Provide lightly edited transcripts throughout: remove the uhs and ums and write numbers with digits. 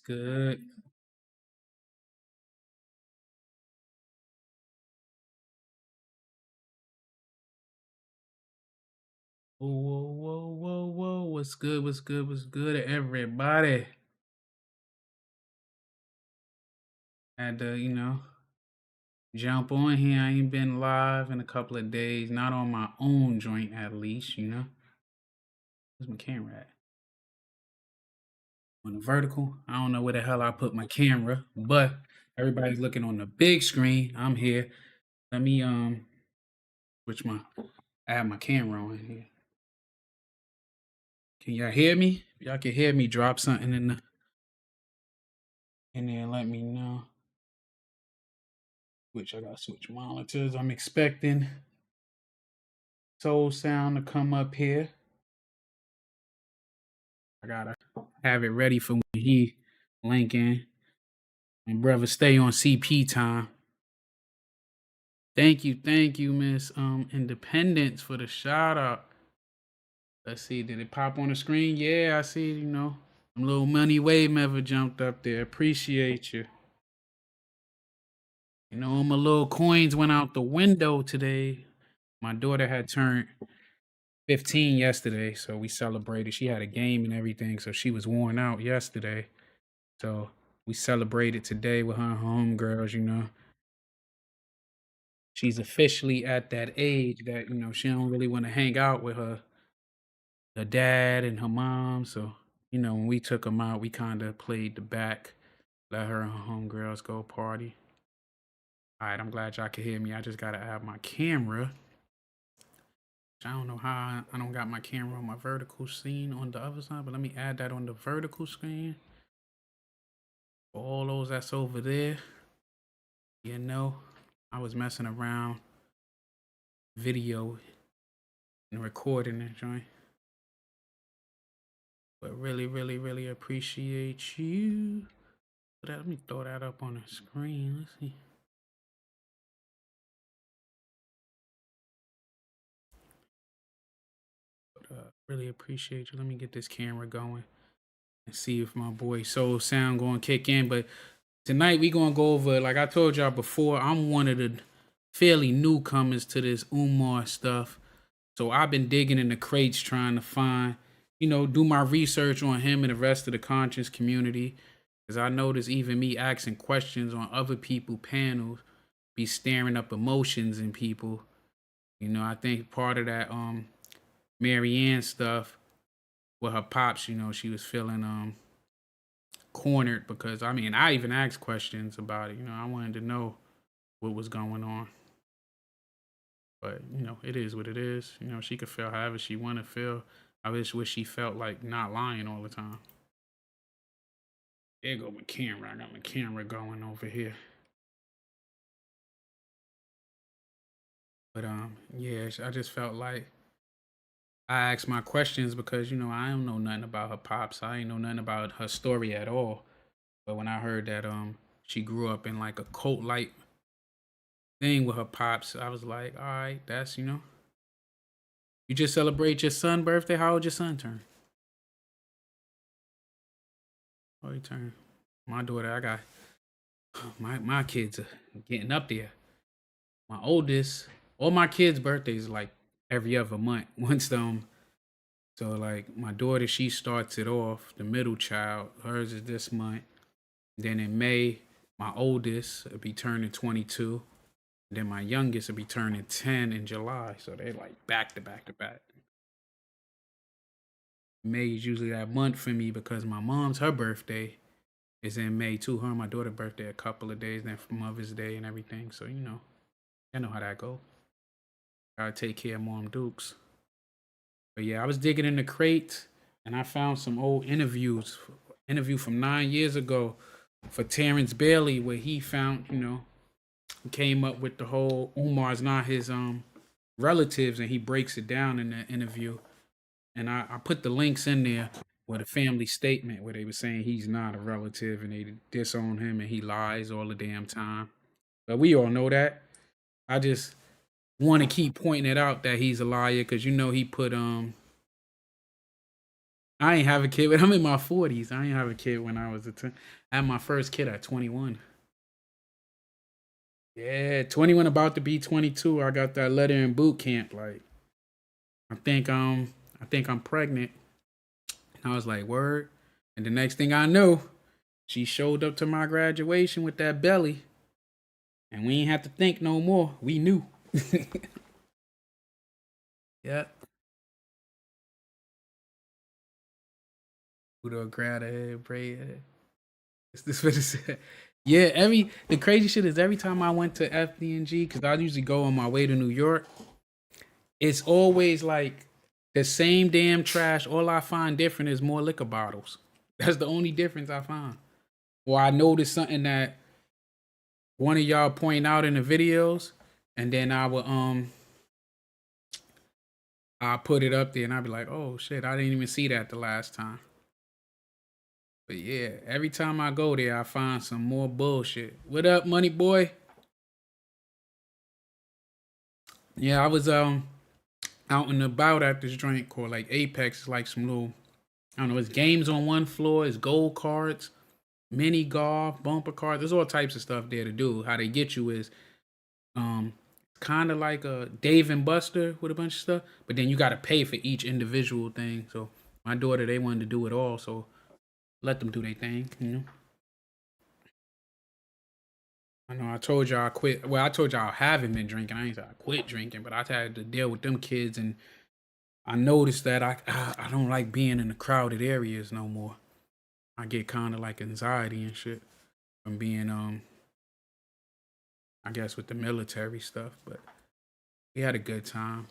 good? Whoa, whoa, whoa, whoa, whoa. What's good? What's good? What's good, everybody? Had to, jump on here. I ain't been live in a couple of days. Not on my own joint, at least. Where's my camera at? On the vertical. I don't know where the hell I put my camera, but everybody's looking on the big screen. I'm here. Let me switch my I have my camera on here. Can y'all hear me? If y'all can hear me, drop something in there and let me know. Which I gotta switch monitors. I'm expecting SoleSoundz to come up here. I gotta have it ready for when he link in. And brother, stay on CP time. Thank you, Miss Independence for the shout out. Let's see, did it pop on the screen? Yeah, I see, little money wave ever jumped up there. Appreciate you. My little coins went out the window today. My daughter had turned 15 yesterday, so we celebrated. She had a game and everything, so she was worn out yesterday. So we celebrated today with her homegirls. She's officially at that age that, she don't really want to hang out with her dad and her mom. So, when we took them out, we kind of played the back, let her and her homegirls go party. All right, I'm glad y'all can hear me. I just got to add my camera. I don't know how I don't got my camera on my vertical scene on the other side, but let me add that on the vertical screen. For all those that's over there, I was messing around, video and recording that joint. But really, really, really appreciate you. Let me throw that up on the screen. Let's see. Really appreciate you. Let me get this camera going and see if my boy SoleSoundz gonna kick in. But tonight we gonna go over, like I told y'all before, I'm one of the fairly newcomers to this Umar stuff. So I've been digging in the crates trying to find, do my research on him and the rest of the conscious community. Because I notice even me asking questions on other people panels be stirring up emotions in people. I think part of that Mary Ann stuff with her pops, she was feeling cornered because I even asked questions about it. I wanted to know what was going on. But, it is what it is. She could feel however she want to feel. I just wish she felt like not lying all the time. There go my camera. I got my camera going over here. But yeah, I just felt like I asked my questions because, I don't know nothing about her pops. I ain't know nothing about her story at all. But when I heard that she grew up in like a cult like thing with her pops, I was like, all right, that's you just celebrate your son's birthday. How old your son turn? Oh, he turned. My daughter, I got my kids are getting up there. My oldest, all my kids' birthdays like every other month. Once so like my daughter, she starts it off. The middle child, hers is this month. Then in May, my oldest will be turning 22. Then my youngest will be turning 10 in July. So they like back to back to back. May is usually that month for me because my mom's, her birthday is in May too. Her and my daughter's birthday a couple of days, then for Mother's Day and everything. So, I know how that go. Gotta take care of Mom Dukes. But yeah, I was digging in the crate and I found some old interview from 9 years ago for Tarence Bailey where he found, came up with the whole Umar's not his relatives, and he breaks it down in that interview. And I put the links in there with a family statement where they were saying he's not a relative and they disown him and he lies all the damn time. But we all know that. I just want to keep pointing it out that he's a liar because he put I ain't have a kid. I'm in my 40s. I ain't have a kid when I was I had my first kid at 21. Yeah, 21 about to be 22. I got that letter in boot camp. Like, I think I'm pregnant. And I was like, word. And the next thing I know, she showed up to my graduation with that belly. And we ain't have to think no more. We knew. Yeah. Udo grab a head, braid head. Is this what it said? Yeah, the crazy shit is every time I went to FDNG, because I usually go on my way to New York, it's always like the same damn trash. All I find different is more liquor bottles. That's the only difference I find. Or I noticed something that one of y'all point out in the videos, and then I put it up there and I'd be like, oh shit, I didn't even see that the last time. But yeah, every time I go there, I find some more bullshit. What up, money boy? Yeah, I was out and about at this joint called like Apex. It's like some little, I don't know, it's games on one floor, it's gold cards, mini golf, bumper cards. There's all types of stuff there to do. How they get you is kind of like a Dave and Buster with a bunch of stuff, but then you got to pay for each individual thing. So my daughter, they wanted to do it all, so let them do their thing, you know. I know I told y'all I quit. Well, I told y'all I haven't been drinking. I ain't said I quit drinking, but I had to deal with them kids, and I noticed that I don't like being in the crowded areas no more. I get kind of like anxiety and shit from being I guess with the military stuff. But we had a good time.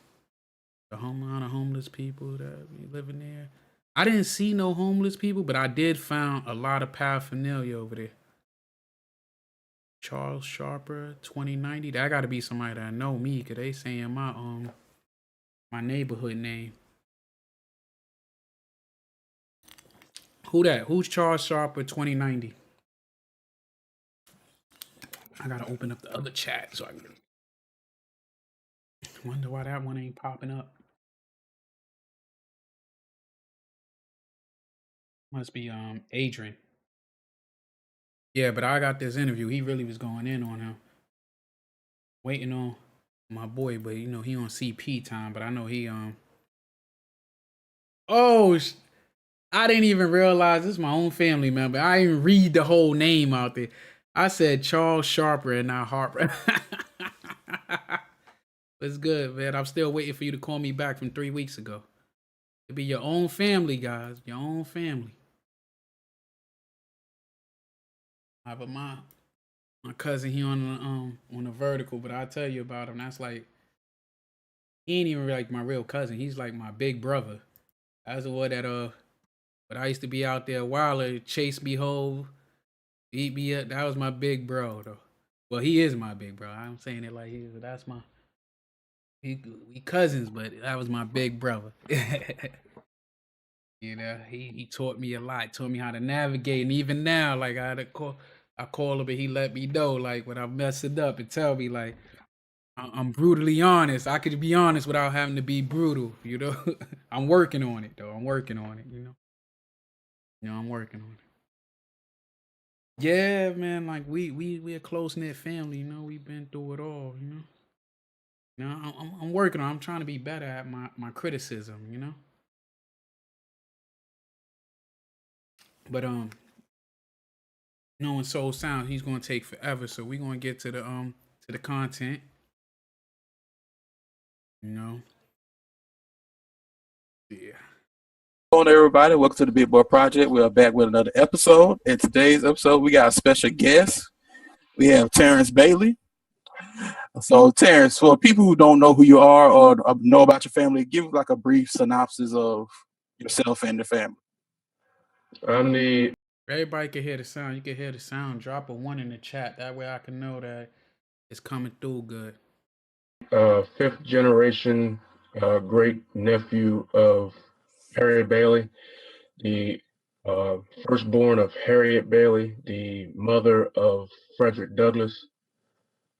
The amount of homeless people that be living there. I didn't see no homeless people, but I did found a lot of paraphernalia over there. Charles Sharper 2090. That got to be somebody that know me, cause they saying my neighborhood name. Who that? Who's Charles Sharper 2090? I gotta open up the other chat so I can wonder why that one ain't popping up. Must be Adrian. Yeah, but I got this interview. He really was going in on him. Waiting on my boy, but you know he on CP time. But I know he Oh, I didn't even realize this is my own family member. I didn't read the whole name out there. I said Charles Sharper and not Harper. It's good, man. I'm still waiting for you to call me back from 3 weeks ago. It'll be your own family, guys. Your own family. But my cousin, he on the vertical, but I'll tell you about him. That's like he ain't even like my real cousin. He's like my big brother. That's the one that but I used to be out there a while chase me home, beat me up. That was my big bro though. Well, he is my big bro. I'm saying it like he is, but that's my we cousins, but that was my big brother. You know, he taught me a lot, taught me how to navigate, and even now, like I call him and he let me know, like when I'm messing up, and tell me like I'm brutally honest. I could be honest without having to be brutal. You know, I'm working on it though. I'm working on it. I'm working on it. Yeah, man. Like we a close knit family. You know, we've been through it all. I'm working on. I'm trying to be better at my criticism. But knowing SoleSoundz, he's gonna take forever. So we're gonna get to the content. You know. Yeah. Hello, everybody. Welcome to the Big Boy Project. We are back with another episode. In today's episode, we got a special guest. We have Tarence Bailey. So, Tarence, for people who don't know who you are or know about your family, give like a brief synopsis of yourself and the family. I'm the Everybody can hear the sound. You can hear the sound. Drop a 1 in the chat. That way I can know that it's coming through good. fifth generation great nephew of Harriet Bailey, the firstborn of Harriet Bailey, the mother of Fredrick Douglass.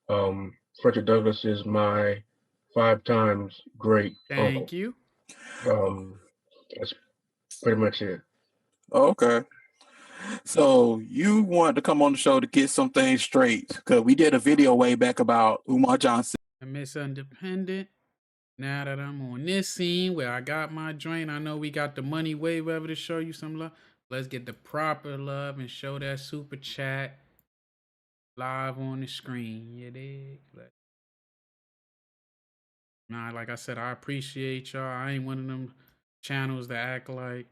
Frederick Douglass is my 5 times great uncle. Thank you. That's pretty much it. Okay. So you want to come on the show to get some things straight, because we did a video way back about Umar Johnson. Miss Independent. Now that I'm on this scene where I got my joint, I know we got the money wave over to show you some love. Let's get the proper love and show that super chat live on the screen. You dig? Nah, like I said, I appreciate y'all. I ain't one of them channels that act like,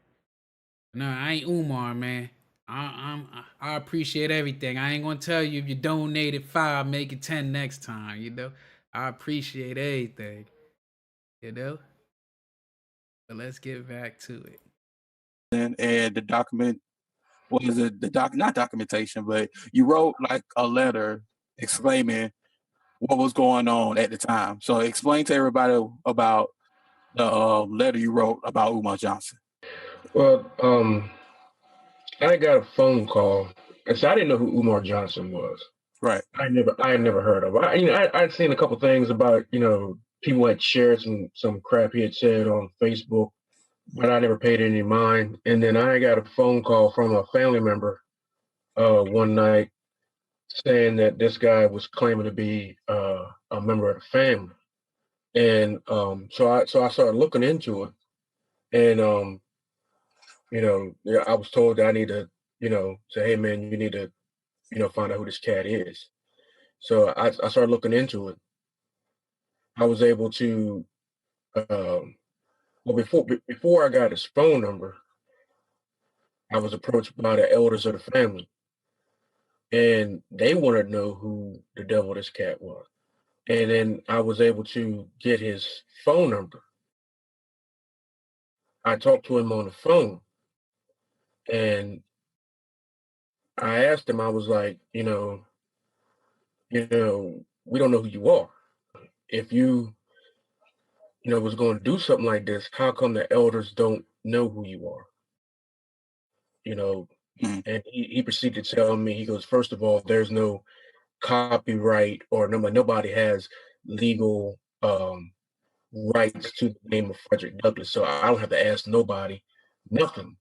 no, I ain't Umar, man. I appreciate everything. I ain't gonna tell you if you donated 5, make it 10 next time. You know, I appreciate everything. You know, but let's get back to it. And the document, what is it? Not documentation, but you wrote like a letter exclaiming what was going on at the time. So explain to everybody about the letter you wrote about Umar Johnson. Well, I got a phone call, and so I didn't know who Umar Johnson was. Right. I had never heard of. I'd seen a couple things about, people had shared some crap he had said on Facebook, but I never paid any mind. And then I got a phone call from a family member one night saying that this guy was claiming to be a member of the family. And so I started looking into it, and I was told that I need to, say, hey man, you need to, find out who this cat is. So I started looking into it. I was able to, well, before I got his phone number, I was approached by the elders of the family, and they wanted to know who the devil this cat was. And then I was able to get his phone number. I talked to him on the phone, and I asked him, I was like, we don't know who you are. If you, was going to do something like this, how come the elders don't know who you are? And he proceeded to tell me, he goes, first of all, there's no copyright, or nobody has legal rights to the name of Frederick Douglass. So I don't have to ask nobody, nothing,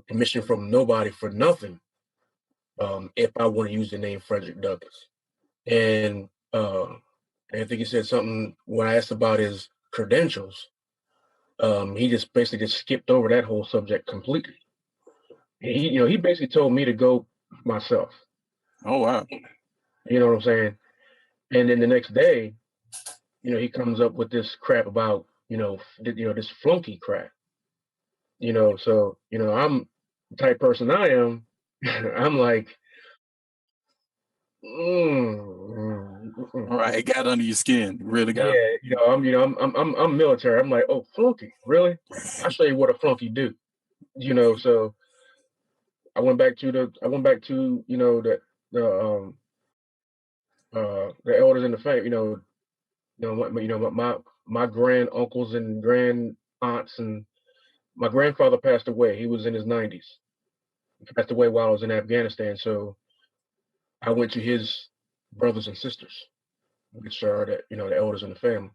permission from nobody for nothing, if I want to use the name Frederick Douglass. And I think he said something when I asked about his credentials. He just basically just skipped over that whole subject completely. He basically told me to go myself. Oh wow. You know what I'm saying? And then the next day, he comes up with this crap about, this flunky crap. So, I'm the type person I am. I'm like, All right, it got under your skin. Really got. Yeah, I'm military. I'm like, oh, flunky, really? I'll show you what a flunky do. So I went back to the elders in the family, my grand uncles and grand aunts, and my grandfather passed away. He was in his 90s. He passed away while I was in Afghanistan. So I went to his brothers and sisters, which are the elders in the family.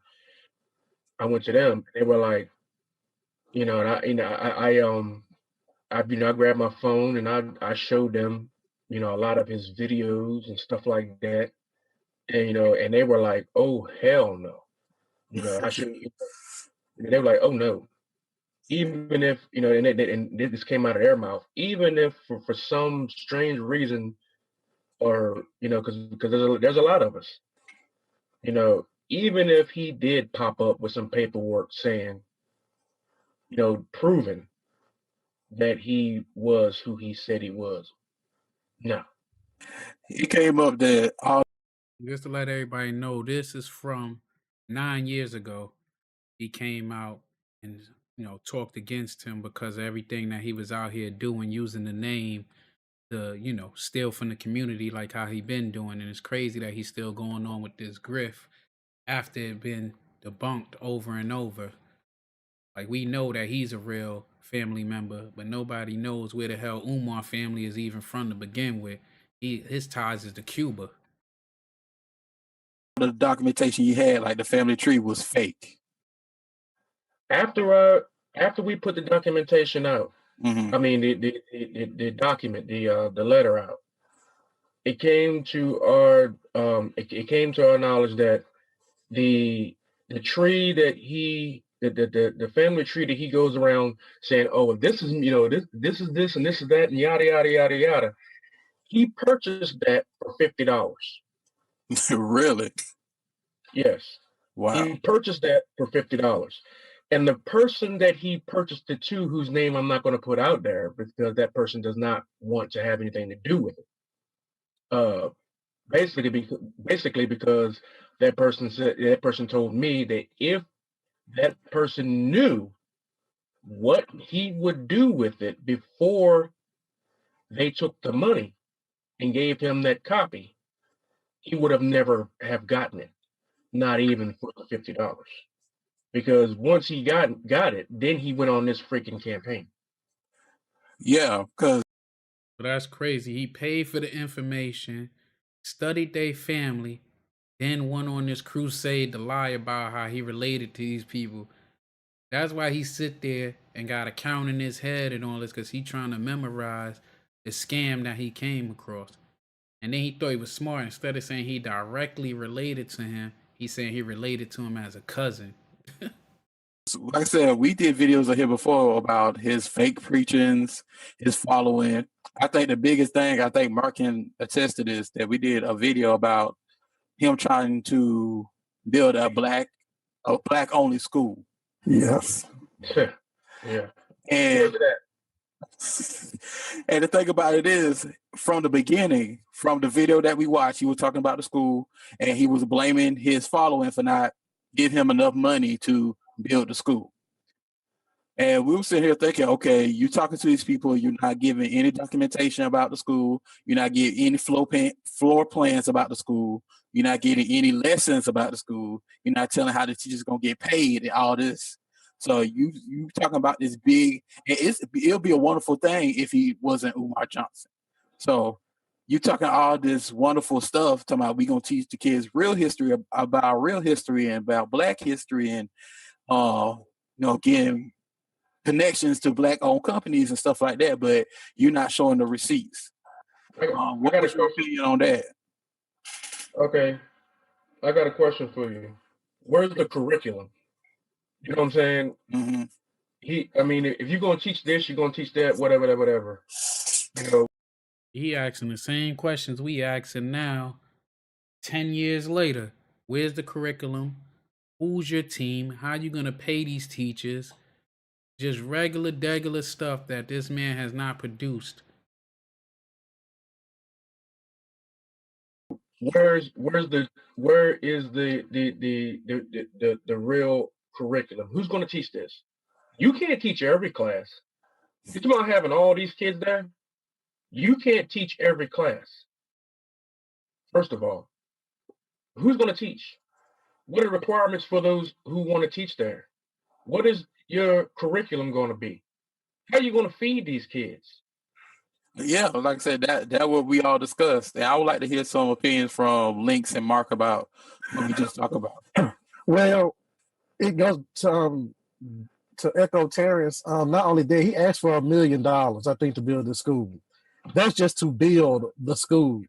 I went to them. They were like, and I grabbed my phone and I showed them, a lot of his videos and stuff like that. And, and they were like, oh, hell no. I should, they were like, oh no. Even if, and this came out of their mouth, even if for some strange reason, or, because there's a lot of us, even if he did pop up with some paperwork saying, proving that he was who he said he was. No. He came up that just to let everybody know, this is from 9 years ago. He came out and talked against him because of everything that he was out here doing, using the name to steal from the community, like how he been doing. And it's crazy that he's still going on with this grift after it been debunked over and over. Like, we know that he's a real family member, but nobody knows where the hell Umar family is even from to begin with. His ties is to Cuba. the documentation you had, like the family tree, was fake. After After we put the documentation out, Mm-hmm. I mean the document, the letter out, it came to our it came to our knowledge that the tree that the family tree that he goes around saying, oh, this is this is this and this is that and yada yada yada yada. He purchased that for $50. Really? Yes, Wow. he purchased that for $50. And the person that he purchased it to, whose name I'm not going to put out there because that person does not want to have anything to do with it. Basically because that person told me that if that person knew what he would do with it before they took the money and gave him that copy, he would have never have gotten it, not even for the $50. Because once he got it, then he went on this freaking campaign. Yeah, because That's crazy. He paid for the information, studied their family, then went on this crusade to lie about how he related to these people. That's why he sit there and got a count in his head and all this, because he trying to memorize the scam that he came across. And then he thought he was smart. Instead of saying he directly related to him, he's saying he related to him as a cousin. like I said, we did videos of him before about his fake preachings, his following. I think the biggest thing, I think Mark can attest to this, that we did a video about him trying to build a black only school. Yes. Yeah. And and the thing about it is, from the beginning, from the video that we watched, he was talking about the school and he was blaming his following for not giving him enough money to build the school. And we were sitting here thinking, okay, you're talking to these people, you're not giving any documentation about the school, you're not giving any floor plans about the school, you're not getting any lessons about the school, you're not telling how the teachers gonna get paid and all this. So you talking about this big, it'll be a wonderful thing if he wasn't Umar Johnson. So you talking all this wonderful stuff, talking about we gonna teach the kids real history about real history and about Black history and getting connections to Black-owned companies and stuff like that, but you're not showing the receipts. What is your opinion on that? Okay, I got a question for you. Where's the curriculum? You know what I'm saying? Mm-hmm. If you're gonna teach this, you're gonna teach that, whatever. You know. He asking the same questions we asking now, 10 years later. Where's the curriculum? Who's your team? How you gonna pay these teachers? Just regular stuff that this man has not produced. Where is the real curriculum? Who's going to teach this? You can't teach every class. You're talking about having all these kids there. You can't teach every class. First of all, who's going to teach? What are the requirements for those who want to teach there? What is your curriculum going to be? How are you going to feed these kids? Yeah, like I said, that what we all discussed. And I would like to hear some opinions from Links and Mark about what we just talked about. Well, it goes to echo Terence. Not only that, he asked for $1 million, I think, to build the school. That's just to build the school.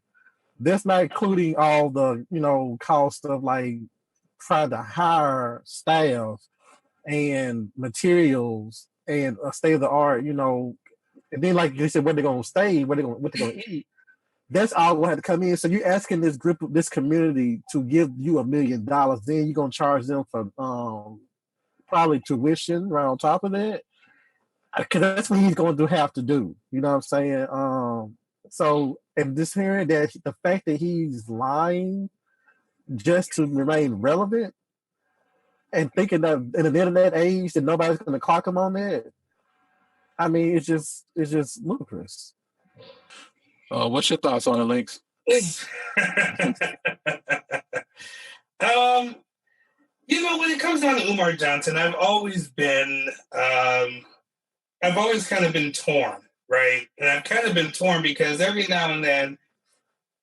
That's not including all the cost of like trying to hire staff and materials and a state of the art, and then like they said, where they're gonna stay, what they're gonna eat. That's all gonna have to come in. So you're asking this community to give you $1 million, then you're gonna charge them for probably tuition right on top of that. Because that's what he's going to have to do. You know what I'm saying? So, and this hearing that the fact that he's lying just to remain relevant and thinking that in an internet age that nobody's going to clock him on that, I mean, it's just ludicrous. What's your thoughts on the Links? When it comes down to Umar Johnson, I've always kind of been torn, right? And I've kind of been torn because every now and then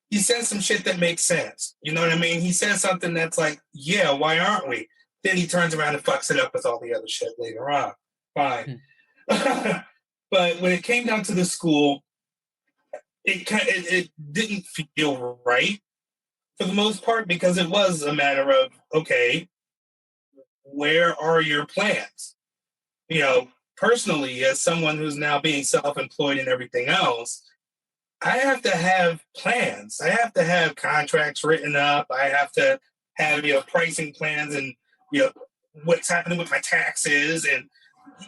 he says some shit that makes sense. You know what I mean? He says something that's like, yeah, why aren't we? Then he turns around and fucks it up with all the other shit later on. fine. But when it came down to the school, it didn't feel right for the most part, because it was a matter of, okay, where are your plans? You know, personally, as someone who's now being self-employed and everything else, I have to have plans. I have to have contracts written up. I have to have, pricing plans and, what's happening with my taxes. And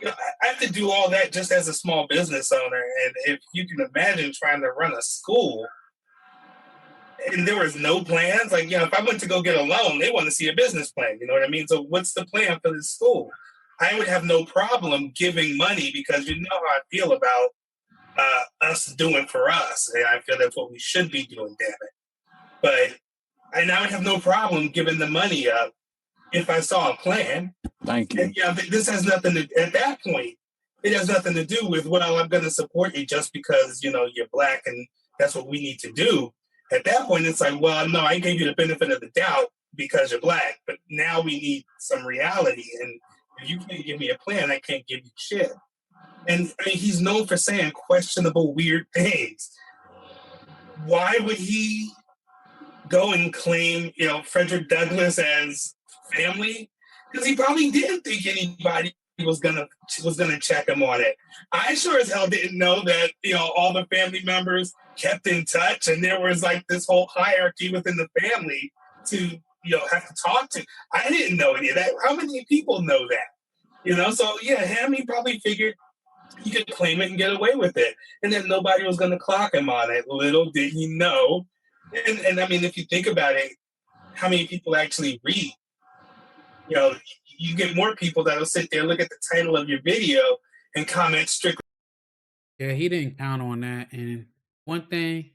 I have to do all that just as a small business owner. And if you can imagine trying to run a school and there was no plans, like, if I went to go get a loan, they want to see a business plan. You know what I mean? So what's the plan for this school? I would have no problem giving money, because you know how I feel about us doing for us. And I feel that's what we should be doing, damn it. But I now have no problem giving the money up if I saw a plan. Thank you. And this has nothing to, at that point, it has nothing to do with, well, I'm going to support you just because, you're Black and that's what we need to do. At that point, it's like, well, no, I gave you the benefit of the doubt because you're Black, but now we need some reality. And if you can't give me a plan, I can't give you shit. And I mean, he's known for saying questionable, weird things. Why would he go and claim, Frederick Douglass as family? Because he probably didn't think anybody was gonna check him on it. I sure as hell didn't know that, all the family members kept in touch, and there was like this whole hierarchy within the family to, have to talk to. I didn't know any of that. How many people know that? So yeah, he probably figured he could claim it and get away with it, and then nobody was going to clock him on it. Little did he know. And I mean, if you think about it, how many people actually read? You get more people that'll sit there, look at the title of your video, and comment strictly. Yeah, he didn't count on that. And one thing,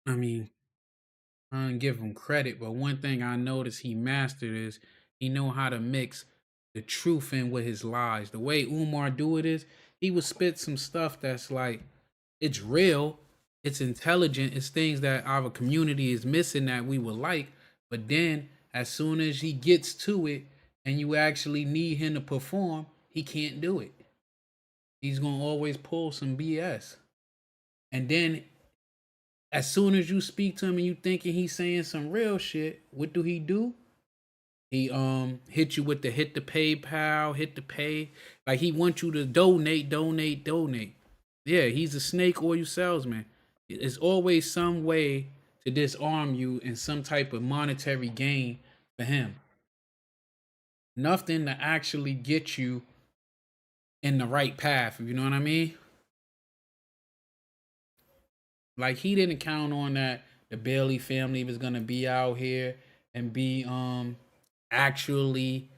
I mean, I don't give him credit, but one thing I noticed he mastered is he know how to mix the truth in with his lies. The way Umar do it is, he would spit some stuff that's like, it's real, it's intelligent, it's things that our community is missing that we would like. But then as soon as he gets to it and you actually need him to perform, he can't do it. He's gonna always pull some BS. And then as soon as you speak to him and you thinking he's saying some real shit, what do? He hit you with the hit the PayPal, hit the pay. Like he wants you to donate. Yeah, he's a snake oil salesman. It's always some way to disarm you in some type of monetary gain for him. Nothing to actually get you in the right path, you know what I mean? Like he didn't count on that the Bailey family was gonna be out here and be actually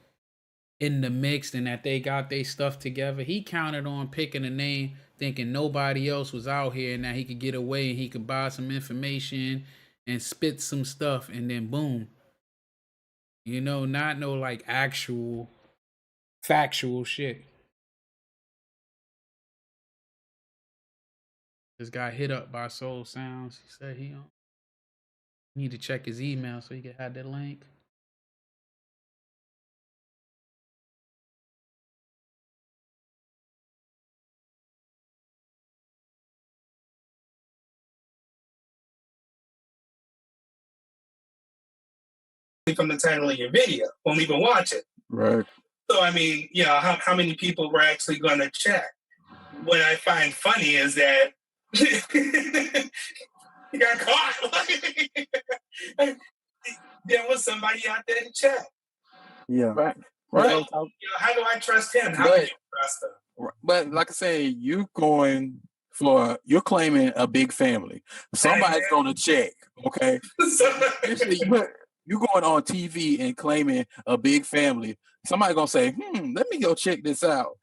in the mix and that they got their stuff together. He counted on picking a name thinking nobody else was out here and that he could get away and he could buy some information and spit some stuff, and then boom. Not no like actual factual shit. Just got hit up by SoleSoundz. He said he need to check his email so he can have that link. From the title of your video, won't even watch it. Right. So I mean, how many people were actually going to check? What I find funny is that he got caught. There was somebody out there to check. Yeah. Right. How do I trust him? How do you trust him? But like I said, you're claiming a big family. Somebody's going to check. Okay. You going on TV and claiming a big family. Somebody gonna say, let me go check this out.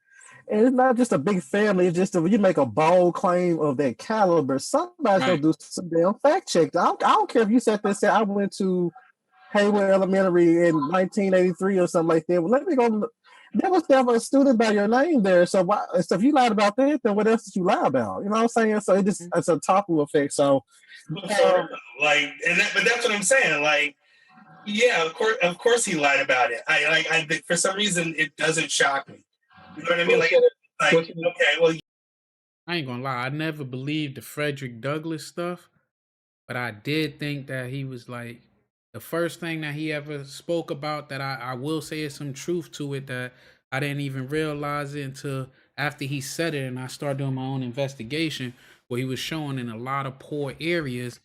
And it's not just a big family. It's just you make a bold claim of that caliber, somebody's gonna do some damn fact check. I don't care if you sat there and said I went to Hayward Elementary in 1983 or something like that. Well, let me go. There was never a student by your name there. So if you lied about that, then what else did you lie about? You know what I'm saying? So it's a topple effect. So but that's what I'm saying. Like, yeah, of course he lied about it. I for some reason it doesn't shock me. You know what I mean? Like okay, well, I ain't gonna lie, I never believed the Frederick Douglass stuff, but I did think that he was like the first thing that he ever spoke about that I will say is some truth to it that I didn't even realize it until after he said it and I started doing my own investigation where he was showing in a lot of poor areas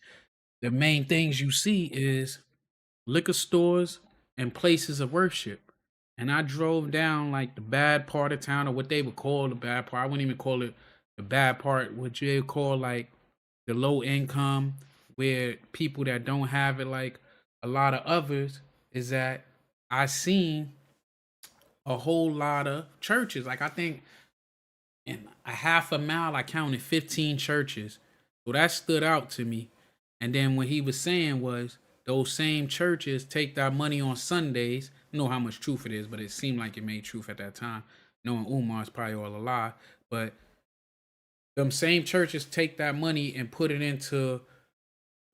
the main things you see is liquor stores and places of worship. And I drove down like the bad part of town, or what they would call the bad part. I wouldn't even call it the bad part, what they would call like the low income, where people that don't have it like a lot of others, is that I seen a whole lot of churches. Like I think in a half a mile, I counted 15 churches. So that stood out to me. And then what he was saying was those same churches take that money on Sundays. I don't know how much truth it is, but it seemed like it made truth at that time. Knowing Umar's probably all a lie. But them same churches take that money and put it into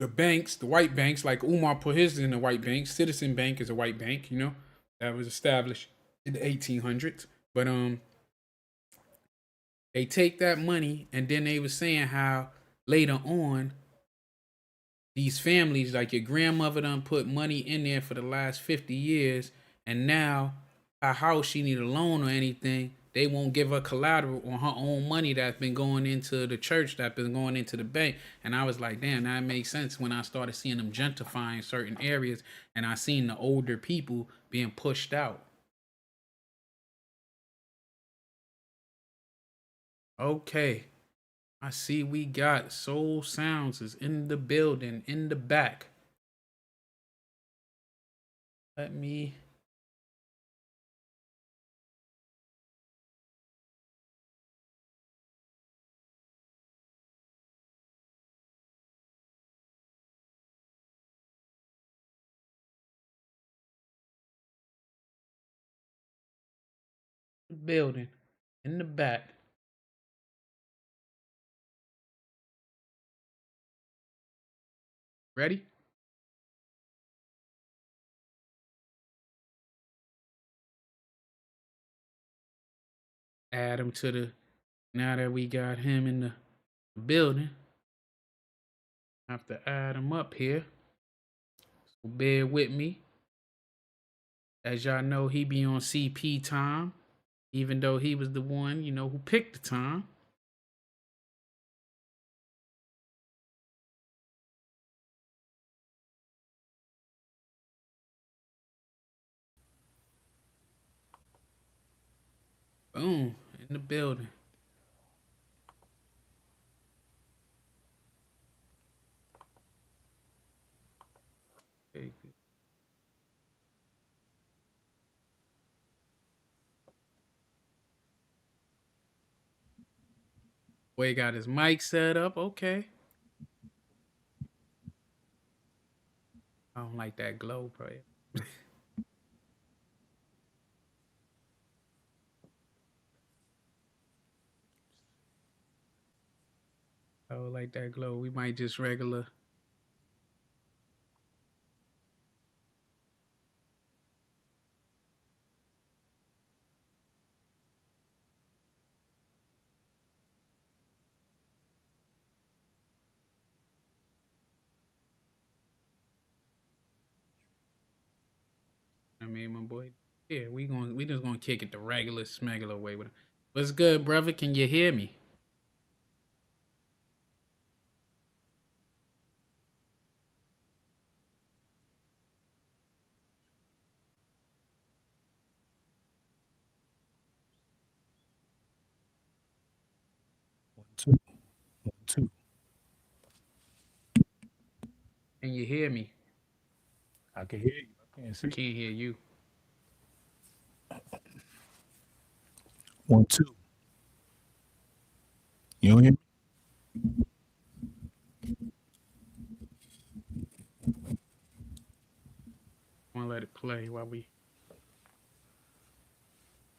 the banks, the white banks, like Umar put his in the white bank. Citizen Bank is a white bank, you know, that was established in the 1800s. But they take that money, and then they were saying how later on these families, like your grandmother done put money in there for the last 50 years, and now her house, she need a loan or anything, they won't give her collateral on her own money that's been going into the church, that's been going into the bank. And I was like, damn, that makes sense when I started seeing them gentrifying certain areas, and I seen the older people being pushed out. Okay, I see we got SoleSoundz is in the building, in the back. Let me building in the back. Ready? Add him to the, now that we got him in the building, I have to add him up here. So bear with me. As y'all know, he be on CP time, even though he was the one, you know, who picked the time. Boom, in the building. Okay. Boy got his mic set up. Okay. I don't like that glow, bro. I don't like that glow. We might just regular. I mean, my boy. Yeah, we just gonna kick it the regular smegular way with him. What's good, brother? Can you hear me? Two, 2. Can you hear me? I can hear you. I can't see. Can't hear you. 1, 2. You don't hear me? I wanna let it play while we.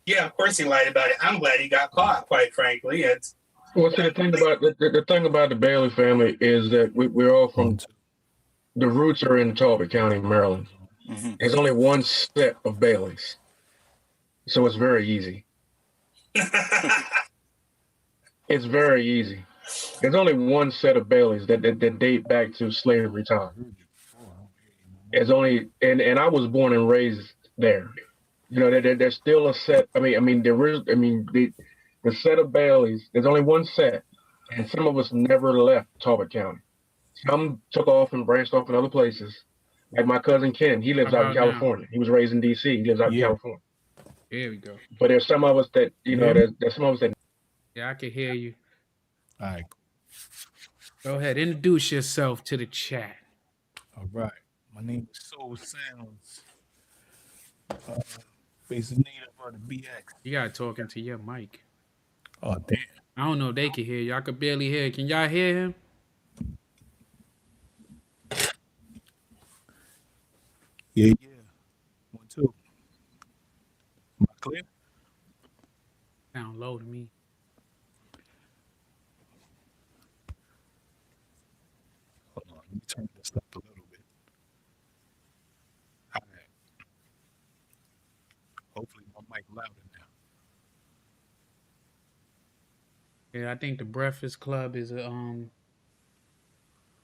yeah, of course he lied about it. I'm glad he got caught, quite frankly. It's Well, see, the thing about the thing about the Bailey family is that we're all from the roots are in Talbot County, Maryland. Mm-hmm. There's only one set of Baileys, so it's very easy. It's very easy. There's only one set of Baileys that date back to slavery time. It's only, and I was born and raised there. You know, there's still a set. The set of Baileys. There's only one set, and some of us never left Talbot County. Some took off and branched off in other places. Like my cousin Ken, he lives out in California. He was raised in D.C. He lives out in California. There we go. But there's some of us that, you know, there's some of us that. Yeah, I can hear you. All right. Go ahead, introduce yourself to the chat. All right. My name is SoleSoundz. Basic native of the BX. You gotta talk into your mic. Oh, damn. I don't know if they can hear you. I could barely hear. Can y'all hear him? Yeah. 1, 2. Am I clear? Sound low to me. Hold on. Let me turn this up a little bit. All right. Hopefully my mic louder now. Yeah, I think the Breakfast Club is I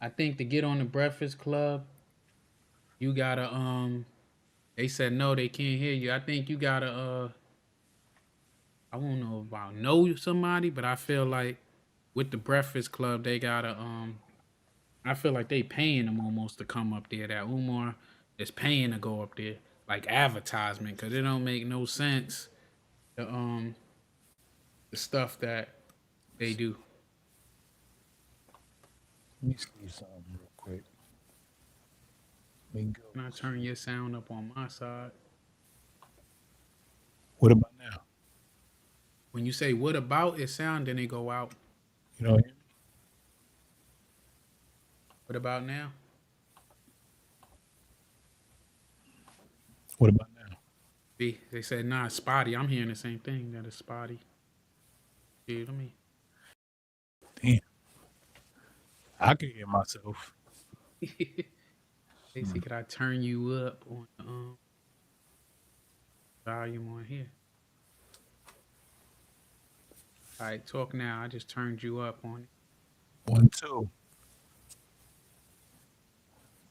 think to get on the Breakfast Club, you gotta they said no, they can't hear you. I think you gotta I don't know about know somebody, but I feel like with the Breakfast Club they gotta I feel like they paying them almost to come up there. That Umar is paying to go up there, like advertisement, because it don't make no sense. The stuff that they do. Let me see something real quick. Let me go. Can I turn your sound up on my side? What about now? When you say what about it sound, then they go out. You know, What about now? what about now? They said nah, it's spotty. I'm hearing the same thing. That is spotty. Dude, let me. Damn. I can hear myself. They see, could I turn you up on volume on here? All right, talk now. I just turned you up on it. 1, 2.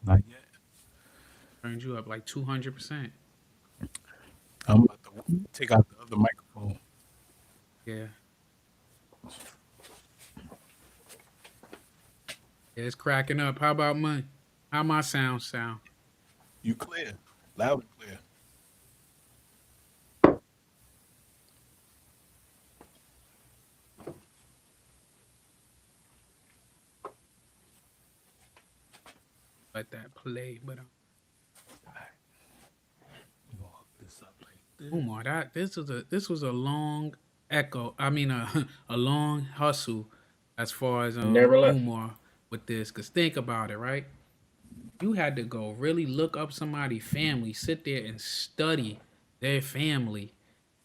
Not yet. Turned you up like 200%. I'm about to take out the other microphone. Yeah. Yeah, it's cracking up. How about mine? How my sound? You clear. Loud and clear. Let that play, but We're gonna hook this up like this. Umar, this was a long echo. I mean, a long hustle as far as Never left. Umar with this. Cause think about it, right? You had to go really look up somebody's family, sit there and study their family,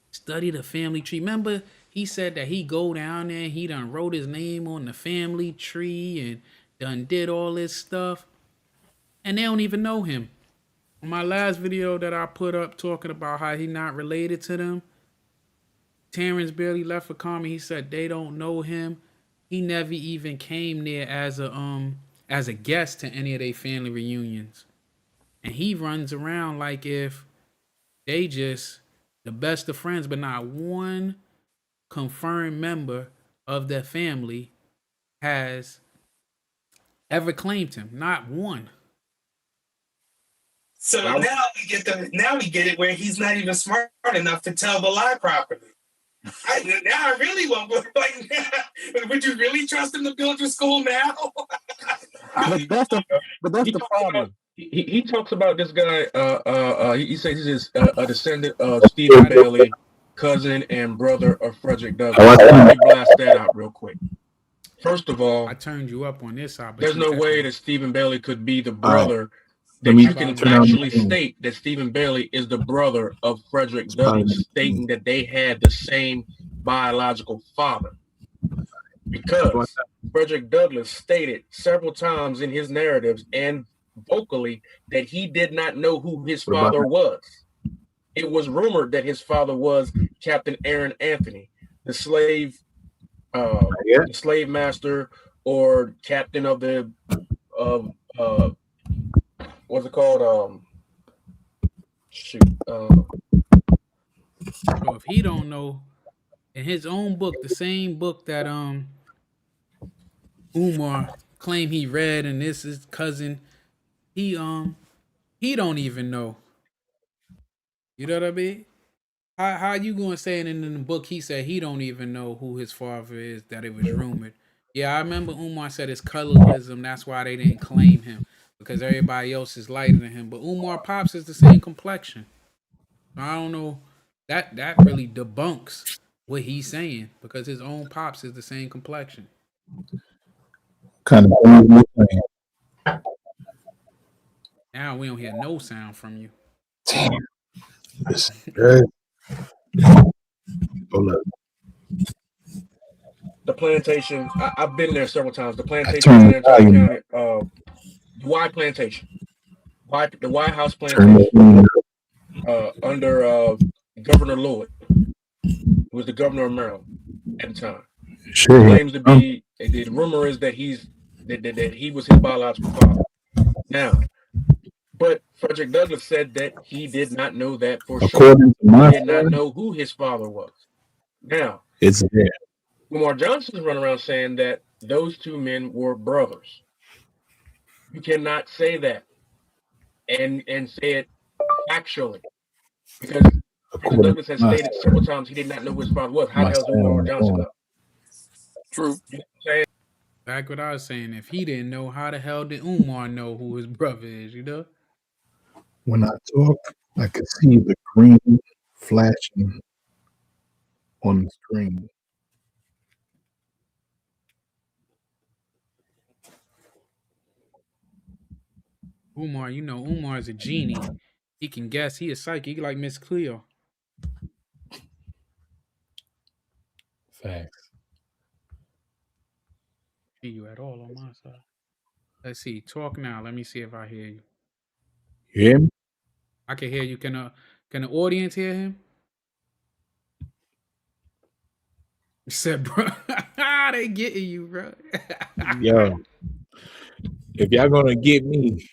study the family tree. Remember, he said that he go down there, he done wrote his name on the family tree and done did all this stuff, and they don't even know him. On my last video that I put up talking about how he not related to them, Tarence Bailey left a comment. He said they don't know him. He never even came there as a guest to any of their family reunions. And he runs around like if they just the best of friends, but not one confirmed member of their family has ever claimed him. Not one. So now we get it where he's not even smart enough to tell the lie properly. I really want, like, would you really trust him to build your school now? But that's the problem. He talks about this guy. He says he's a descendant of Stephen Bailey, cousin and brother of Fredrick Douglass. Let me blast that out real quick. First of all, I turned you up on this side. But there's no way that Stephen Bailey could be the brother. That You can actually state that Stephen Bailey is the brother of Fredrick Douglass, stating that they had the same biological father. Because Fredrick Douglass stated several times in his narratives and vocally that he did not know who his father was. It was rumored that his father was Captain Aaron Anthony, the slave master or captain of the what's it called? So if he don't know, in his own book, the same book that Umar claimed he read, and this is cousin, he don't even know. You know what I mean? How you gonna say it in the book? He said he don't even know who his father is. That it was rumored. Yeah, I remember Umar said it's colorism. That's why they didn't claim him, because everybody else is lighter than him. But Umar pops is the same complexion. I don't know. That really debunks what he's saying, because his own pops is the same complexion. Kind of. Now we don't hear no sound from you. Damn. Listen, right? Hold up. The plantation. I've been there several times. The plantation in County, Y Plantation, the White House Plantation, under Governor Lloyd, who was the governor of Maryland at the time. Sure. Claims to be. The rumor is that he was his biological father. Now, but Frederick Douglass said that he did not know that for sure. He did not know who his father was. Now, it's there. Umar Johnson's running around saying that those two men were brothers. You cannot say that and say it factually, because Frederick Douglass has stated several times he did not know who his father was. How the hell does Umar Johnson know? True. You know what I'm saying? Back what I was saying. If he didn't know, how the hell did Umar know who his brother is? You know. When I talk, I can see the green flashing on the screen. Umar, you know, Umar is a genie. He can guess. He is psychic, like Miss Cleo. Facts. See you at all on my side. Let's see. Talk now. Let me see if I hear you. You hear me? I can hear you. Can the audience hear him? You said, bro, they getting you, bro. Yo, if y'all gonna get me,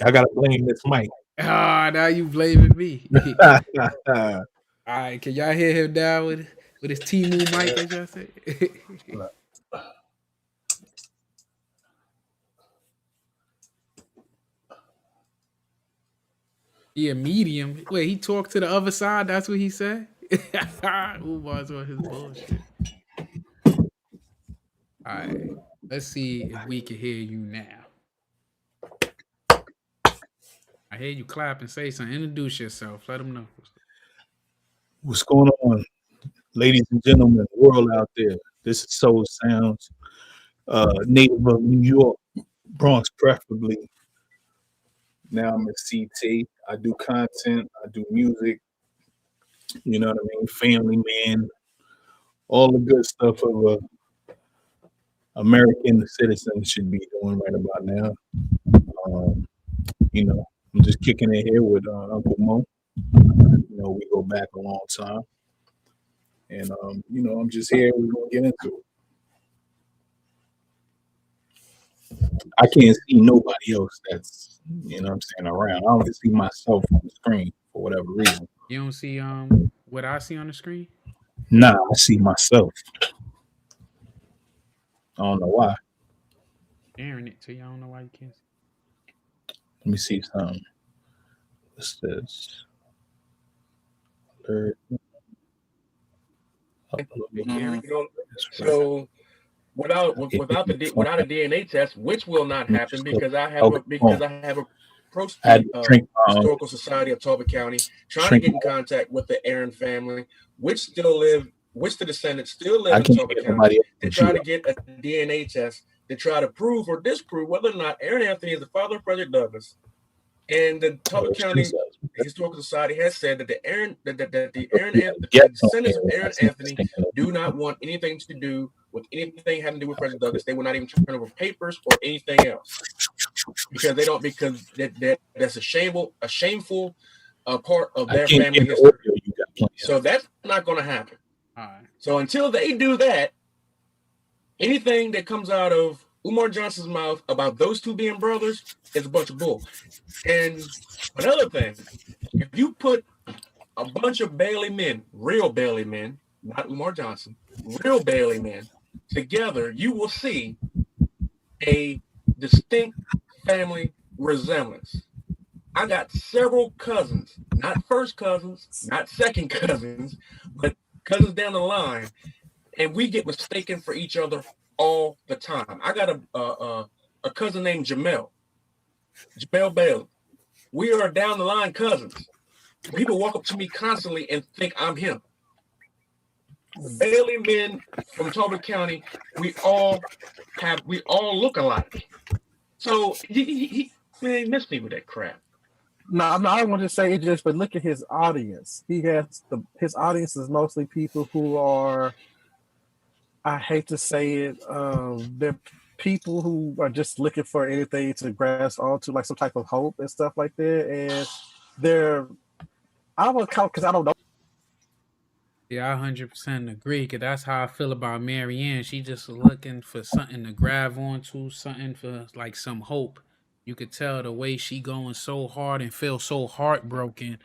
y'all gotta blame this mic. Now you blaming me. All right, can y'all hear him down with his T-Moo mic, as y'all say? He a medium. Wait, he talked to the other side? That's what he said? Umar's on his bullshit. All right, let's see if we can hear you now. I hear you clap and say something. Introduce yourself. Let them know. What's going on, ladies and gentlemen, the world out there? This is SoleSoundz, native of New York, Bronx preferably. Now I'm at CT. I do content. I do music. You know what I mean? Family man. All the good stuff of a American citizen should be doing right about now. You know, I'm just kicking it here with Uncle Mo. You know, we go back a long time. And, you know, I'm just here. We're going to get into it. I can't see nobody else that's, you know what I'm saying, around. I only see myself on the screen for whatever reason. You don't see what I see on the screen? Nah, I see myself. I don't know why. Sharing it to you. I don't know why you can't see. Let me see something. What's this? So without a DNA test, which will not happen because I have a historical society of Talbot County trying to get in contact with the Aaron family, which the descendants still live in Talbot County, to try to get a DNA test to try to prove or disprove whether or not Aaron Anthony is the father of Frederick Douglass. And the Talbot County Historical Society has said that the descendants of Aaron Anthony do not want anything to do with anything having to do with Frederick Douglass. They will not even turn over papers or anything else because that's a shameful part of their family history. So that's not going to happen. All right. So until they do that, anything that comes out of Umar Johnson's mouth about those two being brothers is a bunch of bull. And another thing, if you put a bunch of Bailey men, real Bailey men, not Umar Johnson, real Bailey men together, you will see a distinct family resemblance. I got several cousins, not first cousins, not second cousins, but cousins down the line, and we get mistaken for each other all the time. I got a cousin named Jamel Bailey. We are down the line cousins. People walk up to me constantly and think I'm him. Bailey men from Talbot County, we all look alike. So he missed me with that crap. No, I want to say it just, but look at his audience. His audience is mostly people who are, I hate to say it, they're people who are just looking for anything to grasp onto, like some type of hope and stuff like that. And I don't count because I don't know. Yeah, I 100% agree, because that's how I feel about Maryanne. She just looking for something to grab onto, something for like some hope. You could tell the way she going so hard and feel so heartbroken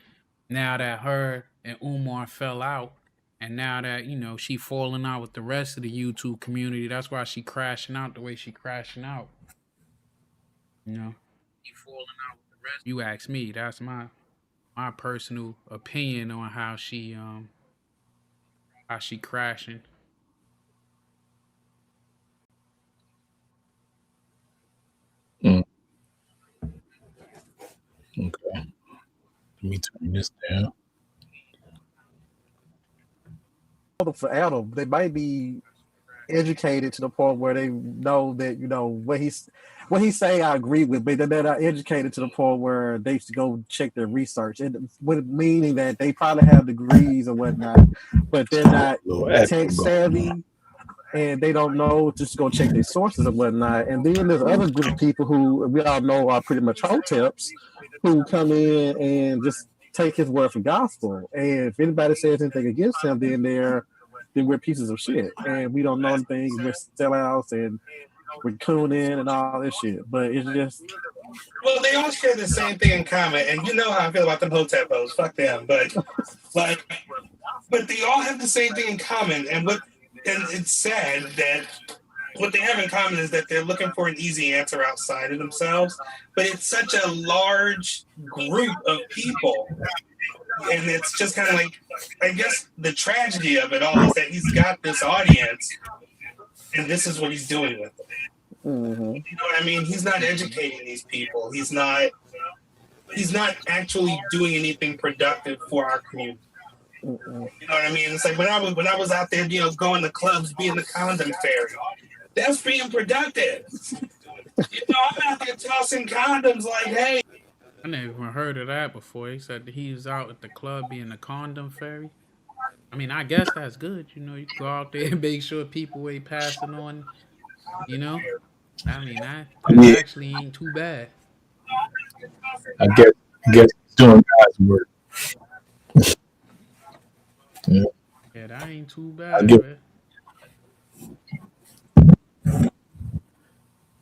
now that her and Umar fell out. And now that, she falling out with the rest of the YouTube community. That's why she crashing out the way she crashing out. She falling out with the rest. You ask me, that's my personal opinion on how she crashing. Okay. Let me turn this down. For Adam, they might be educated to the point where they know that what he's saying I agree with, but they're not educated to the point where they should go check their research, and meaning that they probably have degrees or whatnot, but they're not tech savvy and they don't know just to go check their sources and whatnot. And then there's other group of people who we all know are pretty much hoteps who come in and just take his word for gospel. And if anybody says anything against him, then we're pieces of shit. And we don't know anything. We're sellouts and we're cooning and all this shit. But it's just... Well, they all share the same thing in common. And you know how I feel about them hotepos. Fuck them. But they all have the same thing in common. And it's sad that what they have in common is that they're looking for an easy answer outside of themselves. But it's such a large group of people. And it's just kind of like, I guess the tragedy of it all is that he's got this audience and this is what he's doing with them. Mm-hmm. You know what I mean? He's not educating these people. He's not actually doing anything productive for our community. Mm-hmm. You know what I mean? It's like when I was out there, going to clubs, being the condom fairy. That's being productive. I'm out there tossing condoms like, hey. I never even heard of that before. He said that he was out at the club being a condom fairy. I mean, I guess that's good. You go out there and make sure people ain't passing on. I mean, that actually ain't too bad. I guess doing God's work. Yeah, that ain't too bad, man.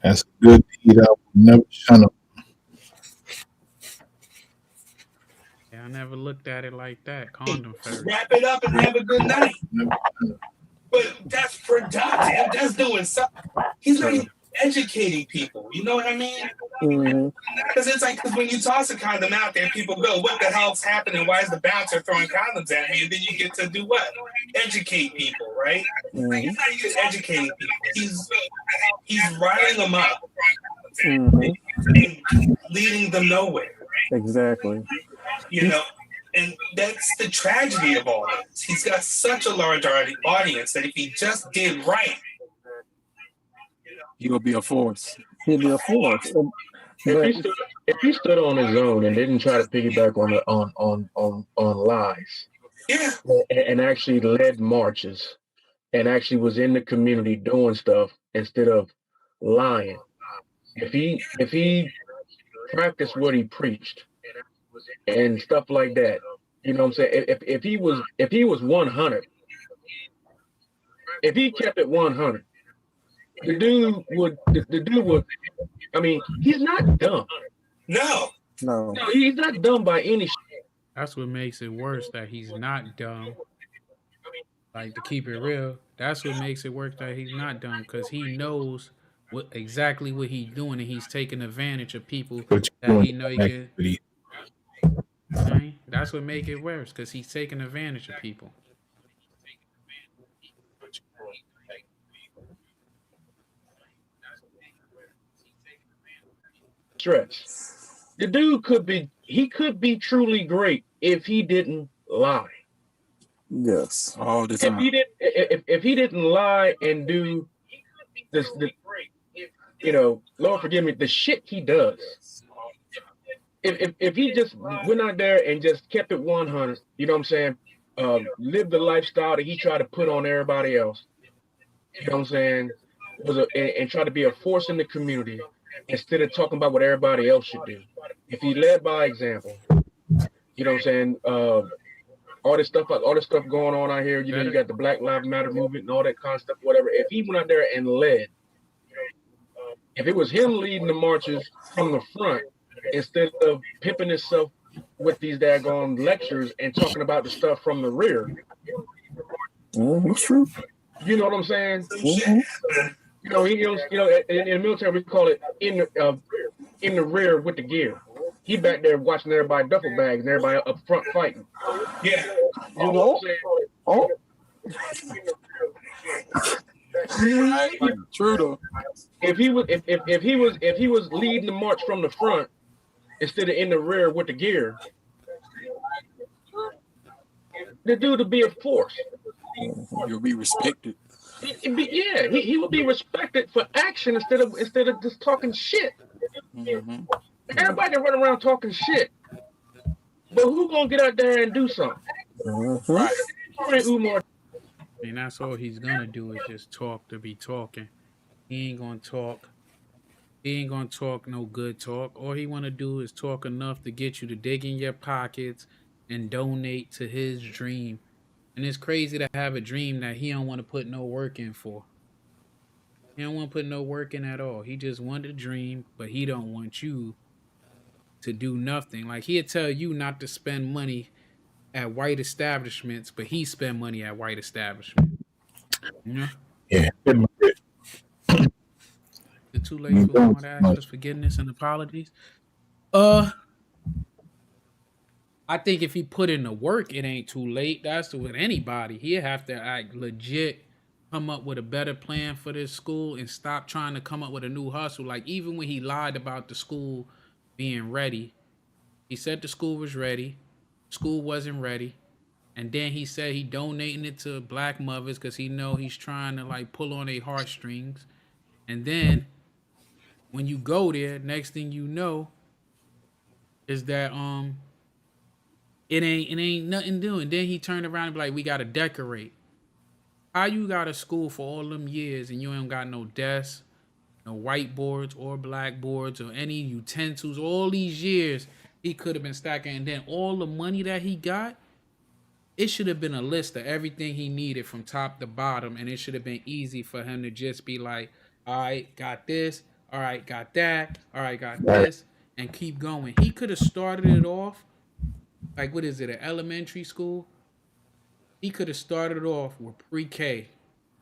That's a good deed. I would never shun them. Yeah, I never looked at it like that. Condom fairy. Wrap it up and have a good night. But that's productive. That's doing something. He's not even educating people. You know what I mean? Because it's like, when you toss a condom out there, people go, what the hell's happening? Why is the bouncer throwing condoms at me? And then you get to do what? Educate people, right? He's not even educating people. He's riling them up and leading them nowhere. Exactly. And that's the tragedy of all this. He's got such a large audience that if he just did right, he would be a force. He'd be a force. If he stood on his own and didn't try to piggyback on lies, yeah, and actually led marches, and actually was in the community doing stuff instead of lying, if he practiced what he preached and stuff like that, you know what I'm saying? If he was 100 if he kept it 100, the dude would. I mean, he's not dumb. No. No, he's not dumb by any. That's what makes it worse, that he's not dumb. Like, to keep it real, that's what makes it worse that he's not dumb, because he knows exactly what he's doing, and he's taking advantage of people that he know he can. Right? That's what make it worse, because he's taking advantage of people. Stretch. The dude could be truly great if he didn't lie. Yes, all the time. If he didn't lie and do this, Lord forgive me, the shit he does. If he just went out there and just kept it 100, you know what I'm saying? Lived the lifestyle that he tried to put on everybody else. You know what I'm saying? And try to be a force in the community instead of talking about what everybody else should do. If he led by example, you know what I'm saying? All this stuff going on out here, you got the Black Lives Matter movement and all that kind of stuff, whatever. If he went out there and led, if it was him leading the marches from the front instead of pimping himself with these daggone lectures and talking about the stuff from the rear. That's true. You know what I'm saying? Mm-hmm. In the military we call it in the rear with the gear. He back there watching everybody duffel bags and everybody up front fighting. Yeah. You know what I'm saying? True though. If he was leading the march from the front instead of in the rear with the gear, the dude would be a force. You'll be respected. He would be respected for action instead of just talking shit. Mm-hmm. Everybody run around talking shit, but who gonna get out there and do something? Mm-hmm. Right. Tarence Umar. And that's all he's gonna do is just talk to be talking. He ain't gonna talk. He ain't gonna talk no good talk. All he wanna do is talk enough to get you to dig in your pockets and donate to his dream. And it's crazy to have a dream that he don't want to put no work in for. He don't want to put no work in at all. He just wanted a dream, but he don't want you to do nothing. Like, he'll tell you not to spend money at white establishments, but he spend money at white establishments. You know? Yeah. It's too late for him to ask us forgiveness and apologies. I think if he put in the work, it ain't too late. That's with anybody. He'll have to legit come up with a better plan for this school and stop trying to come up with a new hustle. Like, even when he lied about the school being ready, he said the school was ready. School wasn't ready. And then he said he donating it to black mothers because he know he's trying to like pull on their heartstrings. And then when you go there, next thing you know is that it ain't nothing doing. Then he turned around and be like, we gotta decorate. How you got a school for all them years and you ain't got no desks, no whiteboards or blackboards or any utensils? All these years he could have been stacking, and then all the money that he got, it should have been a list of everything he needed from top to bottom, and it should have been easy for him to just be like, all right, got this, all right, got that, all right, got this, and keep going. He could have started it off like, what is it, an elementary school? He could have started off with pre-K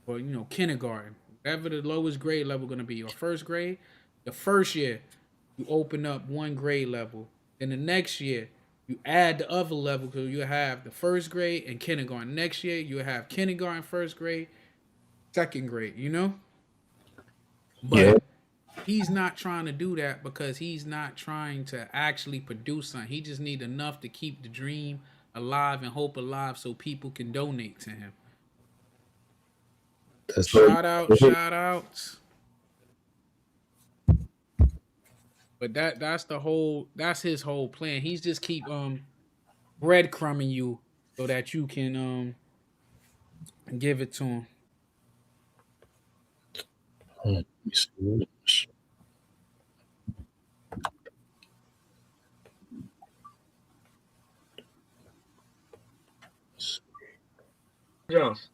or, kindergarten, whatever the lowest grade level going to be, or first grade. The first year, you open up one grade level. Then the next year, you add the other level, because you have the first grade and kindergarten. Next year, you have kindergarten, first grade, second grade, But he's not trying to do that because he's not trying to actually produce something. He just needs enough to keep the dream alive and hope alive so people can donate to him. Shout outs. But that's his whole plan. He's just keep breadcrumbing you so that you can give it to him. Let me see. Johnson.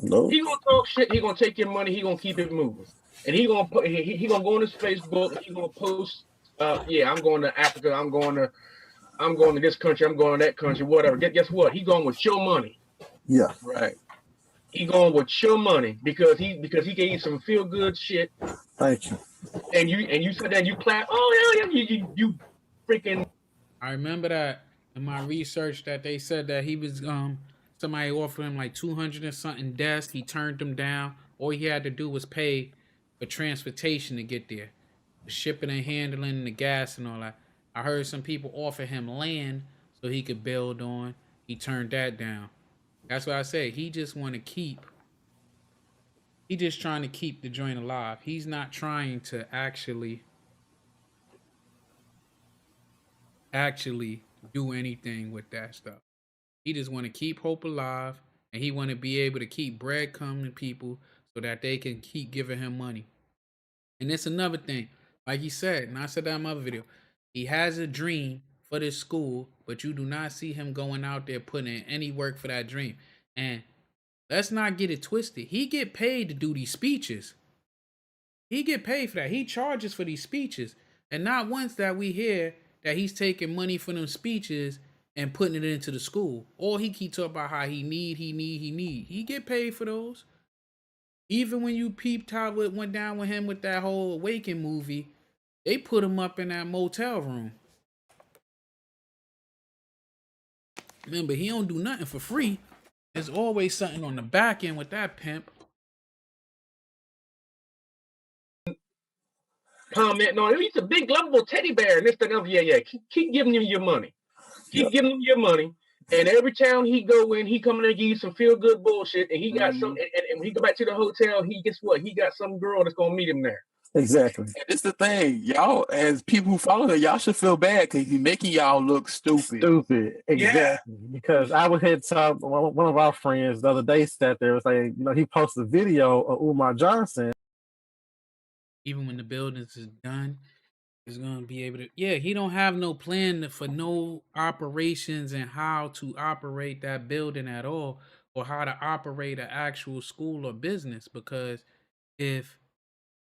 Nope. He gonna talk shit. He gonna take your money. He gonna keep it moving, and he gonna put. He gonna go on his Facebook. He gonna post. Yeah, I'm going to Africa. I'm going to this country. I'm going to that country. Whatever. Guess what? He going with your money. Yeah. Right. He going with your money because he gave you some feel good shit. Thank you. And you said that you clap. Oh yeah, you freaking. I remember that in my research that they said that he was somebody offered him like 200 and something desk. He turned them down. All he had to do was pay for transportation to get there, the shipping and handling, and the gas and all that. I heard some people offer him land so he could build on. He turned that down. That's what I said. He just want to keep. He just trying to keep the joint alive. He's not trying to actually do anything with that stuff. He just want to keep hope alive, and he want to be able to keep bread coming to people so that they can keep giving him money. And it's another thing, like he said, and I said that in my other video. He has a dream for this school, but you do not see him going out there putting in any work for that dream. And let's not get it twisted. He get paid to do these speeches. He get paid for that. He charges for these speeches, and not once that we hear that he's taking money from them speeches and putting it into the school. Or he keep talking about how he need. He get paid for those. Even when you peeped how it went down with him with that whole Awaken movie, they put him up in that motel room. Remember, he don't do nothing for free. There's always something on the back end with that pimp. Commenting on him. He's a big lovable teddy bear and this and that. Yeah. Keep giving him your money. Keep giving him your money. And every town he go in, he coming to give you some feel good bullshit. And he got some. And when he go back to the hotel, he guess what? He got some girl that's gonna meet him there. Exactly. And it's the thing, y'all, as people who follow her, y'all should feel bad because he's making y'all look stupid. Stupid. Exactly. Yeah. Because I was had some one of our friends the other day sat there was like, he posted a video of Umar Johnson. Even when the buildings is done, he's gonna be able to. Yeah, he don't have no plan for no operations and how to operate that building at all, or how to operate an actual school or business. Because if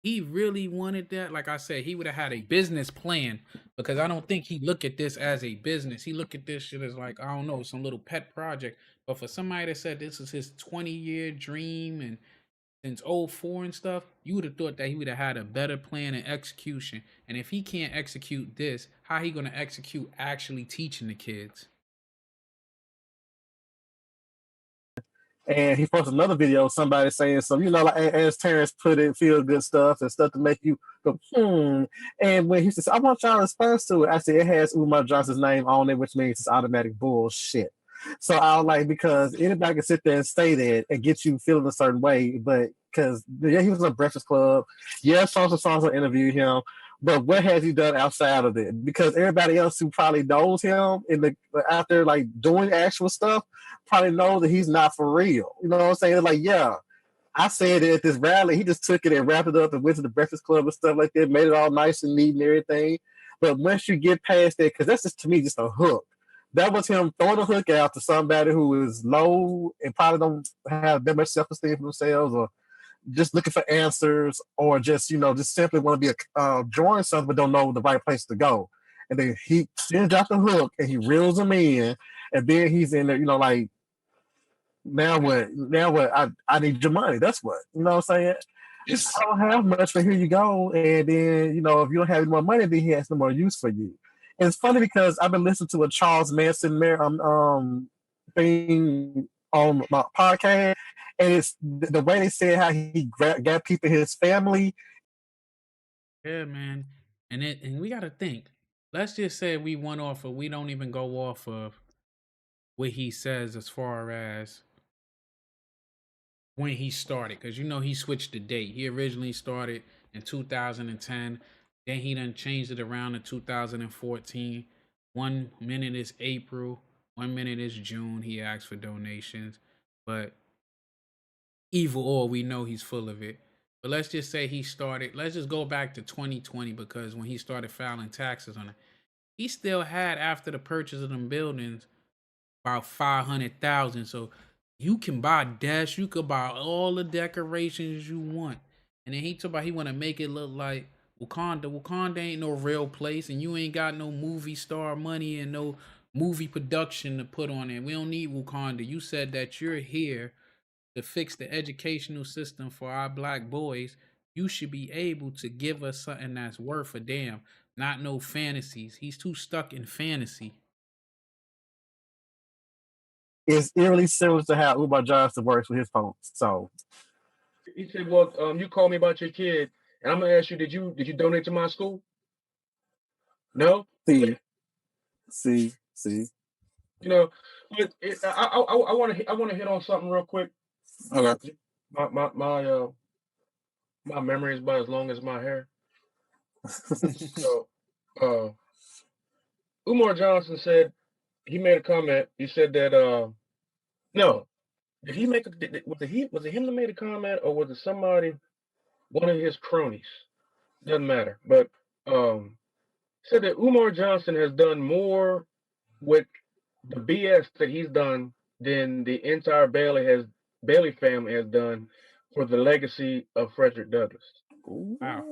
he really wanted that, like I said, he would have had a business plan. Because I don't think he look at this as a business. He look at this shit as like, I don't know, some little pet project. But for somebody that said this is his 20-year dream and since 04 and stuff, you would have thought that he would have had a better plan and execution. And if he can't execute this, how he gonna execute actually teaching the kids? And he posted another video of somebody saying some, like as Terence put it, feel good stuff and stuff to make you go, And when he says, I want y'all response to it, I said, it has Umar Johnson's name on it, which means it's automatic bullshit. So I was like, because anybody can sit there and say that and get you feeling a certain way, but because he was on Breakfast Club. SoleSoundz interviewed him. But what has he done outside of it? Because everybody else who probably knows him out there like doing actual stuff probably knows that he's not for real. You know what I'm saying? Like, yeah, I said it at this rally. He just took it and wrapped it up and went to the Breakfast Club and stuff like that, made it all nice and neat and everything. But once you get past that, because that's just to me just a hook. That was him throwing a hook out to somebody who is low and probably don't have that much self-esteem for themselves, or just looking for answers, or just just simply want to be drawing something but don't know the right place to go. And then he sends out the hook and he reels them in, and then he's in there, like, now what? I need your money. That's what. You know what I'm saying? I don't have much, but here you go. And then, if you don't have any more money, then he has no more use for you. And it's funny because I've been listening to a Charles Manson thing on my podcast, and it's the way they said how he got people in his family. Yeah, man. And we gotta think. Let's just say we don't even go off of what he says as far as when he started, because he switched the date. He originally started in 2010, then he done changed it around to 2014. 1 minute is April, 1 minute is June. He asked for donations, but either or, we know he's full of it. But let's just say let's just go back to 2020, because when he started filing taxes on it, he still had, after the purchase of them buildings, about 500,000. So you can buy desk, you could buy all the decorations you want. And then he talk about he want to make it look like Wakanda. Wakanda ain't no real place, and you ain't got no movie star money and no movie production to put on it. We don't need Wakanda. You said that you're here to fix the educational system for our black boys. You should be able to give us something that's worth a damn, not no fantasies. He's too stuck in fantasy. It's eerily similar to how Umar Johnson works with his folks. So He said, "Well, you called me about your kid, and I'm gonna ask you, did you donate to my school? No. See. You know, but I want to hit on something real quick. Okay. My memory is about as long as my hair. So, Umar Johnson said he made a comment. He said that no, did he make was it him that made a comment, or was it somebody, one of his cronies? Doesn't matter. But said that Umar Johnson has done more with the BS that he's done than the entire Bailey family has done for the legacy of Frederick Douglass. Wow,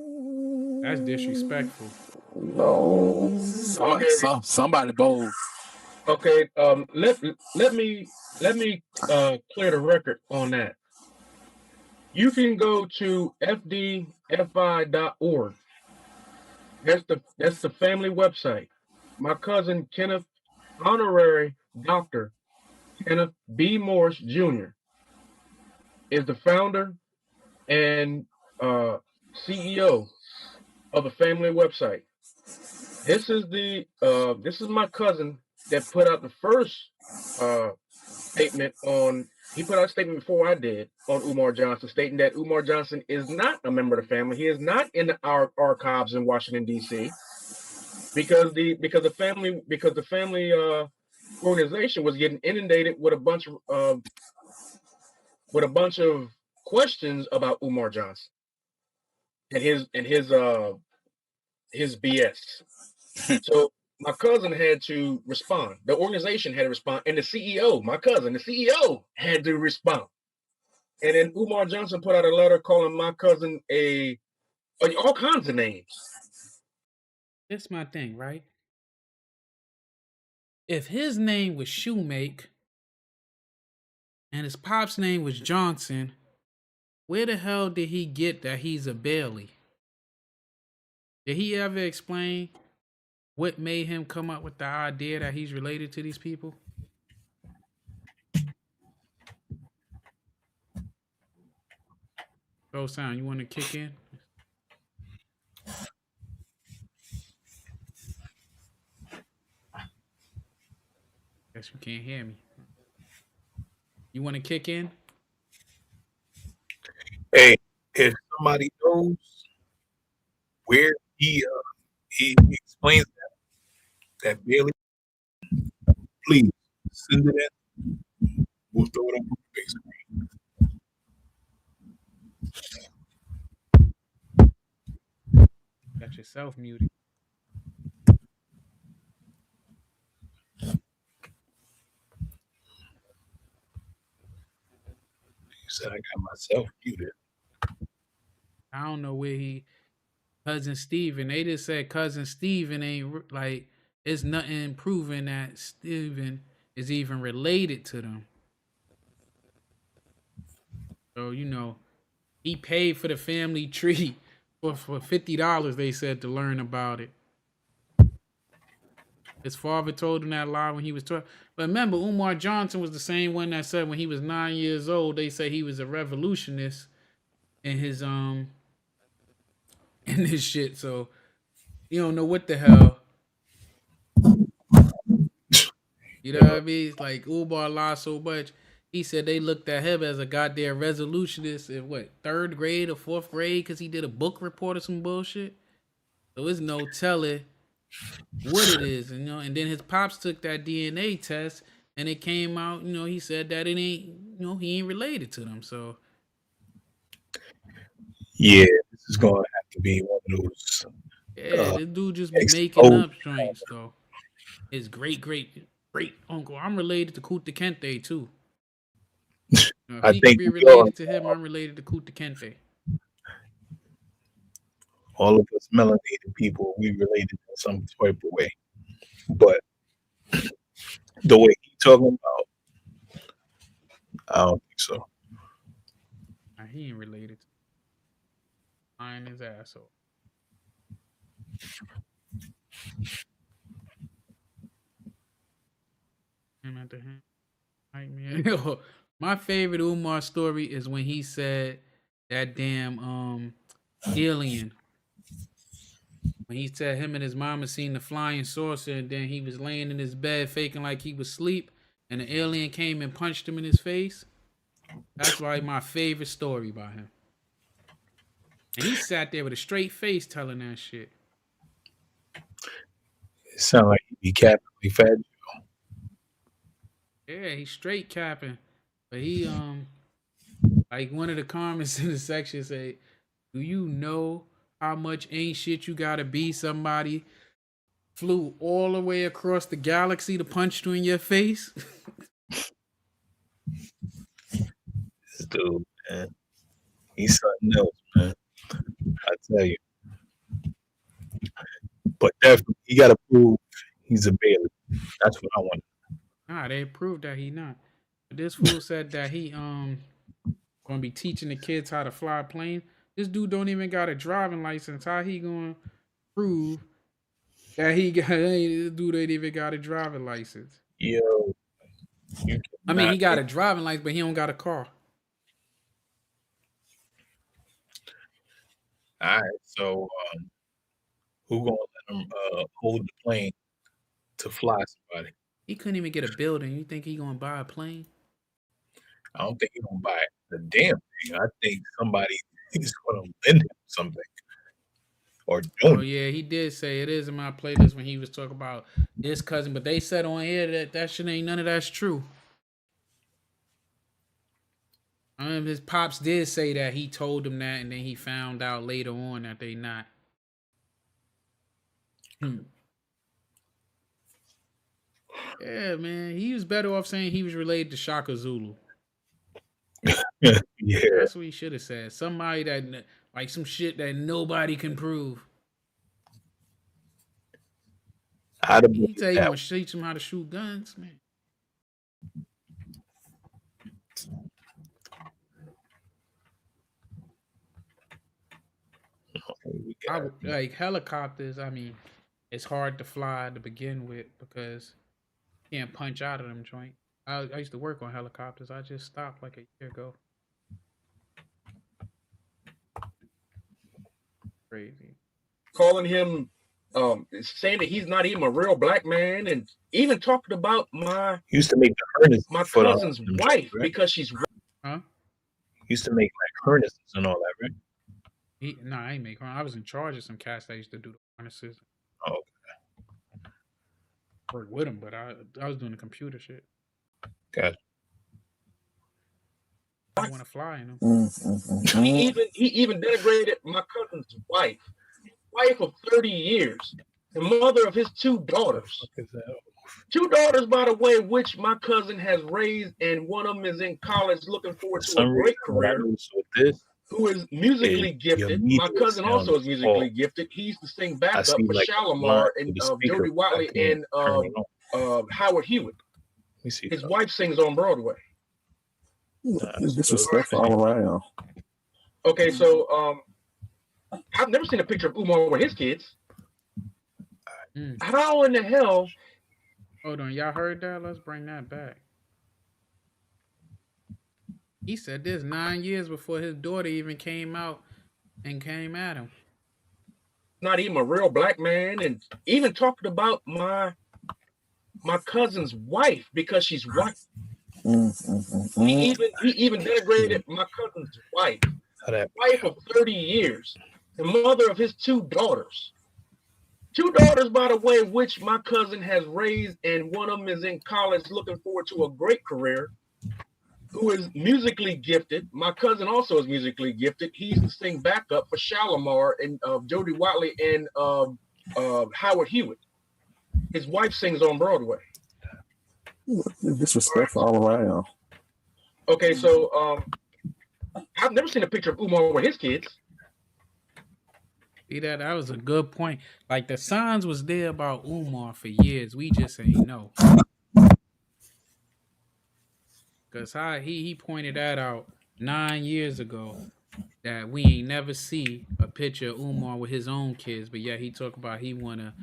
that's disrespectful. No. Somebody bold. Okay, let me clear the record on that. You can go to fdfi.org. That's the family website. My cousin Kenneth, honorary Dr. Kenneth B. Morse Jr. is the founder and CEO of the family website. This is my cousin that put out the first statement on. He put out a statement before I did on Umar Johnson, stating that Umar Johnson is not a member of the family. He is not in our archives in Washington D.C. because the family organization was getting inundated with a bunch of questions about Umar Johnson and his BS. So my cousin had to respond. The organization had to respond, and the CEO, my cousin, the CEO, had to respond. And then Umar Johnson put out a letter calling my cousin all kinds of names. That's my thing, right? If his name was Shoemake and his pop's name was Johnson, where the hell did he get that he's a Bailey? Did he ever explain what made him come up with the idea that he's related to these people? Sound, you want to kick in? Guess you can't hear me. You want to kick in? Hey, if somebody knows where he explains that Bailey, please send it in. We'll throw it up on the big screen. Got yourself muted. You said I got myself muted. I don't know where cousin Steven. They just said cousin Steven ain't like, it's nothing proving that Steven is even related to them. So, he paid for the family tree for $50, they said, to learn about it. His father told him that lie when he was 12. But remember, Umar Johnson was the same one that said when he was 9 years old, they say he was a revolutionist in his in this shit. So you don't know what the hell. You know what I mean? It's like Umar lied so much. He said they looked at him as a goddamn revolutionist in what, 3rd grade or 4th grade because he did a book report or some bullshit. So it's no telling what it is, and then his pops took that DNA test and it came out, he said that it ain't, he ain't related to them. So yeah, this is gonna have to be one of those. Yeah, this dude just be making up joints though. His great uncle. I'm related to Kuta Kente too. If I he could think be we all, related to him, I'm related to Kuta Kente. all of us melanated people, we related in some type of way. But the way he talking about, I don't think so. Nah, he ain't related. Lying his ass off. Him after him. Nightmare. My favorite Umar story is when he said that damn alien. When he said him and his mama seen the flying saucer, and then he was laying in his bed faking like he was asleep, and the alien came and punched him in his face. That's like my favorite story about him. And he sat there with a straight face telling that shit. It sound like he be capping fat. Yeah, he's straight capping. But he like one of the comments in the section say, "Do you know how much ain't shit you gotta be somebody flew all the way across the galaxy to punch you in your face?" This dude, man, he's something else, man. I tell you. But definitely, he got to prove he's a Bailey. That's what I want. Nah, they proved that he not. But this fool said that he gonna be teaching the kids how to fly a plane. This dude don't even got a driving license. How he gonna prove that he got? This dude ain't even got a driving license. Yo, I mean, he got a driving license, but he don't got a car. All right, so who gonna let him hold the plane to fly somebody? He couldn't even get a building. You think he gonna buy a plane? I don't think he's gonna buy the damn thing. I think somebody is gonna lend him something or Oh don't. yeah, he did say it is in my playlist when he was talking about his cousin, but they said on here that shit ain't none of that's true. His pops did say that he told him that, and then he found out later on that they not. Yeah, man, he was better off saying he was related to Shaka Zulu. Yeah, That's what he should have said. Somebody that like some shit that nobody can prove. He tell you gonna teach him how to shoot guns, man. Like helicopters, I mean, it's hard to fly to begin with because you can't punch out of them joint. I used to work on helicopters. I just stopped like a year ago. Crazy. Calling him, saying that he's not even a real black man, and even talking about my cousin's wife, right? Because she's used to make like harnesses and all that, right? I ain't make harnesses. I was in charge of some cats that used to do the harnesses. Oh, okay. Work with them, but I was doing the computer shit. Gotcha. I want to fly in them. He even denigrated my cousin's wife of 30 years, the mother of his two daughters. Two daughters, by the way, which my cousin has raised, and one of them is in college looking forward to a great career. Who is musically gifted. My cousin also is musically gifted. He used to sing backup for Shalimar and Jody Watley and Howard Hewitt. His wife sings on Broadway. Disrespectful all around. Okay, so I've never seen a picture of Umar with his kids. How in the hell? Hold on, y'all heard that? Let's bring that back. He said this 9 years before his daughter even came out and came at him. Not even a real black man, and even talking about my cousin's wife because she's white. He even denigrated my cousin's wife of 30 years, the mother of his two daughters. Two daughters, by the way, which my cousin has raised, and one of them is in college looking forward to a great career. Who is musically gifted. My cousin also is musically gifted. He used to sing backup for Shalimar and Jody Watley and Howard Hewitt. His wife sings on Broadway. Disrespectful all around. Okay, so I've never seen a picture of Umar with his kids. See that? That was a good point. Like the signs was there about Umar for years. We just ain't know. Cause how he pointed that out 9 years ago that we ain't never see a picture of Umar with his own kids, but yeah, he talk about he wanna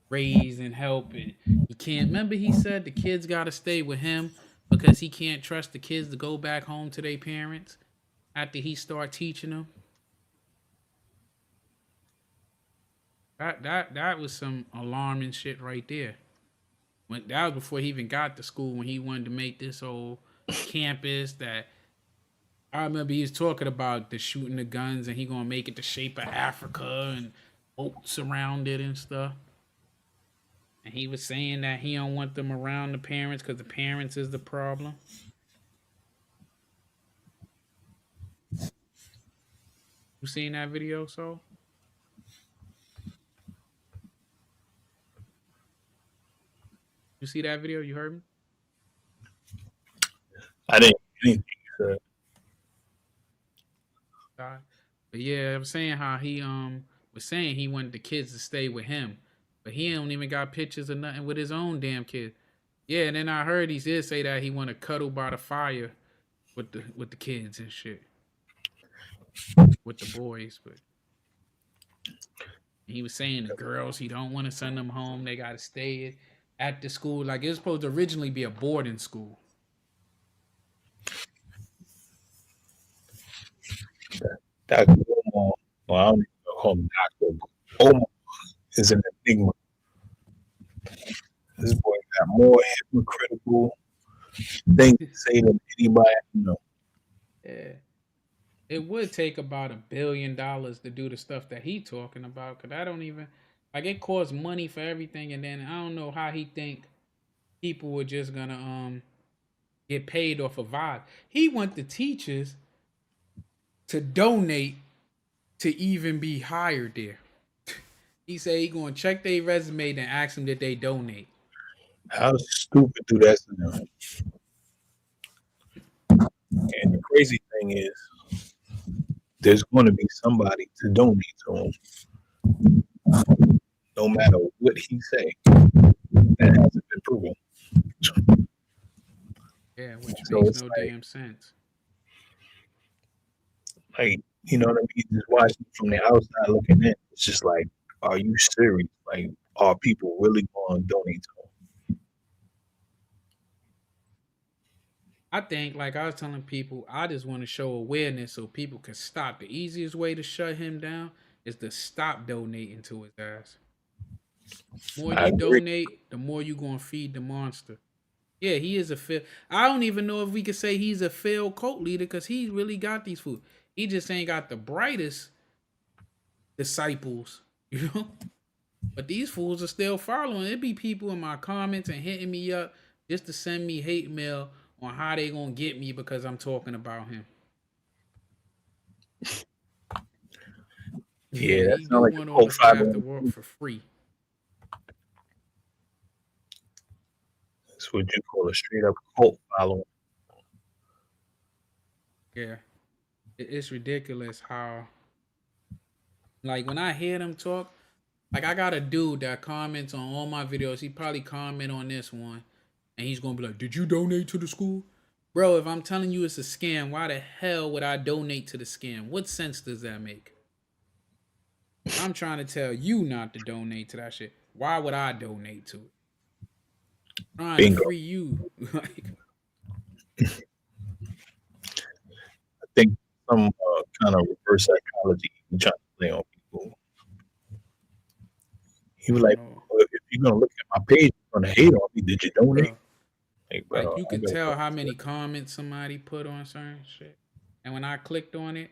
raise and help and he can't. Remember he said the kids gotta stay with him because he can't trust the kids to go back home to their parents after he start teaching them. That was some alarming shit right there. When that was before he even got to school, when he wanted to make this whole campus that I remember he was talking about the shooting the guns and he gonna make it the shape of Africa and boats around it and stuff. And he was saying that he don't want them around the parents because the parents is the problem. You seen that video, so? You see that video? You heard me? I didn't hear anything you said. But yeah, I'm saying how he was saying he wanted the kids to stay with him, but he don't even got pictures of nothing with his own damn kid. Yeah, and then I heard he did say that he want to cuddle by the fire with the kids and shit, with the boys. But he was saying the girls he don't want to send them home. They got to stay at the school. Like it was supposed to originally be a boarding school. Dr. Omar, well, I don't even call him Doctor, but Omar is an enigma. This boy got more hypocritical things to say than anybody I know. Yeah. It would take about $1 billion to do the stuff that he talking about. Cause I don't even like it costs money for everything, and then I don't know how he think people were just gonna get paid off a vibe. He want the teachers to donate to even be hired there. He said he gonna check their resume and ask them that they donate. How stupid do that sound? And the crazy thing is, there's going to be somebody to donate to him, no matter what he say. That hasn't been proven. Yeah, which So makes it's no like- damn sense. Like, you know what I mean? Just watching from the outside looking in, it's just like, are you serious? Like, are people really going to donate to him? I think, like I was telling people, I just want to show awareness so people can stop. The easiest way to shut him down is to stop donating to his ass. The more I you agree. donate, the more you gonna feed the monster. Yeah, he is a failed. I don't even know if we could say he's a failed cult leader because he really got these fools. He just ain't got the brightest disciples, you know. But these fools are still following. It be people in my comments and hitting me up just to send me hate mail on how they gonna get me because I'm talking about him. Yeah, that he do sounds like want a all the cult staff to 501. work for free. That's what you call a straight up cult following. Yeah, it's ridiculous how, like, when I hear them talk, like I got a dude that comments on all my videos. He probably comment on this one, and he's gonna be like, "Did you donate to the school?" Bro, if I'm telling you it's a scam, why the hell would I donate to the scam? What sense does that make? I'm trying to tell you not to donate to that shit. Why would I donate to it? I'm trying Bingo. to free you. Like, I think some kind of reverse psychology he trying to play on people. He was like, no, well, if you're gonna look at my page, you're gonna hate on me. Did you donate? bro. Like, bro, Like you I could gotta tell go how to many it. comments somebody put on certain shit. And when I clicked on it,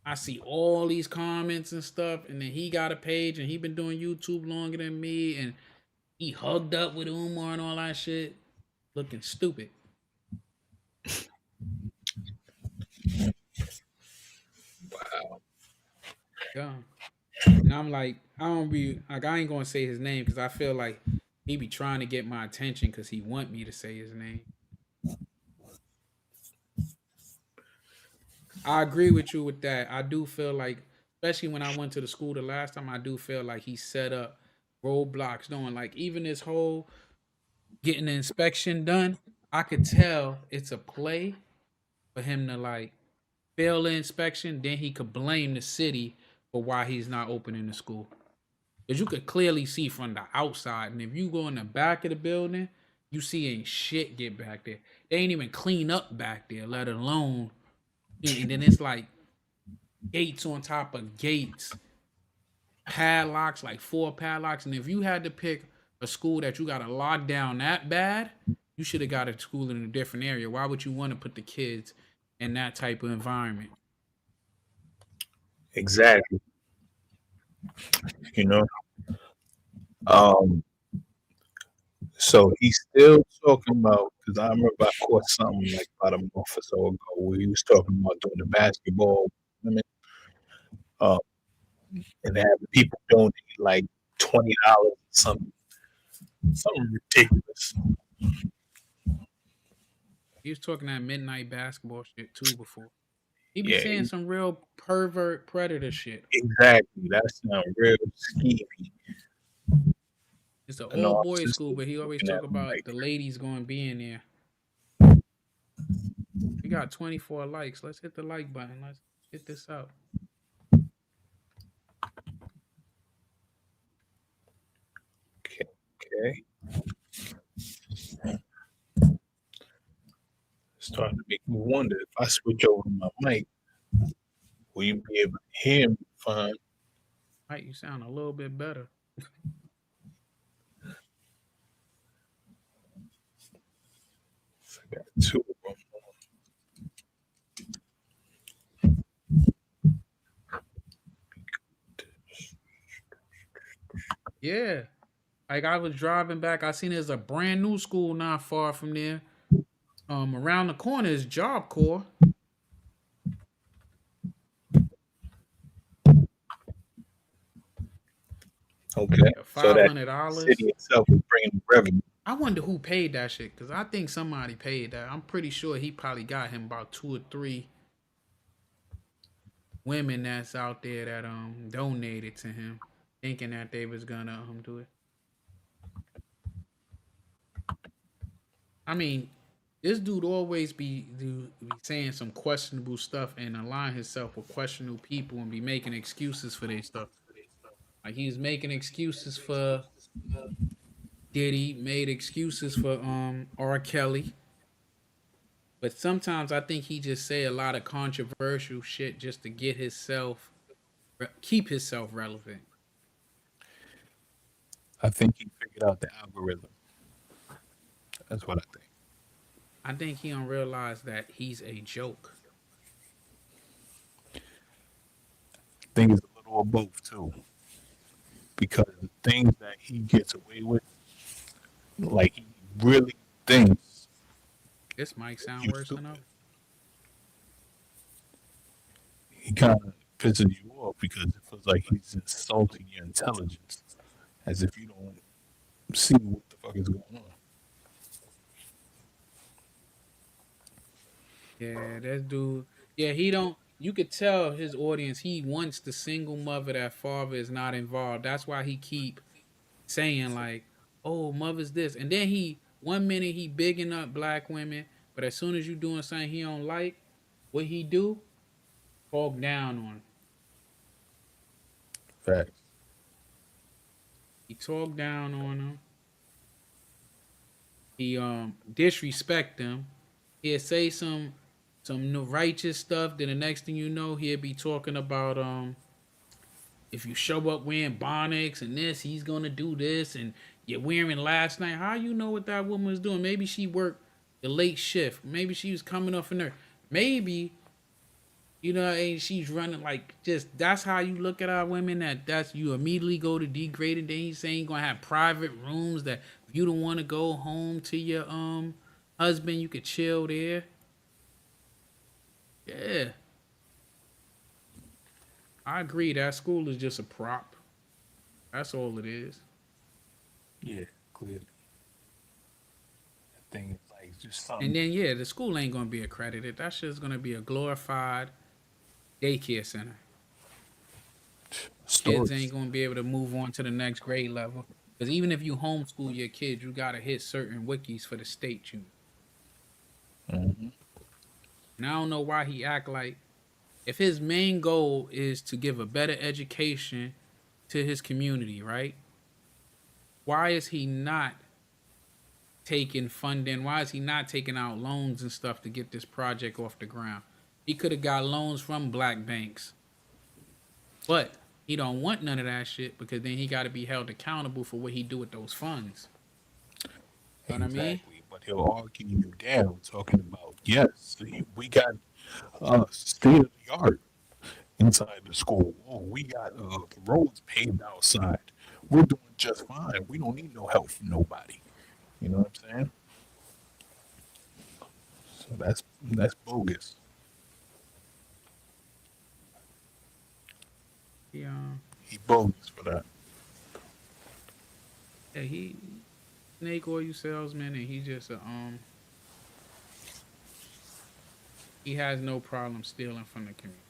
I see all these comments and stuff. And then he got a page and he been doing YouTube longer than me. And he hugged up with Umar and all that shit. Looking stupid. Wow. Dumb. And I'm like, I ain't gonna say his name because I feel like he be trying to get my attention because he want me to say his name. I agree with you with that. I do feel like, especially when I went to the school the last time, I do feel like he set up roadblocks. Knowing like even this whole getting the inspection done, I could tell it's a play for him to like fail the inspection. Then he could blame the city for why he's not opening the school. Because you could clearly see from the outside. And if you go in the back of the building, you see ain't shit get back there. They ain't even clean up back there, let alone. And then it's like gates on top of gates, padlocks, like 4 padlocks. And if you had to pick a school that you got to lock down that bad, you should have got a school in a different area. Why would you want to put the kids in that type of environment? Exactly. You know. So he's still talking about, because I remember I caught something like about a month or so ago where he was talking about doing the basketball women, and having people donate like $20, something ridiculous. He was talking that midnight basketball shit too before. He be Yeah, saying some real pervert predator shit. exactly. That sounds real skeevy. It's an And all all boys school, sisters but he always looking talk at him about like, the ladies going to be in there. We got 24 likes. Let's hit the like button. Let's get this out. okay. Starting to make me wonder if I switch over to my mic, will you be able to hear me fine? Mike, you sound a little bit better. I got 2 of them. Yeah. Like I was driving back, I seen there's a brand new school not far from there. Around the corner is Job Corps. Okay, so that $500. city itself is bringing revenue. I wonder who paid that shit because I think somebody paid that. I'm pretty sure he probably got him about 2 or 3 women that's out there that donated to him, thinking that they was gonna do it. I mean, this dude always be saying some questionable stuff and align himself with questionable people and be making excuses for their stuff. Like he's making excuses for Diddy, made excuses for R. Kelly. But sometimes I think he just say a lot of controversial shit just to get himself keep himself relevant. I think he figured out the algorithm. That's what I think. I think he don't realize that he's a joke. I think it's a little of both too. Because the things that he gets away with, like he really thinks This might sound you worse than stupid. others. He kind of pisses you off because it feels like he's insulting your intelligence, as if you don't see what the fuck is going on. Yeah, that dude. Yeah, he don't. You could tell his audience. He wants the single mother that father is not involved. That's why he keep saying like, "Oh, mother's this," and then he 1 minute he bigging up black women, but as soon as you doing something he don't like, what he do? Talk down on him. Facts. He talk down on him. He disrespect them. He'll say some righteous stuff. Then the next thing you know, he'll be talking about if you show up wearing bonnets and this, he's gonna do this, and you're wearing last night. How you know what that woman was doing? Maybe she worked the late shift. Maybe she was coming off in there. Maybe and she's running like just that's how you look at our women. That's you immediately go to degrading. Then he's saying you're gonna have private rooms that if you don't want to go home to your husband, you could chill there. Yeah, I agree. That school is just a prop. That's all it is. Yeah, clearly. I think it's like just And something. then yeah, the school ain't gonna be accredited. That shit's gonna be a glorified daycare center. Kids ain't Stories. gonna be able to move on to the next grade level. Because even if you homeschool your kids, you gotta hit certain wikis for the state you. Mm-hmm. And I don't know why he act like if his main goal is to give a better education to his community, right? Why is he not taking funding? Why is he not taking out loans and stuff to get this project off the ground? He could have got loans from black banks, but he don't want none of that shit because then he got to be held accountable for what he do with those funds. You know what I mean? Exactly. But he'll argue you down talking about, yes, we got state of the art inside the school. Oh, we got the roads paved outside. We're doing just fine. We don't need no help from nobody. You know what I'm saying? So that's bogus. Yeah, He bogus for that. yeah, he snake oil salesman, and he just he has no problem stealing from the community.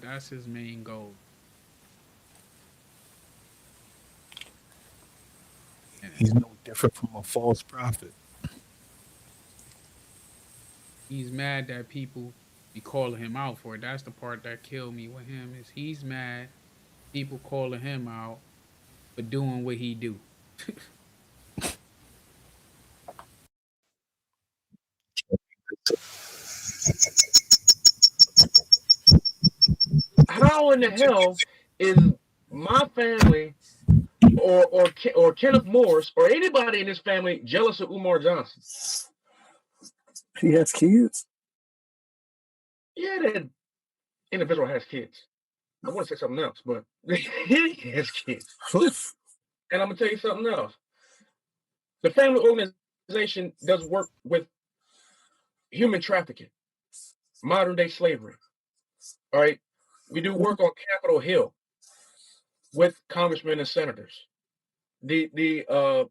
That's his main goal. And He's no different from a false prophet. he's mad that people be calling him out for it. That's the part that killed me with him is he's mad people calling him out for doing what he do. How in the hell is my family or Kenneth Morris or anybody in this family jealous of Umar Johnson? He has kids. Yeah, that individual has kids. I want to say something else, but he has kids. And I'm gonna tell you something else. The family organization does work with human trafficking, modern day slavery. All right, we do work on Capitol Hill with congressmen and senators. We have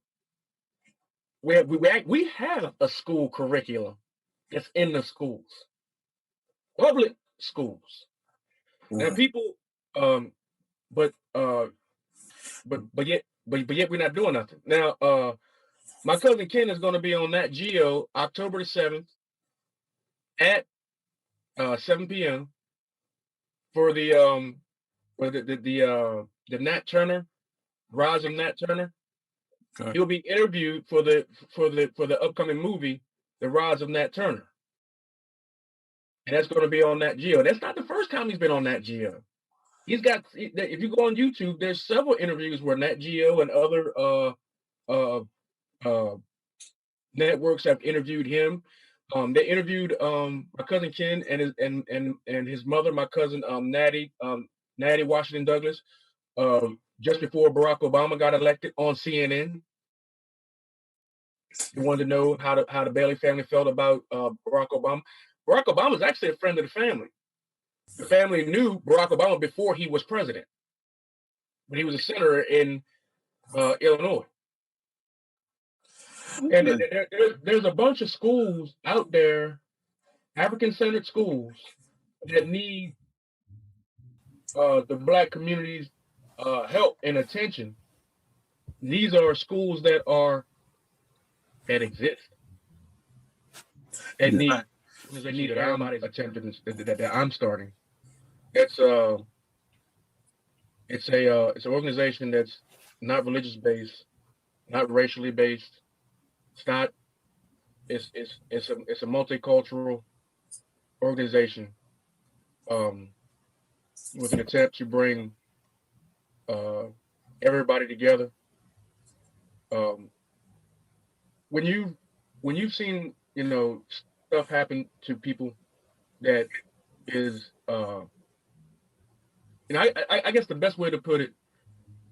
a school curriculum that's in the schools, public schools. Now people, but yet we're not doing nothing. Now, my cousin Ken is going to be on Nat Geo October the 7th at 7 p.m. for the Nat Turner, Rise of Nat Turner. Okay. He'll be interviewed for the upcoming movie, The Rise of Nat Turner. And that's going to be on Nat Geo. That's not the first time he's been on Nat Geo. He's got, if you go on YouTube, there's several interviews where Nat Geo and other networks have interviewed him. They interviewed my cousin Ken and his mother, my cousin Natty Washington Douglass, just before Barack Obama got elected on CNN. He wanted to know how the Bailey family felt about Barack Obama. Barack Obama is actually a friend of the family. The family knew Barack Obama before he was president, when he was a senator in Illinois. And there's a bunch of schools out there, African-centered schools, that need the Black community's help and attention. These are schools that exist, that need everybody's attention that I'm starting. It's an organization that's not religious based, not racially based. It's a multicultural organization with an attempt to bring everybody together. When you've seen stuff happen to people that is I guess the best way to put it,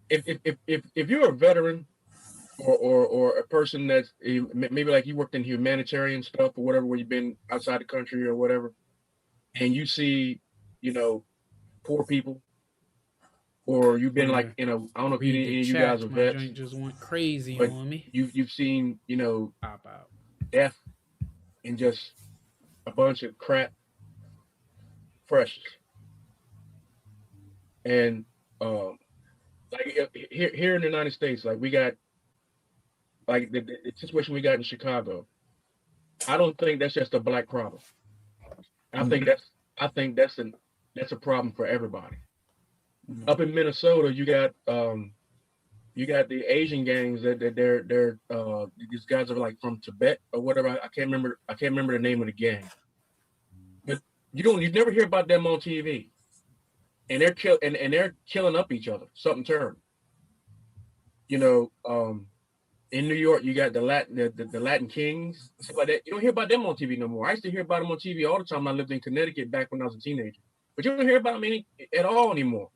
if you're a veteran or a person that's maybe like you worked in humanitarian stuff or whatever, where you've been outside the country or whatever, and you see, poor people, or you've been like, I don't know if any of you guys are vets. My joint just went crazy but on me. You've seen, Pop out. death and just a bunch of crap, precious. And like here in the United States, like we got like the situation we got in Chicago. I don't think that's just a black problem. I think that's a problem for everybody. Up in Minnesota, you got the Asian gangs that they're these guys are like from Tibet or whatever. I can't remember the name of the gang. But you never hear about them on TV. And they're killing up each other. Something terrible. You know, in New York, you got the Latin Kings, stuff like that. You don't hear about them on TV no more. I used to hear about them on TV all the time when I lived in Connecticut back when I was a teenager. But you don't hear about them at all anymore.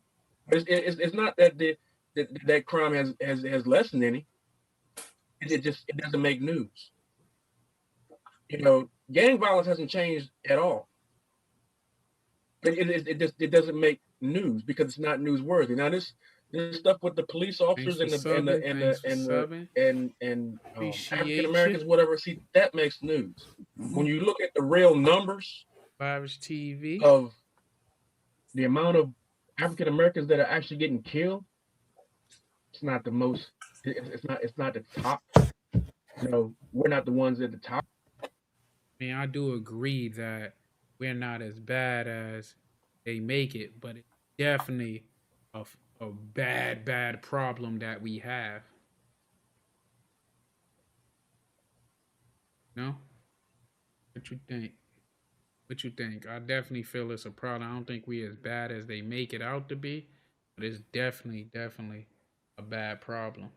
It's not that that crime has lessened any. It doesn't make news. You know, gang violence hasn't changed at all. But it doesn't make news because it's not newsworthy. Now this stuff with the police officers and African Americans, whatever. See, that makes news. When you look at the real numbers TV of the amount of African Americans that are actually getting killed, it's not the most. It's not the top. You know, we're not the ones at the top. I mean, I do agree that we're not as bad as they make it, but it's definitely a bad problem that we have. No? What you think? What you think? I definitely feel it's a problem. I don't think we're as bad as they make it out to be, but it's definitely a bad problem.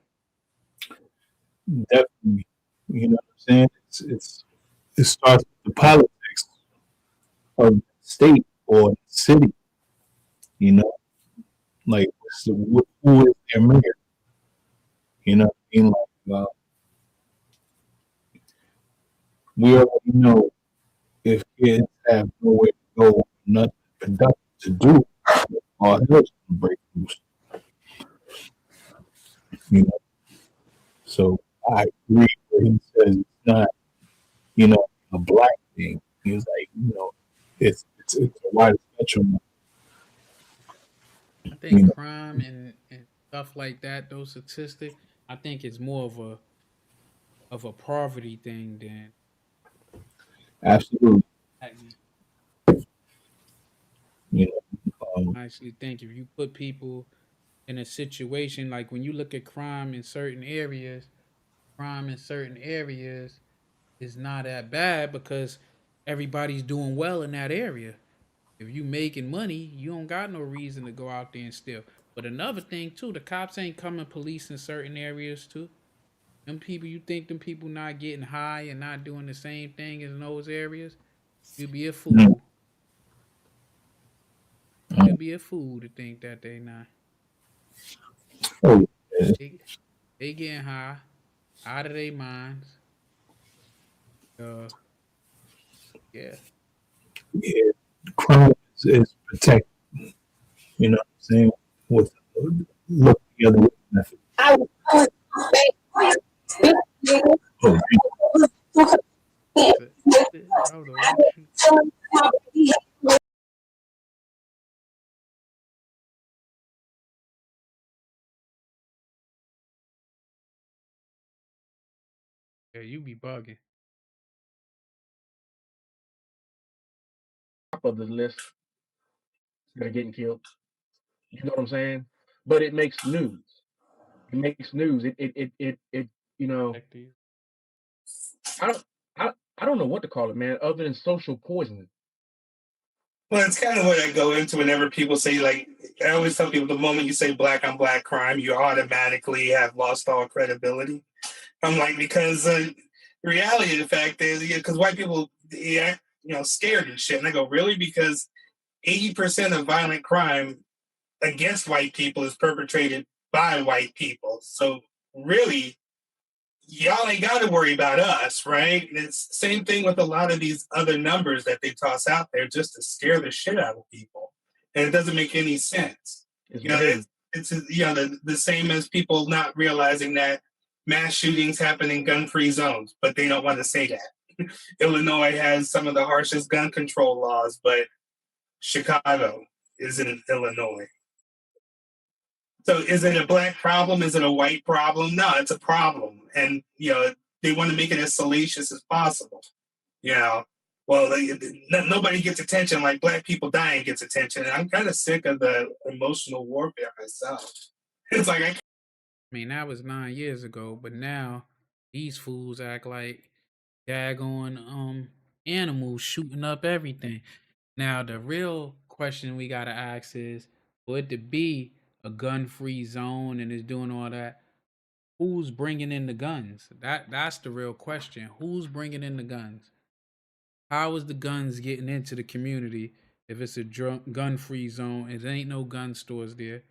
Definitely. You know what I'm saying? It starts with the politics of the state or the city. You know, like who is their mayor? You know what I mean? Like we already know if kids have nowhere to go, nothing productive to do, all hell's gonna break loose. You know, so I agree when he says it's not, you know, a black thing. He's like, you know, it's a wide spectrum. I think crime and stuff like that, those statistics, I think it's more of a poverty thing than absolutely. You know, I actually think if you put people in a situation like when you look at crime in certain areas is not that bad because everybody's doing well in that area. If you making money, you don't got no reason to go out there and steal. But another thing too, the cops ain't coming police in certain areas too. Them people, you think them people not getting high and not doing the same thing in those areas? You'd be a fool. You'd be a fool to think that they not. oh, They getting high, out of their minds. Yeah. Yeah, crime is protected. You know what I'm saying? With look the other method. Yeah, you be bugging. Top of the list that are getting killed. You know what I'm saying? But it makes news. It makes news. It you know, I don't know what to call it, man, other than social poisoning. Well, it's kind of what I go into whenever people say, like, I always tell people the moment you say black on black crime, you automatically have lost all credibility. I'm like, because the reality of the fact is, because white people, scared and shit. And I go, really? Because 80% of violent crime against white people is perpetrated by white people. So really, y'all ain't got to worry about us, right? And it's the same thing with a lot of these other numbers that they toss out there just to scare the shit out of people. And it doesn't make any sense. It's the same as people not realizing that mass shootings happen in gun-free zones, but they don't want to say that. Illinois has some of the harshest gun control laws, but Chicago is in Illinois. So is it a black problem? Is it a white problem? No, it's a problem. And, they want to make it as salacious as possible. Well, nobody gets attention like black people dying gets attention. And I'm kind of sick of the emotional warfare myself. It's like, I mean, that was 9 years ago, but now these fools act like daggone animals shooting up everything. Now, the real question we gotta ask is, for it to be a gun-free zone and is doing all that, who's bringing in the guns? That's the real question. Who's bringing in the guns? How is the guns getting into the community if it's a gun-free zone and there ain't no gun stores there?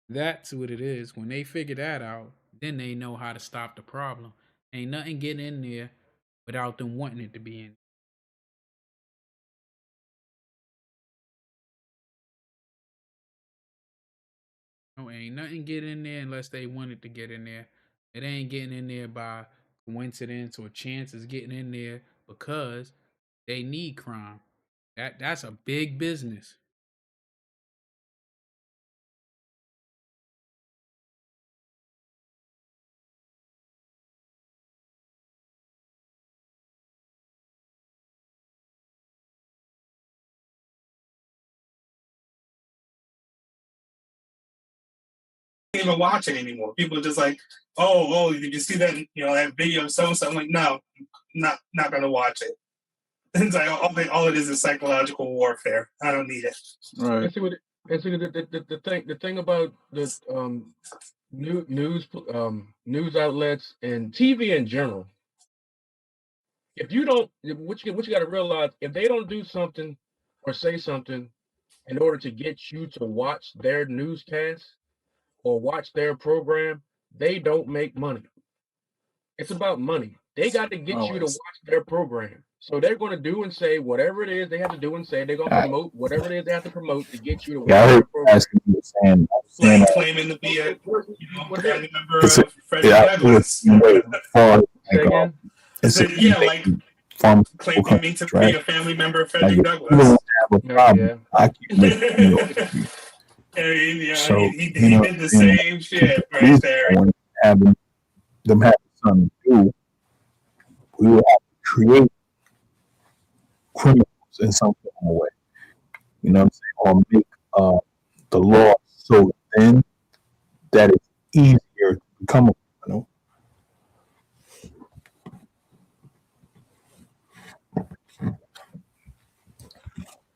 That's what it is. When they figure that out, then they know how to stop the problem. Ain't nothing getting in there without them wanting it to be in. No, ain't nothing get in there unless they want it to get in there. It ain't getting in there by coincidence or chance. It's getting in there because they need crime. That's a big business. even watch it anymore. People are just like, oh, did you see that? That video of so and so. I'm like, no, not gonna watch it. It's like all it is psychological warfare. I don't need it. Right. The thing about this news outlets and TV in general. If you don't, what you got to realize, if they don't do something or say something in order to get you to watch their newscast or watch their program, they don't make money. It's about money. They got to get you to watch their program. So they're going to do and say whatever it is they have to do and say. They're going to promote whatever it is they have to promote to get you to watch their program. Like claiming to be a family member of Frederick Douglass. Like claiming me to be a family member of Frederick Douglass. He did the same shit right there. Having them have something to do, we will have to create criminals in some way. You know what I'm saying? Or make the law so thin that it's easier to become a criminal.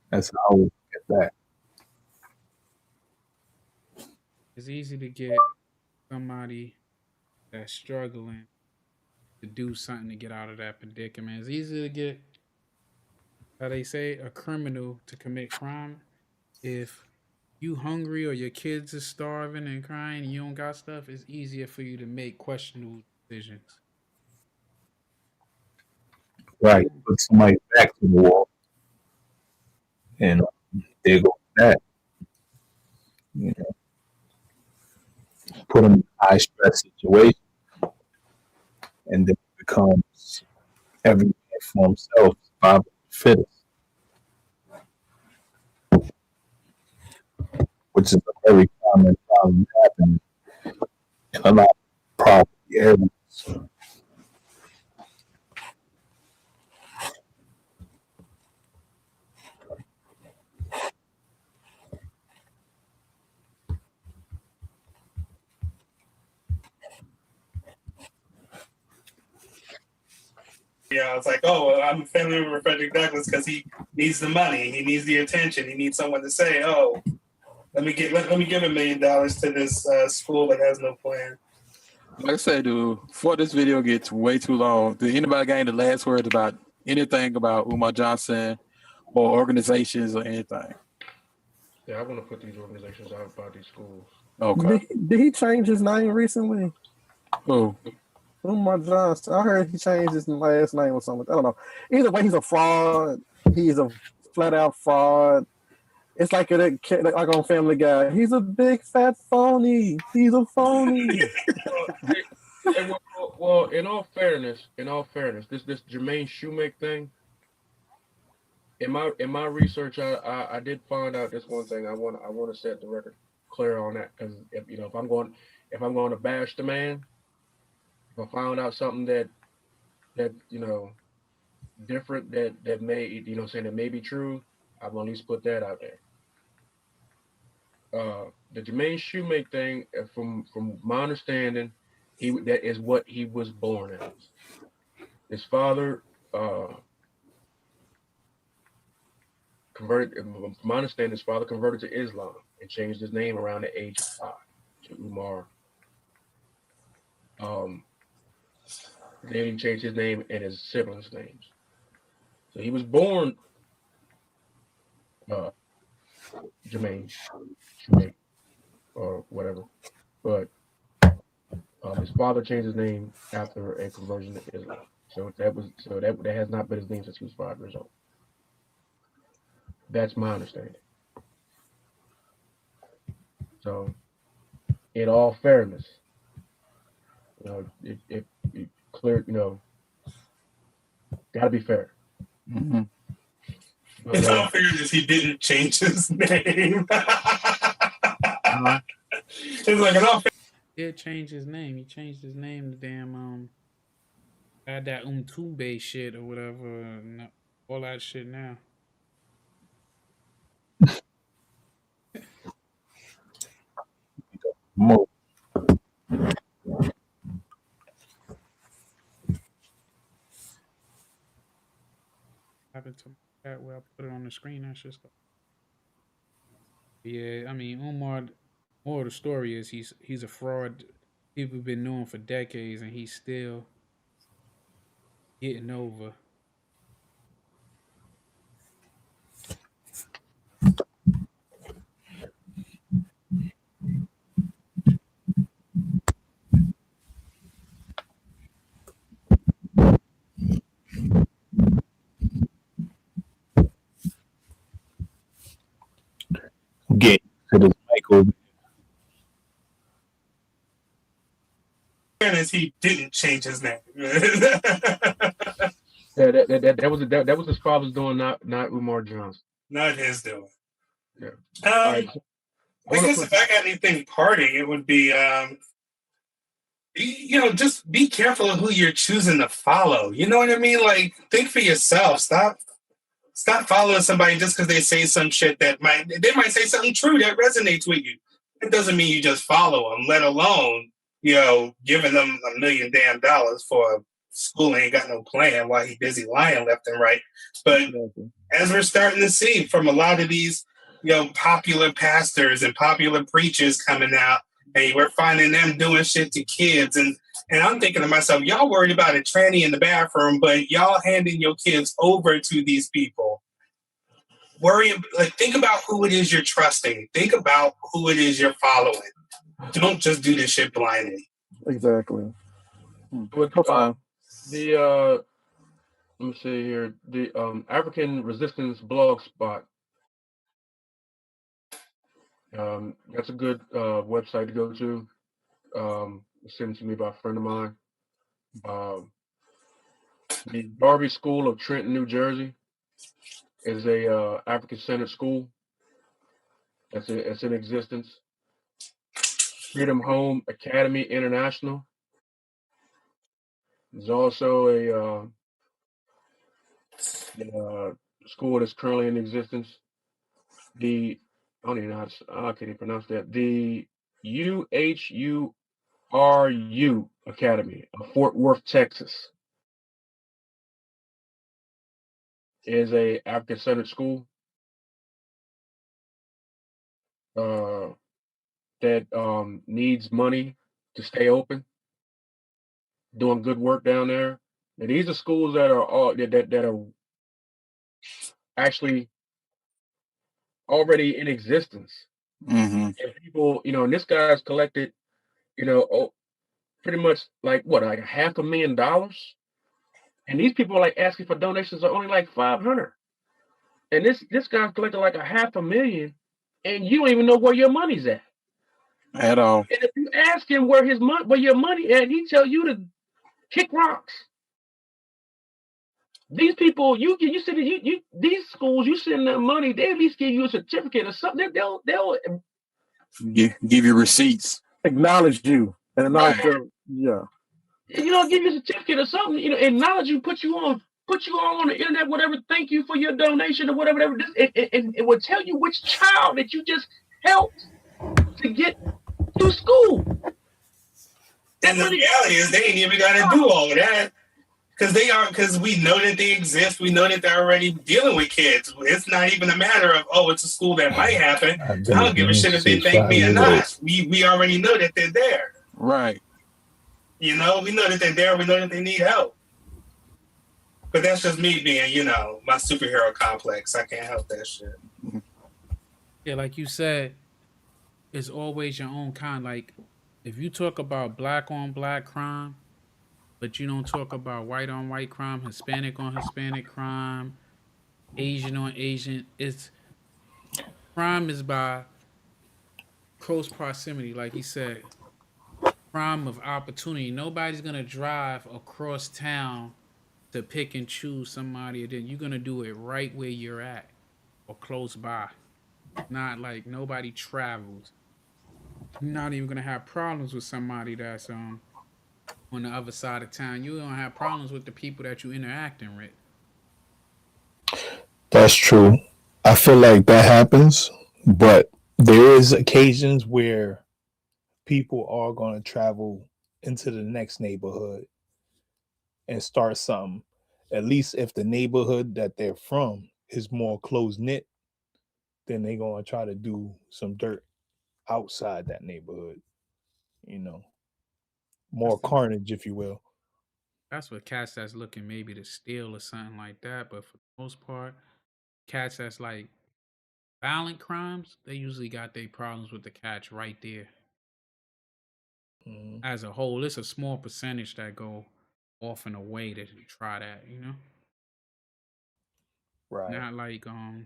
That's how we get that. It's easy to get somebody that's struggling to do something to get out of that predicament. It's easy to get, how they say, a criminal to commit crime. If you hungry or your kids are starving and crying and you don't got stuff, it's easier for you to make questionable decisions. Right. Put somebody back to the wall. And there goes that. You know. Put them in a high stress situation. And then it becomes everything for himself, survival of the fittest. Which is a very common problem happening in a lot of poverty areas. It's like, oh, I'm a family member of Frederick Douglass because he needs the money, he needs the attention, he needs someone to say, oh, let me give $1 million to this school that has no plan. Like I said, dude, before this video gets way too long, did anybody got any last words about anything about Umar Johnson or organizations or anything? Yeah, I want to put these organizations out about these schools. Okay. Did he change his name recently? Who? Umar Johnson. I heard he changed his last name or something. I don't know. Either way, he's a fraud. He's a flat out fraud. It's like on Family Guy. He's a big fat phony. He's a phony. Well, in all fairness, this Jermaine Shoemaker thing. In my research, I did find out this one thing. I want to set the record clear on that, because if I'm going to bash the man, if I found out something that different that may that may be true, I will at least put that out there. The Jermaine Shoemake thing, from my understanding, that is what he was born as. His father converted. From my understanding, his father converted to Islam and changed his name around the age of 5 to Umar. Then he changed his name and his siblings' names. So he was born Jermaine Shoemake or whatever, but his father changed his name after a conversion to Islam. So that has not been his name since he was 5 years old. That's my understanding. So, in all fairness, it clear, gotta be fair. Mm-hmm. In all fairness, he didn't change his name. It's like, in all fairness, He did change his name. He changed his name to damn had that Umtumbe shit or whatever. All that shit now. Mo. Happened to that where I put it on the screen. That's just. Yeah, I mean Umar. More of the story is he's a fraud. People have been knowing for decades, and he's still getting over. Get to this mic over. he didn't change his name. Yeah, that was his father's doing, not Umar Johnson. Not his doing. Yeah. I guess if I got anything parting, it would be, just be careful of who you're choosing to follow. You know what I mean? Like, think for yourself. Stop following somebody just because they say some shit they might say something true that resonates with you. It doesn't mean you just follow them, let alone, giving them $1 million for school ain't got no plan while he busy lying left and right. But as we're starting to see from a lot of these, popular pastors and popular preachers coming out, and we're finding them doing shit to kids. And I'm thinking to myself, y'all worried about a tranny in the bathroom, but y'all handing your kids over to these people. Think about who it is you're trusting. Think about who it is you're following. Don't just do this shit blindly. Exactly. Let me see here, the African Resistance blog spot. That's a good website to go to. Sent to me by a friend of mine. The Darby School of Trenton, New Jersey, is a African-centered school. It's in existence. Freedom Home Academy International. There's also a school that's currently in existence. I don't even know I can't even pronounce that. The UHURU Academy of Fort Worth, Texas, is a African-centered school that needs money to stay open, doing good work down there. And these are schools that are that are actually already in existence. Mm-hmm. And people, and this guy's collected, pretty much like $500,000. And these people are asking for donations are only $500. And this guy's collected $500,000, and you don't even know where your money's at all. And if you ask him where your money at, he tell you to kick rocks. These people, these schools, you send them money, they at least give you a certificate or something. They'll give you receipts. Acknowledge you and acknowledge Right. yeah. Give you a certificate or something. Acknowledge you, put you all on the internet, whatever. Thank you for your donation or whatever. And it will tell you which child that you just helped to get to school. And the reality is, they ain't even got to do all of that because we know that they exist. We know that they're already dealing with kids. It's not even a matter of, oh, it's a school that might happen. I don't give a shit if they thank me or not. We already know that they're there. Right. We know that they're there. We know that they need help. But that's just me being, my superhero complex. I can't help that shit. Yeah, like you said, it's always your own kind. Like, if you talk about black on black crime, but you don't talk about white on white crime, Hispanic on Hispanic crime, Asian on Asian, crime is by close proximity, like he said. Crime of opportunity. Nobody's gonna drive across town to pick and choose somebody. Then you're gonna do it right where you're at or close by. Not like nobody travels. You're not even gonna have problems with somebody that's on the other side of town. You don't have problems with the people that you interacting with. That's true. I feel like that happens, but there is occasions where people are going to travel into the next neighborhood and start something. At least if the neighborhood that they're from is more close knit, then they're going to try to do some dirt outside that neighborhood. More carnage, if you will. That's what cats that's looking maybe to steal or something like that. But for the most part, cats that's like violent crimes, they usually got their problems with the cats right there. Mm-hmm. As a whole, it's a small percentage that go off in a way to try that, Right. Not like you know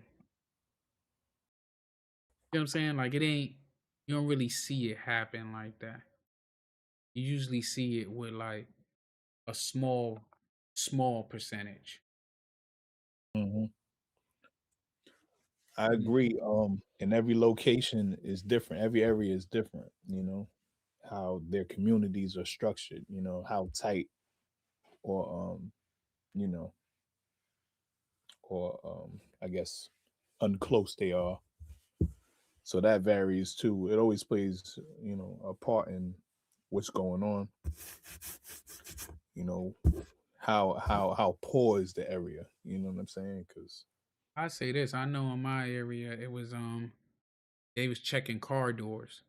what I'm saying? Like you don't really see it happen like that. You usually see it with like a small percentage. Mm-hmm. I agree. And every location is different. Every area is different, how their communities are structured, how tight or I guess unclose they are. So that varies too. It always plays, a part in what's going on. How poor is the area? You know what I'm saying? Because I say this, I know in my area it was they was checking car doors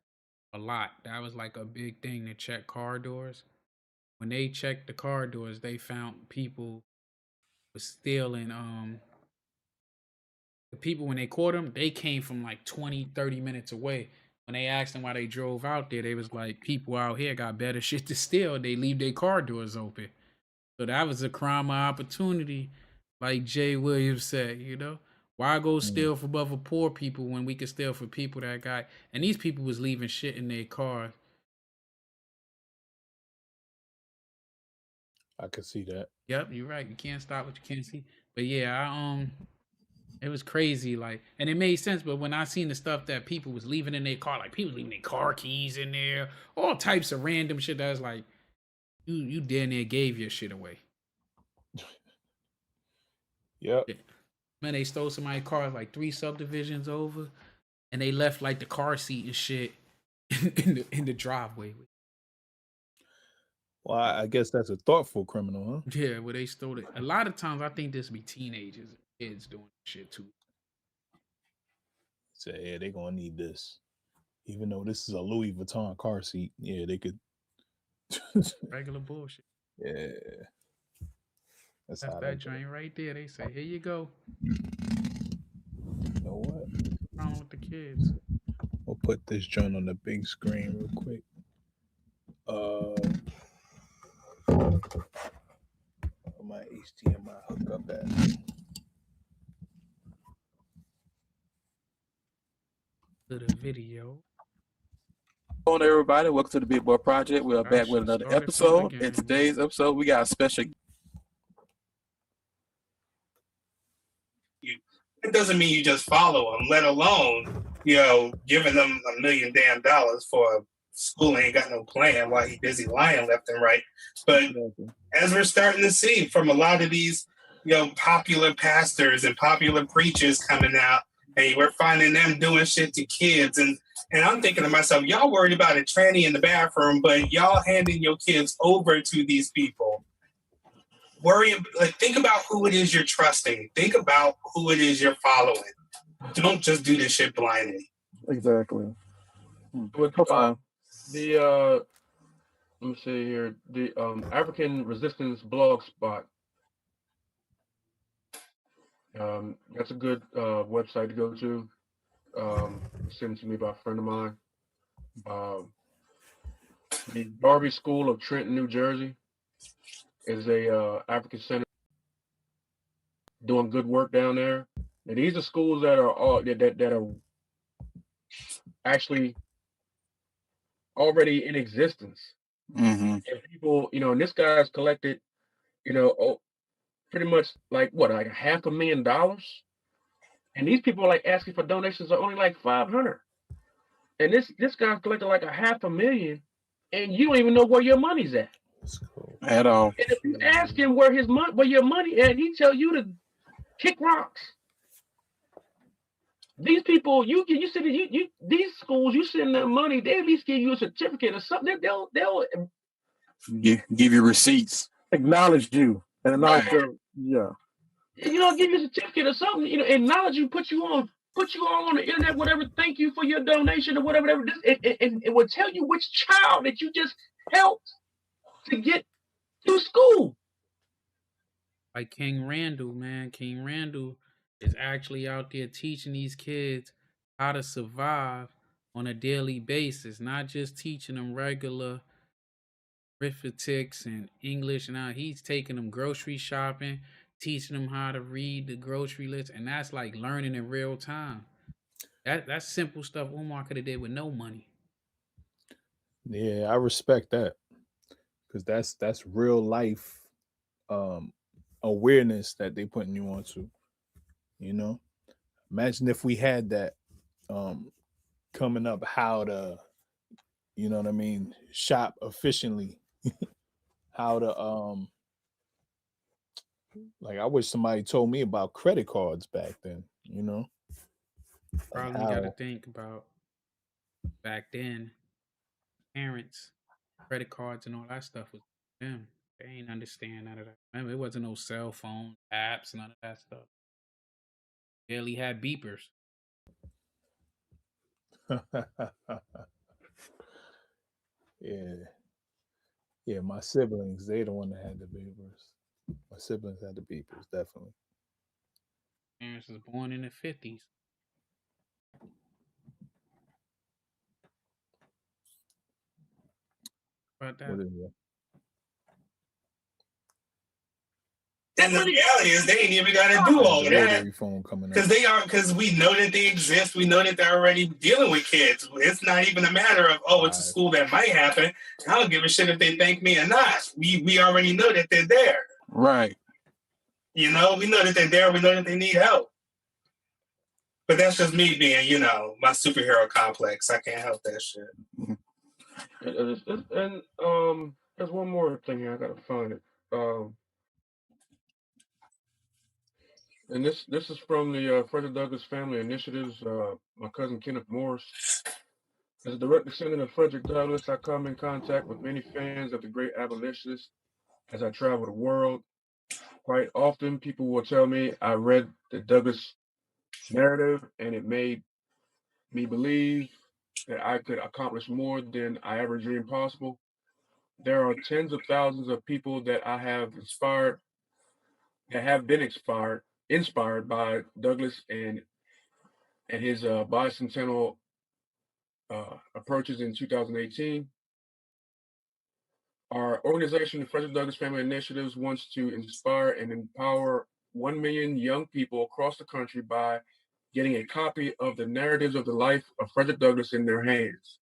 a lot. That was like a big thing to check car doors. When they checked the car doors, they found people was stealing the people when they caught them, they came from like 20-30 minutes away. When they asked them why they drove out there, they was like, people out here got better shit to steal. They leave their car doors open. So that was a crime of opportunity, like Jay Williams said, Why go steal from other poor people when we can steal for people that got, and these people was leaving shit in their cars. I could see that. Yep, you're right. You can't stop what you can't see. But yeah, it was crazy, like, and it made sense. But when I seen the stuff that people was leaving in their car, like people leaving their car keys in there, all types of random shit, that was like, you damn near gave your shit away. Yep. Man, they stole somebody's car like 3 subdivisions over, and they left like the car seat and shit in the driveway. Well, I guess that's a thoughtful criminal, huh? Yeah, where they stole it. A lot of times, I think this be teenagers and kids doing shit too. Say, yeah, they gonna need this, even though this is a Louis Vuitton car seat. Yeah, they could. Regular bullshit. Yeah, that's that joint right there. They say, "Here you go." You know what? What's wrong with the kids? We'll put this joint on the big screen real quick. My HDMI hookup at. To the video. Hello, everybody. Welcome to the Big Boy Project. We are back with another episode. In today's episode, we got a special. It doesn't mean you just follow them, let alone giving them $1 million for school ain't got no plan while he busy lying left and right. But as we're starting to see from a lot of these, popular pastors and popular preachers coming out, and we're finding them doing shit to kids. And I'm thinking to myself, y'all worried about a tranny in the bathroom, but y'all handing your kids over to these people. Think about who it is you're trusting. Think about who it is you're following. Don't just do this shit blindly. Exactly. With let me see here, the African Resistance blog spot. That's a good website to go to. Sent to me by a friend of mine. The Darby School of Trenton, New Jersey, is a African center doing good work down there. And these are schools that are all that are actually already in existence. Mm-hmm. And people, and this guy's collected, pretty much like $500,000. And these people are like asking for donations are only like 500. And this guy's collected like $500,000, and you don't even know where your money's at. At all. And if you ask him where your money at, he tell you to kick rocks. These people, you said these schools, you send them money, they at least give you a certificate or something. They'll give you receipts, acknowledge you, and acknowledge right. your, give you a certificate or something. Acknowledge you, put you all on the internet, whatever. Thank you for your donation or whatever. And it will tell you which child that you just helped to get to school. Like King Randall, man. King Randall is actually out there teaching these kids how to survive on a daily basis, not just teaching them regular arithmetics and English. Now he's taking them grocery shopping, teaching them how to read the grocery list, and that's like learning in real time. That's simple stuff Umar could have did with no money. Yeah, I respect that, because that's real life awareness that they putting you onto. Imagine if we had that coming up, how to, shop efficiently, how to like, I wish somebody told me about credit cards back then. Probably got to think about back then. Parents, credit cards, and all that stuff was them. They ain't understand none of that. Remember, it wasn't no cell phone apps, none of that stuff. Barely had beepers. Yeah, my siblings, they the one that had the beepers. My siblings had the beepers, definitely. Parents was born in the 50s. About that. What is it? And the reality is, they ain't even got to do all of that because we know that they exist. We know that they're already dealing with kids. It's not even a matter of it's a school that might happen. I don't give a shit if they thank me or not. We already know that they're there. Right. We know that they're there. We know that they need help. But that's just me being, my superhero complex. I can't help that shit. And there's one more thing here. I gotta find it. And this is from the Frederick Douglass Family Initiatives. My cousin Kenneth Morris. As a direct descendant of Frederick Douglass, I come in contact with many fans of the great abolitionist as I travel the world. Quite often, people will tell me I read the Douglass narrative and it made me believe that I could accomplish more than I ever dreamed possible. There are tens of thousands of people that I have inspired, that have been inspired by Douglass and his bicentennial approaches in 2018. Our organization, the Frederick Douglass Family Initiatives, wants to inspire and empower 1 million young people across the country by getting a copy of the narratives of the life of Frederick Douglass in their hands.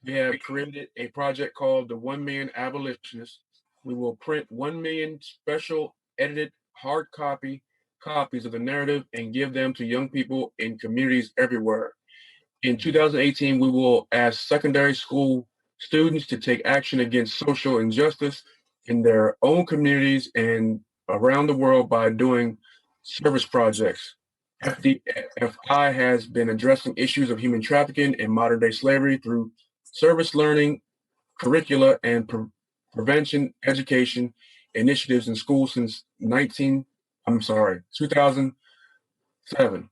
We have created a project called the 1 Million Abolitionists. We will print 1 million special edited hard copies of the narrative and give them to young people in communities everywhere. In 2018, we will ask secondary school students to take action against social injustice in their own communities and around the world by doing service projects. FI has been addressing issues of human trafficking and modern day slavery through service learning, curricula, and prevention education initiatives in schools since 2007.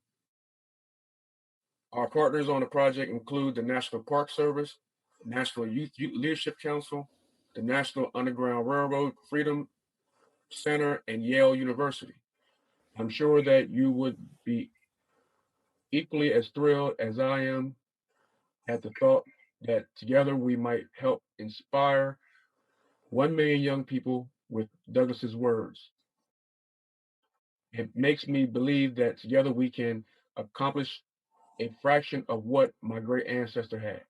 Our partners on the project include the National Park Service, National Youth Leadership Council, the National Underground Railroad Freedom Center, and Yale University. I'm sure that you would be equally as thrilled as I am at the thought that together we might help inspire 1 million young people with Douglass's words. It makes me believe that together we can accomplish a fraction of what my great ancestor had.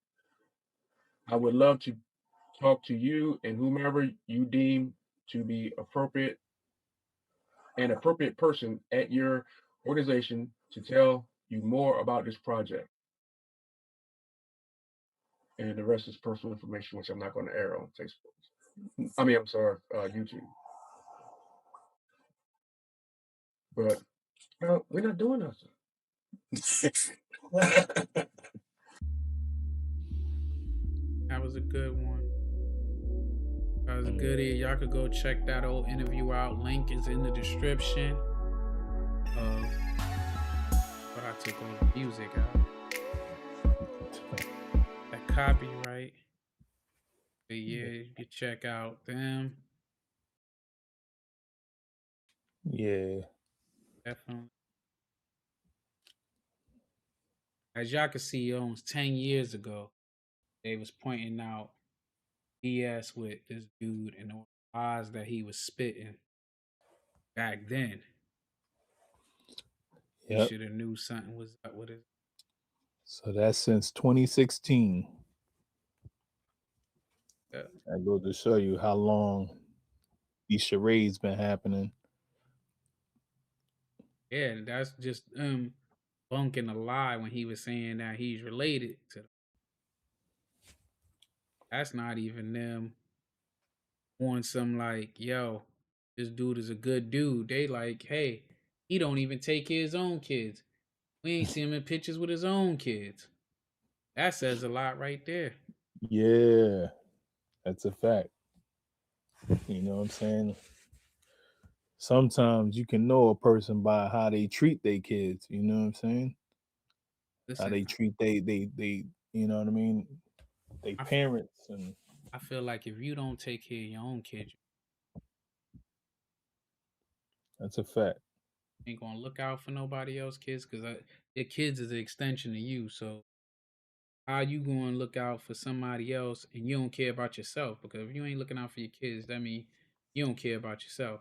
I would love to talk to you and whomever you deem to be appropriate person at your organization to tell you more about this project. And the rest is personal information, which I'm not going to air on Facebook. I'm sorry, YouTube. But we're not doing nothing. That was a good one. That was a good ear. Y'all could go check that old interview out. Link is in the description. But I took all the music out. That copyright. But yeah, you can check out them. Yeah. Definitely. As y'all can see, almost 10 years ago, they was pointing out BS with this dude and the lies that he was spitting back then. You Yep. should have knew something was up with it. So that's since 2016. Yeah. I go to show you how long these charades been happening. Yeah, that's just bunking a lie when he was saying that he's related to them. That's not even them on some like, yo, this dude is a good dude. They like, hey, he don't even take care of his own kids. We ain't seen him in pictures with his own kids. That says a lot right there. Yeah, that's a fact. You know what I'm saying? Sometimes you can know a person by how they treat their kids. You know what I'm saying? Listen, how they treat they you know what I mean? They parents and I feel like if you don't take care of your own kids, that's a fact. You ain't gonna look out for nobody else's kids because your kids is an extension of you. So how you going to look out for somebody else and you don't care about yourself? Because if you ain't looking out for your kids, that means you don't care about yourself.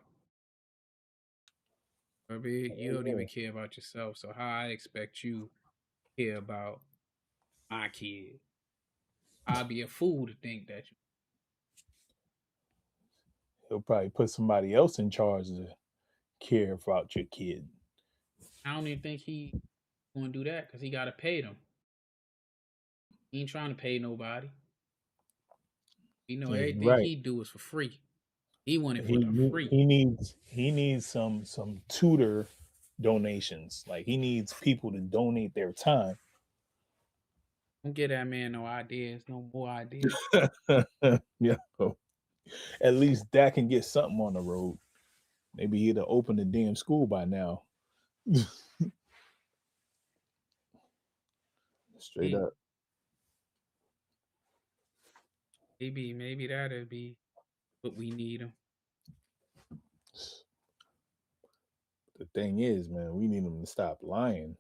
You don't even care about yourself. So how I expect you to care about my kid? I'd be a fool to think that you. He'll probably put somebody else in charge to care about your kid. I don't even think he gonna do that because he gotta pay them. He ain't trying to pay nobody. You know, everything he do is for free. He want it for the free. He needs some tutor donations. Like he needs people to donate their time. Don't get that man no ideas, no more ideas. Yeah. At least that can get something on the road. Maybe he'd have opened the damn school by now. Straight up. Maybe that'll be what we need him. The thing is, man, we need him to stop lying.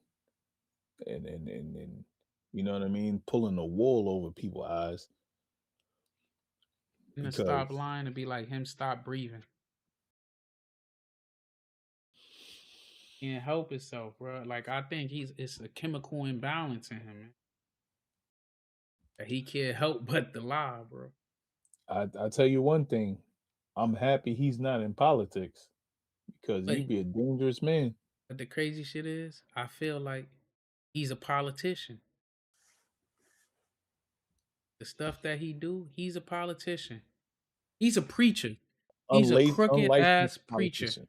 And you know what I mean? Pulling the wool over people's eyes. And to stop lying and be like him, stop breathing. Can't help himself, bro. Like I think it's a chemical imbalance in him, man. That he can't help but to lie, bro. I tell you one thing, I'm happy he's not in politics because he'd be a dangerous man. But the crazy shit is, I feel like he's a politician. the stuff that he do, he's a politician. He's a preacher. He's a crooked ass Unlicensed preacher. politician.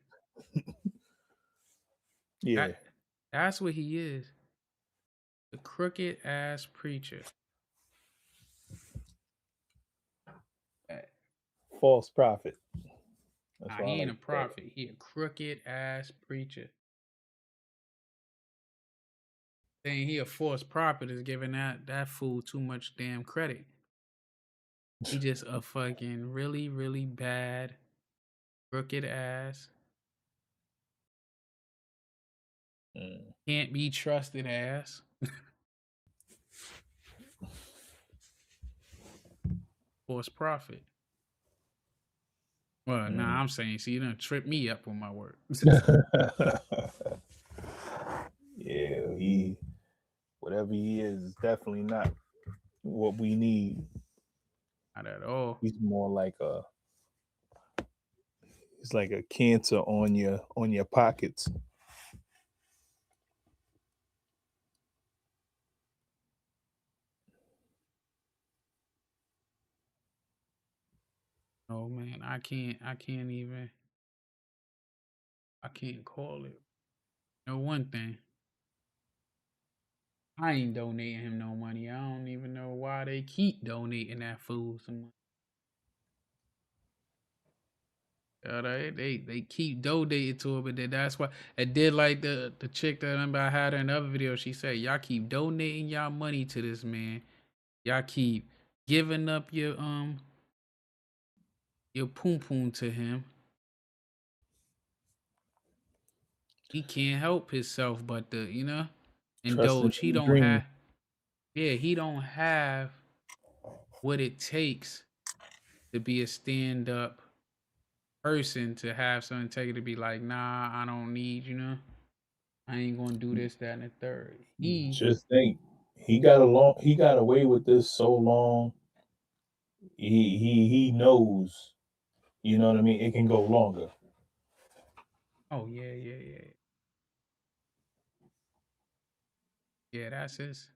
Yeah. That's what he is. The crooked ass preacher. False prophet. Nah, he ain't a prophet. He a crooked ass preacher. Saying he a false prophet is giving that fool too much damn credit. He just a fucking really, really bad, crooked ass. Can't be trusted ass. False prophet. Well, nah, I'm saying, see, you done trip me up on my word. Yeah, whatever he is definitely not what we need. Not at all. He's more like it's like a cancer on your pockets. Oh man, I can't call it. No, one thing. I ain't donating him no money. I don't even know why they keep donating that fool some money. They keep donating to it, but then that's why I did like the chick that I remember I had her in another video. She said, y'all keep donating y'all money to this man. Y'all keep giving up your poom poom to him. He can't help himself but to, indulge. He don't have he don't have what it takes to be a stand-up person, to have some integrity, to be like, nah, I don't need, I ain't gonna do this, that, and the third. Just think, he got away with this so long. He knows, you know what I mean? It can go longer. Oh yeah. Yeah, that's his.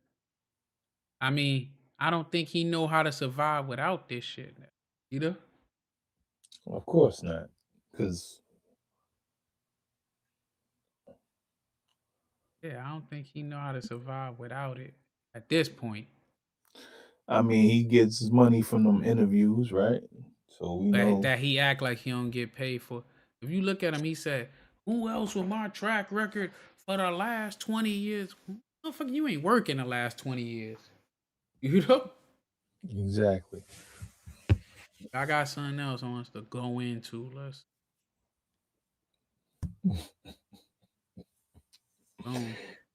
I mean, I don't think he know how to survive without this shit. Of course not, because I don't think he know how to survive without it at this point. I mean, he gets his money from them interviews, right? So we know that he act like he don't get paid for. If you look at him, he said, "Who else with my track record for the last 20 years? Motherfucker, you ain't working the last 20 years." Exactly. I got something else I want us to go into. Let's.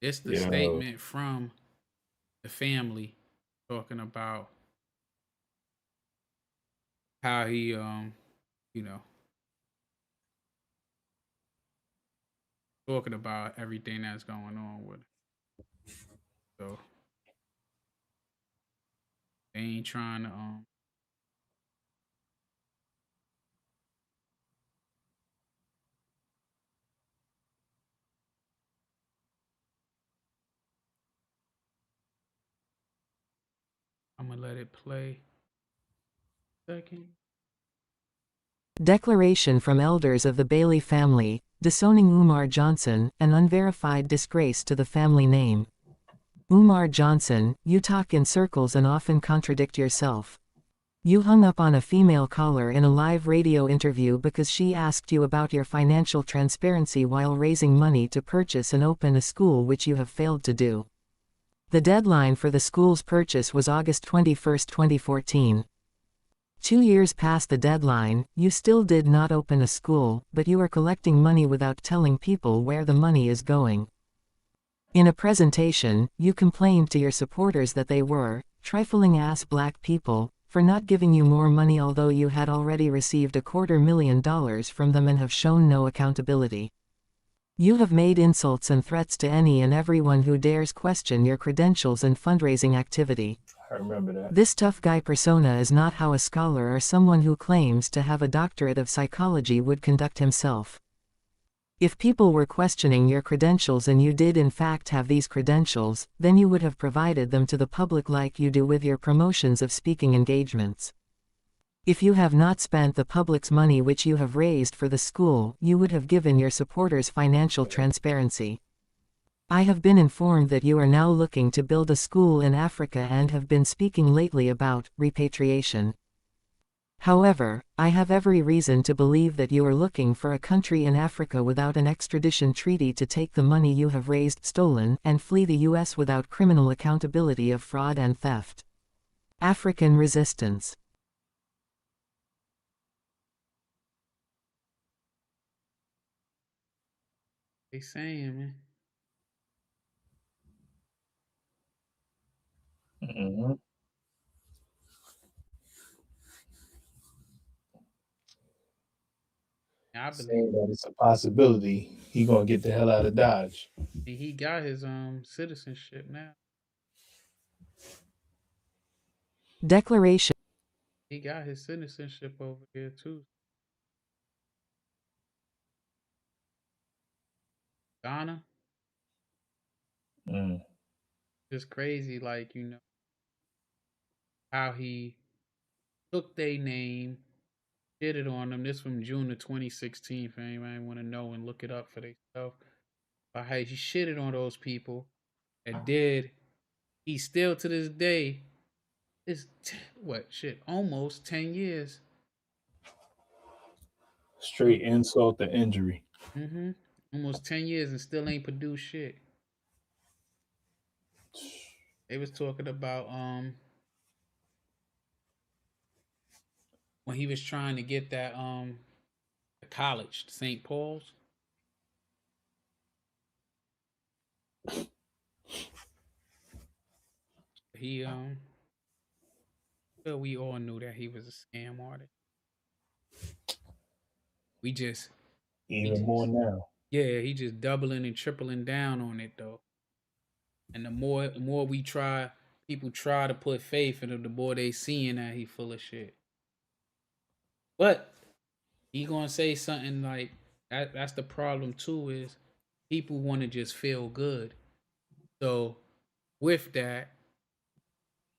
It's the statement from the family talking about how he, talking about everything that's going on with it. So they ain't trying to I'm gonna let it play. Second. Declaration from elders of the Bailey family, disowning Umar Johnson, an unverified disgrace to the family name. Umar Johnson, you talk in circles and often contradict yourself. You hung up on a female caller in a live radio interview because she asked you about your financial transparency while raising money to purchase and open a school, which you have failed to do. The deadline for the school's purchase was August 21, 2014. 2 years past the deadline, you still did not open a school, but you are collecting money without telling people where the money is going. In a presentation, you complained to your supporters that they were trifling ass black people for not giving you more money, although you had already received $250,000 from them and have shown no accountability. You have made insults and threats to any and everyone who dares question your credentials and fundraising activity. I remember that. This tough guy persona is not how a scholar or someone who claims to have a doctorate of psychology would conduct himself. If people were questioning your credentials and you did in fact have these credentials, then you would have provided them to the public like you do with your promotions of speaking engagements. If you have not spent the public's money which you have raised for the school, you would have given your supporters financial transparency. I have been informed that you are now looking to build a school in Africa and have been speaking lately about repatriation. However, I have every reason to believe that you are looking for a country in Africa without an extradition treaty to take the money you have raised stolen and flee the U.S. without criminal accountability of fraud and theft. African resistance. They saying, man. Mm-hmm. I Saying believe that it's a possibility he gonna get the hell out of Dodge. he got his citizenship now. Declaration. He got his citizenship over here too. Ghana. Mm. Just crazy, like, how he took their name, did it on them. This from June of 2016. If anybody want to know and look it up for themselves. But how he shitted on those people and did. He still to this day is almost 10 years. Straight insult to injury. Mm-hmm. Almost 10 years and still ain't produced shit. They was talking about when he was trying to get that the college, St. Paul's. He well, we all knew that he was a scam artist. We just Even more now. Yeah, he just doubling and tripling down on it though. And the more we try, people try to put faith in him, the more they seeing that he full of shit. But he gonna say something like that. That's the problem too. Is people want to just feel good. So with that,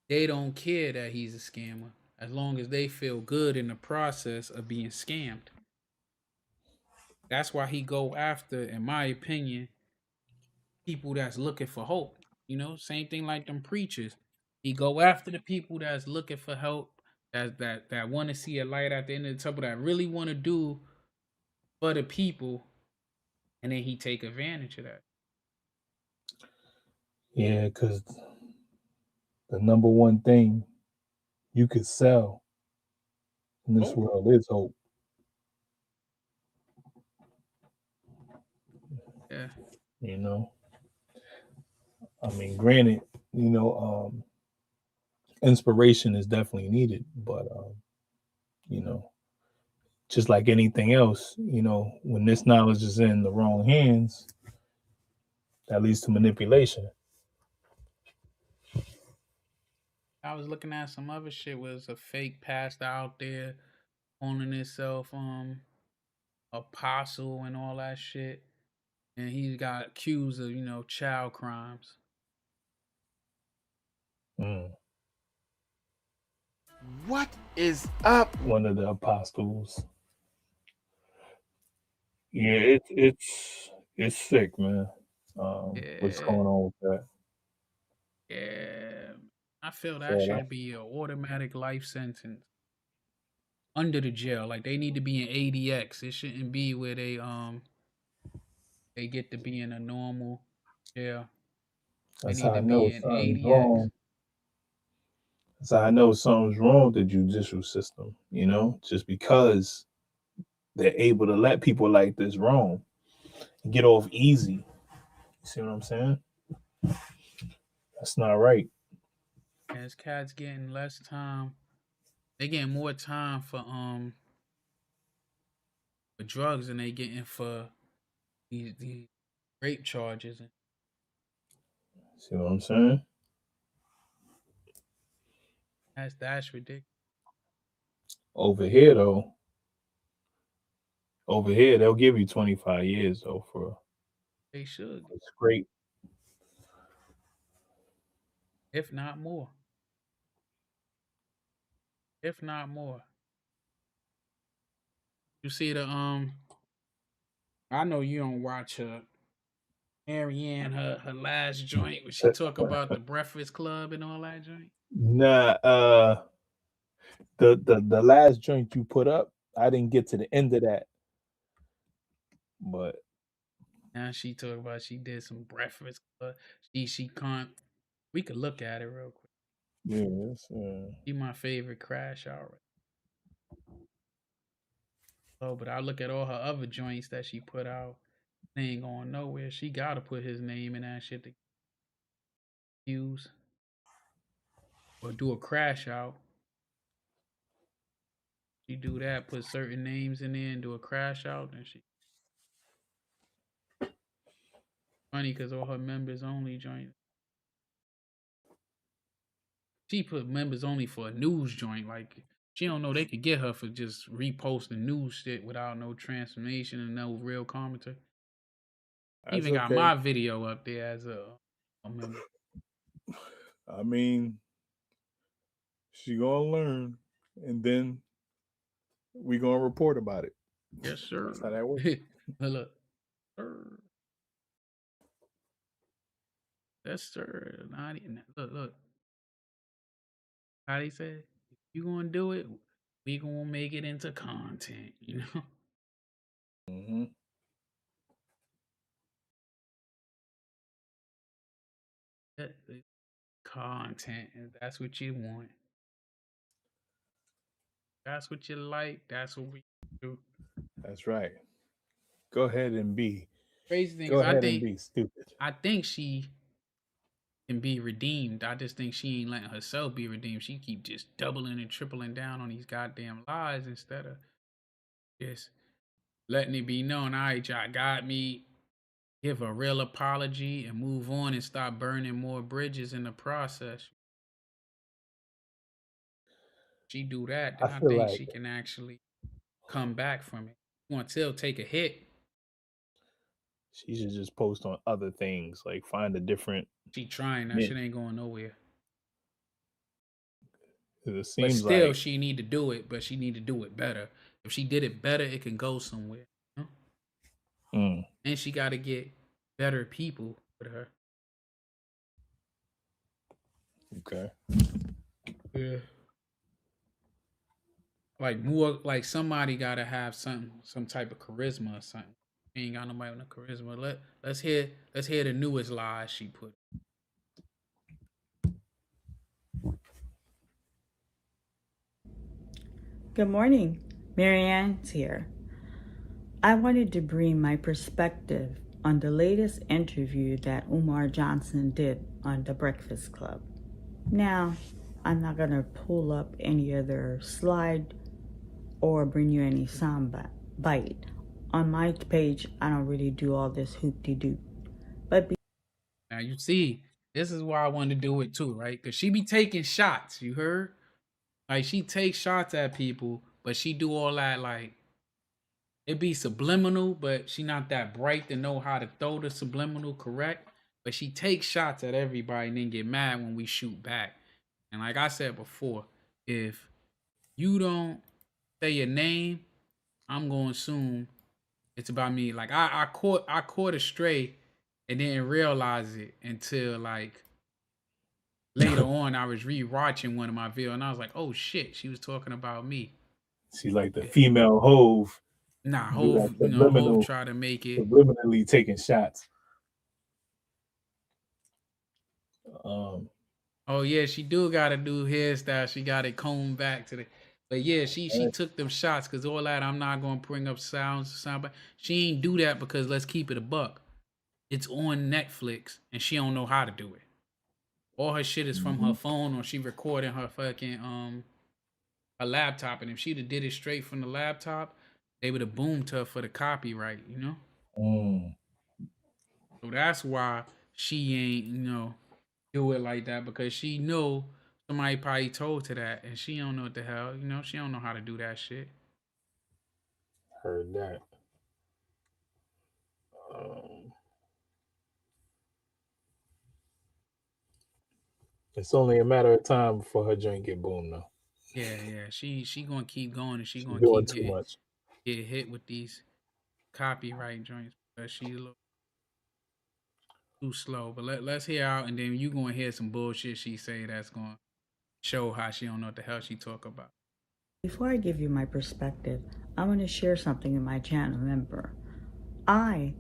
they don't care that he's a scammer as long as they feel good in the process of being scammed. That's why he go after, in my opinion, people that's looking for hope. Same thing like them preachers. He go after the people that's looking for help, that want to see a light at the end of the tunnel, that really want to do for the people, and then he take advantage of that. Yeah, because the number one thing you could sell in this world is hope. Yeah. I mean, granted, inspiration is definitely needed, but just like anything else, when this knowledge is in the wrong hands, that leads to manipulation. I was looking at some other shit. Was a fake pastor out there calling himself apostle and all that shit, and he got accused of child crimes. What is up? One of the apostles. Yeah, it's sick, man. What's going on with that? Yeah, I feel that should be an automatic life sentence under the jail. Like they need to be in ADX. It shouldn't be where they get to be in a normal jail. That's they need how I to know be in something's ADX. wrong. That's how I know something's wrong with the judicial system, just because they're able to let people like this roam and get off easy. You see what I'm saying? That's not right. As cats getting less time, they getting more time for drugs than they getting for these rape charges. See what I'm saying? That's ridiculous. Over here though, Over here, they'll give you 25 years though for They should, a scrape. if not more. If not more. You see the I know you don't watch her Mary Ann, her last joint when she talk about the Breakfast Club and all that joint. Nah, the last joint you put up, I didn't get to the end of that, but Now she talk about she did some Breakfast Club. She can't. We could look at it real quick. yes, She my favorite crash out. Oh, but I look at all her other joints that she put out. They ain't going nowhere. She gotta put his name in that shit to use or do a crash out. She do that, put certain names in there and do a crash out, and she funny because all her members only joint. She put members only for a news joint. Like she don't know they could get her for just reposting news shit without no transformation and no real commentary. She even got my video up there as a member. I mean, she gonna learn, and then we gonna report about it. Yes, sir. That's how that works. Look, sir. Yes, sir. Look. How they say, if you gonna do it, we gonna make it into content, you know? Mm-hmm. Content, and that's what you want. That's what you like. That's what we do. That's right. Go ahead and be. Crazy thing Go is, ahead and be stupid. I think she can be redeemed. I just think she ain't letting herself be redeemed. She keep just doubling and tripling down on these goddamn lies instead of just letting it be known. All right, y'all got me. Give a real apology and move on and stop burning more bridges in the process. She do that, then I feel think like she can actually come back from it. Once he'll take a hit, she should just post on other things, like find a different. she trying that shit ain't going nowhere. It But seems still, like she need to do it, but she need to do it better. If she did it better, it can go somewhere. You know? And she got to get better people with her. Okay. Yeah. Like more, like somebody got to have some type of charisma or something. She ain't got nobody with no charisma. Let's hear the newest lies she put. Good morning, Maryanne's here. I wanted to bring my perspective on the latest interview that Umar Johnson did on The Breakfast Club. Now, I'm not going to pull up any other slide or bring you any sound bite. On my page, I don't really do all this hoop-de-doop. But now you see, this is why I wanted to do it too, right? Because she be taking shots, you heard? Like she takes shots at people, but she do all that like it be subliminal, but she not that bright to know how to throw the subliminal correct. But she takes shots at everybody and then get mad when we shoot back. And like I said before, if you don't say your name, I'm gonna assume it's about me. Like I caught a stray and didn't realize it until like later on I was re-watching one of my videos and I was like, oh shit, she was talking about me. She's like the female Hove. Nah, Hove, Hove try to make it subliminally taking shots. Oh yeah, she do gotta do hairstyle. She got it combed back to the. But yeah, she took them shots because all that. I'm not gonna bring up sound, but she ain't do that because let's keep it a buck. It's on Netflix and she don't know how to do it. All her shit is from her phone or she recording her fucking her laptop. And if she'd have did it straight from the laptop, they would have boomed her for the copyright, you know? So that's why she ain't, do it like that because she know somebody probably told her that and she don't know what the hell, she don't know how to do that shit. Heard that. It's only a matter of time before her joint get boomed, though. Yeah. She gonna keep going, and she She's gonna doing keep too much. get hit with these copyright joints because she's a little too slow. But let's hear out, and then you gonna hear some bullshit she say that's gonna show how she don't know what the hell she talk about. Before I give you my perspective, I want to share something in my channel. Remember, I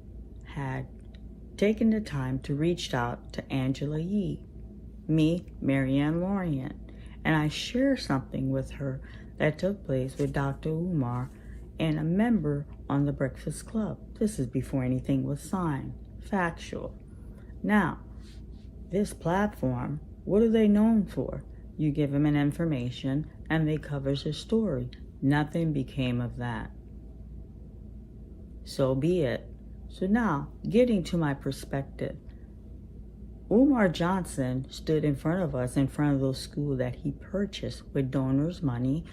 had taken the time to reach out to Angela Yee, Mary Ann Lorient, and I shared something with her that took place with Dr. Umar and a member on the Breakfast Club. This is before anything was signed. Factual. Now, this platform, what are they known for? You give them an information and they covers the story. Nothing became of that. So be it. So now, getting to my perspective, Umar Johnson stood in front of us, in front of those schools that he purchased with donors' money,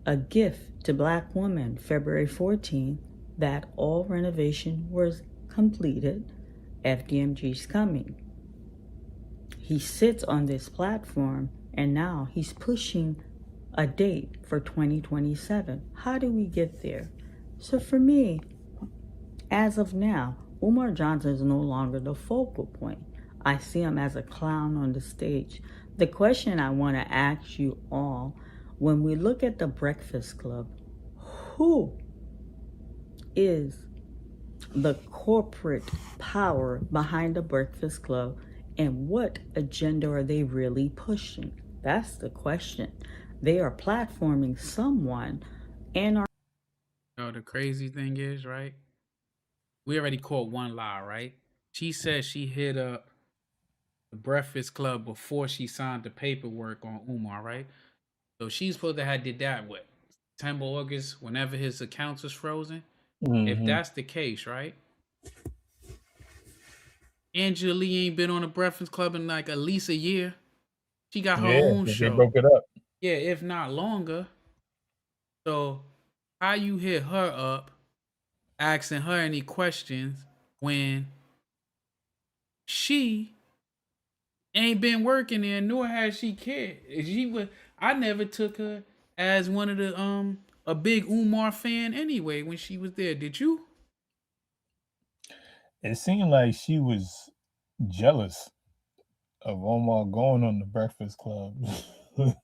a gift to Black women, February 14th, that all renovation was completed. FDMG's coming. He sits on this platform and now he's pushing a date for 2027. How do we get there? So for me, as of now, Umar Johnson is no longer the focal point. I see him as a clown on the stage. The question I want to ask you all, when we look at the Breakfast Club, who is the corporate power behind the Breakfast Club, and what agenda are they really pushing? That's the question. They are platforming someone and are... The crazy thing is, right? We already caught one lie, right? She said she hit up the Breakfast Club before she signed the paperwork on Umar, right? So she's supposed to have did that what, September, August, whenever his accounts was frozen. If that's the case, right? Angela Lee ain't been on the Breakfast Club in like at least a year. She got her own show. They broke it up. Yeah, if not longer. So how you hit her up, asking her any questions when she ain't been working there, nor has she cared. I never took her as one of the a big Umar fan anyway when she was there. Did you? It seemed like she was jealous of Omar going on the Breakfast Club.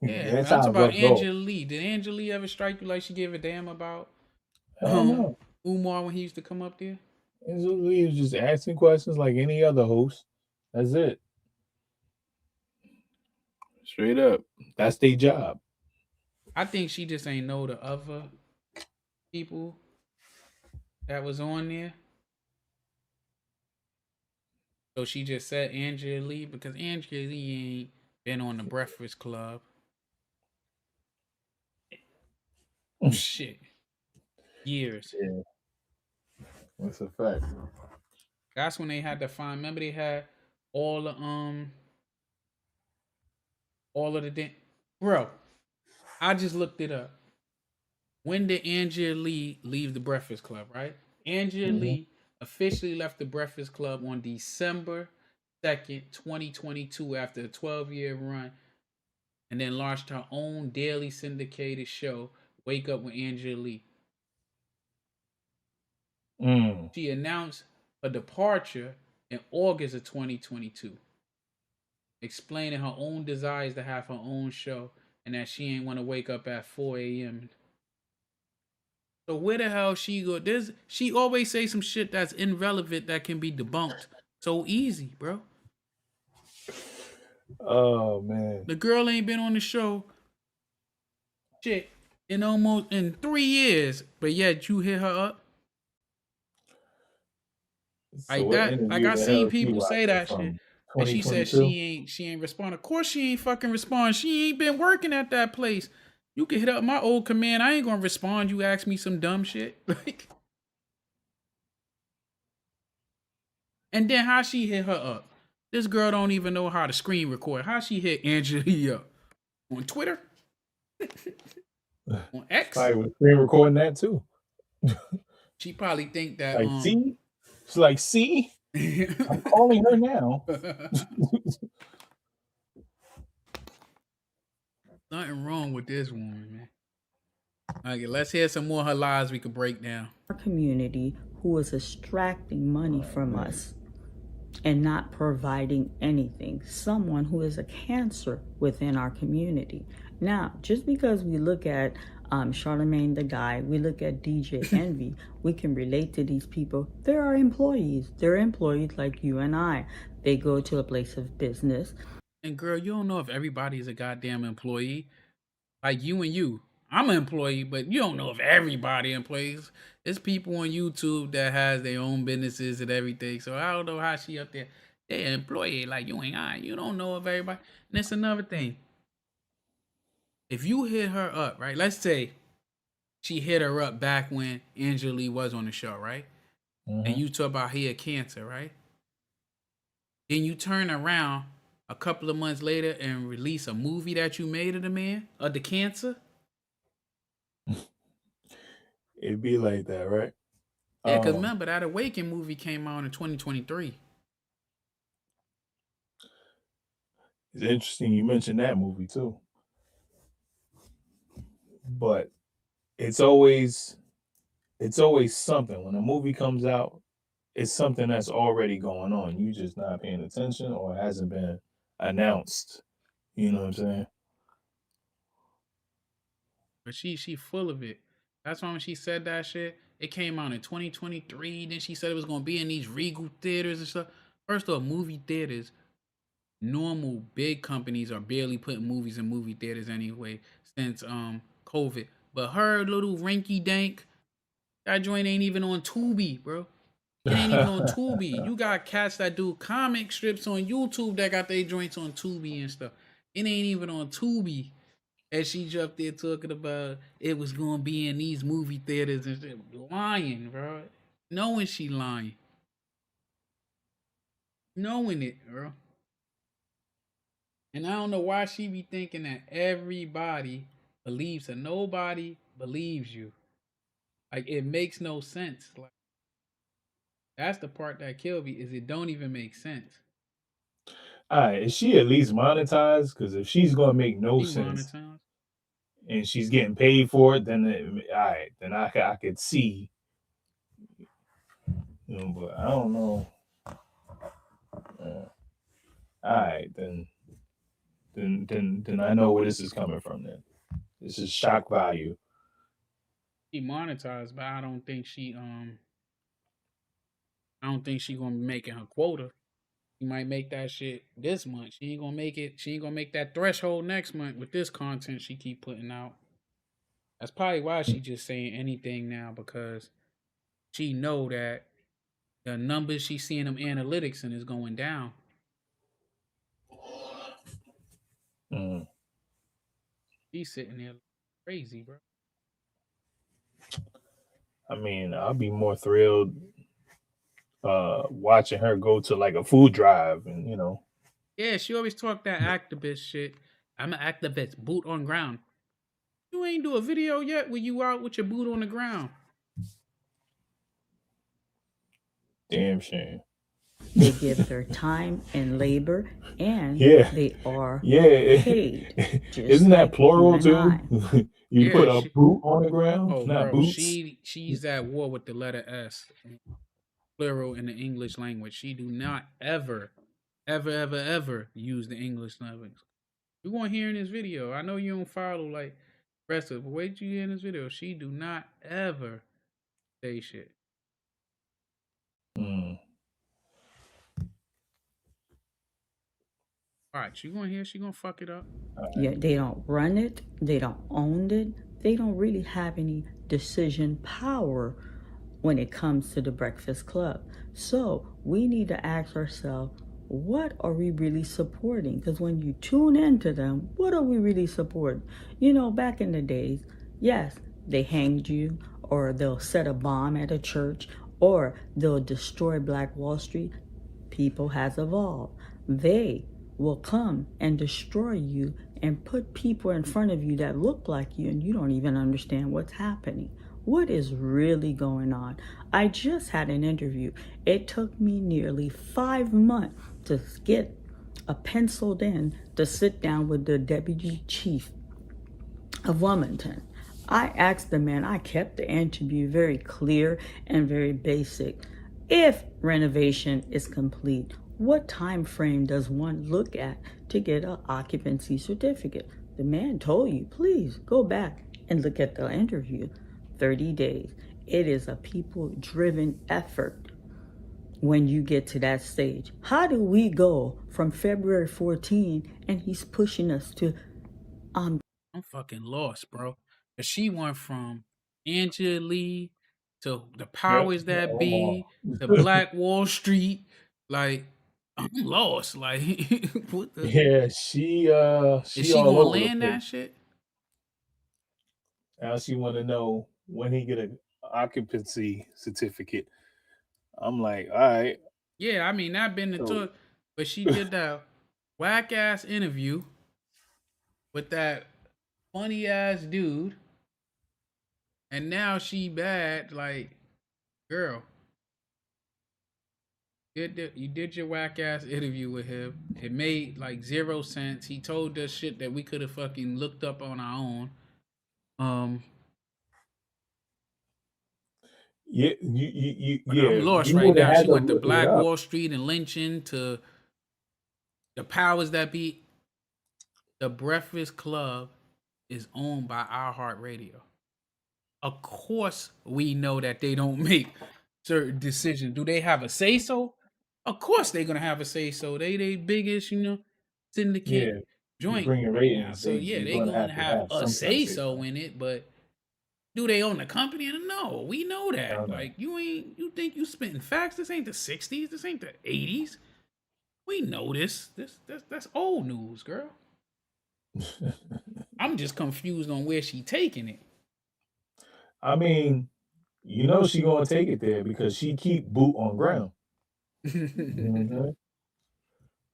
Yeah, I'm talking about Angela Lee. Did Angela Lee ever strike you like she gave a damn about Umar when he used to come up there? Angela Lee was just asking questions like any other host. That's it. Straight up. That's their job. I think she just ain't know the other people that was on there. So she just said Angela Lee because Angela Lee ain't been on the Breakfast Club. Shit. Years. Yeah. That's a fact. That's when they had to find. Remember they had all of the bro. I just looked it up. When did Angela Lee leave the Breakfast Club? Right, Angela Lee officially left the Breakfast Club on December 2nd, 2022, after a 12-year run, and then launched her own daily syndicated show, Wake Up with Angela Lee. She announced a departure in August of 2022, explaining her own desires to have her own show and that she ain't want to wake up at 4 a.m. So where the hell she go? She always say some shit that's irrelevant that can be debunked so easy, bro. Oh man, the girl ain't been on the show shit in 3 years, but yet you hit her up. So like that. Like I seen people say that shit. And she said she ain't respond. Of course she ain't fucking respond. She ain't been working at that place. You can hit up my old command. I ain't gonna respond. You ask me some dumb shit. And then how she hit her up? This girl don't even know how to screen record. How she hit Angela up? On Twitter? On X? I was screen recording that too. She probably think that like, see? She's like, see? I'm calling her now. Nothing wrong with this woman, man. Okay, let's hear some more of her lies we could break down. Our community who is extracting money from us and not providing anything. Someone who is a cancer within our community. Now, just because we look at Charlemagne the Guy, we look at DJ Envy, we can relate to these people. There are employees. They're employees like you and I. They go to a place of business. And girl, you don't know if everybody is a goddamn employee. Like you and you. I'm an employee, but you don't know if everybody employees. There's people on YouTube that has their own businesses and everything. So I don't know how she up there. They're an employee like you ain't I. You don't know if everybody. And that's another thing. If you hit her up, right? Let's say she hit her up back when Angela Lee was on the show, right? And you talk about he had cancer, right? Then you turn around a couple of months later and release a movie that you made of the man, of the cancer. It'd be like that, right? Yeah, because remember, that Awaken movie came out in 2023. It's interesting you mentioned that movie too. But it's always something. When a movie comes out, it's something that's already going on. You just not paying attention or it hasn't been announced. You know what I'm saying? But she full of it. That's why when she said that shit, it came out in 2023. Then she said it was gonna be in these Regal theaters and stuff. First off, movie theaters, normal big companies are barely putting movies in movie theaters anyway since COVID. But her little rinky dank, that joint ain't even on Tubi, bro. It ain't even on Tubi. You got cats that do comic strips on YouTube that got their joints on Tubi and stuff. It ain't even on Tubi. And she jumped there talking about it was gonna be in these movie theaters and shit. Lying, bro. Knowing she lying. Knowing it, bro. And I don't know why she be thinking that everybody believes her. Nobody believes you. Like, it makes no sense. Like, that's the part that killed me, is it don't even make sense. All right, is she at least monetized? Because if she's gonna make no sense and she's getting paid for it, then then I could see. You know, but I don't know. All right, then I know where this is coming from. Then this is shock value. She monetized, but I don't think she gonna be making her quota. She might make that shit this month. She ain't gonna make it. She ain't gonna make that threshold next month with this content she keep putting out. That's probably why she just saying anything now, because she know that the numbers she's seeing them analytics and is going down. She's sitting there crazy, bro. I mean, I'll be more thrilled watching her go to like a food drive and, you know. Yeah, she always talk that activist shit. I'm an activist, boot on ground. You ain't do a video yet where you out with your boot on the ground. Damn shame. They give their time and labor, and they are paid. Isn't that plural too? You put a boot on the ground, not bro, boots. She's at war with the letter S, plural in the English language. She do not ever use the English language. You won't hear in this video. I know you don't follow like rest of it, but wait till you hear in this video. She do not ever say shit. All right, she gonna hear, she gonna fuck it up. Yeah, they don't run it, they don't own it, they don't really have any decision power when it comes to the Breakfast Club. So we need to ask ourselves, what are we really supporting? Because when you tune into them, what are we really supporting? You know, back in the days, yes, they hanged you, or they'll set a bomb at a church, or they'll destroy Black Wall Street. People has evolved. They will come and destroy you and put people in front of you that look like you, and you don't even understand what's happening. What is really going on? I just had an interview. It took me nearly 5 months to get a penciled in to sit down with the deputy chief of Wilmington. I asked the man, I kept the interview very clear and very basic. If renovation is complete, what time frame does one look at to get an occupancy certificate? The man told you, please go back and look at the interview. 30 days. It is a people-driven effort when you get to that stage. How do we go from February 14 and he's pushing us to I'm fucking lost, bro. 'Cause she went from Angela Lee to the powers that be to Black Wall Street. Like, I'm lost. Like, what the? Yeah, she Is she all gonna over the land that place. shit? Now she want to know when he get a occupancy certificate. I'm like, all right. Yeah, I mean, I've been to So tour, but she did that whack ass interview with that funny ass dude, and now she bad. Like, girl, you did your whack ass interview with him. It made like 0 sense. He told us shit that we could have fucking looked up on our own. yeah, But I'm lost you right would have now. had She to went to look it Black up. Wall Street and lynching to the powers that be. The Breakfast Club is owned by iHeartRadio. Of course, we know that they don't make certain decisions. Do they have a say so? Of course, they're gonna have a say so. They biggest, syndicate Yeah, joint. bringing ratings, So yeah, you're they going gonna to have have a some kind of say say so so. in it. But do they own the company? No, we know I that. don't know. Like you think you spitting facts? This ain't the '60s. This ain't the '80s. We know this. That's old news, girl. I'm just confused on where she taking it. I mean, you know she gonna take it there because she keep boot on ground. You know what I'm saying?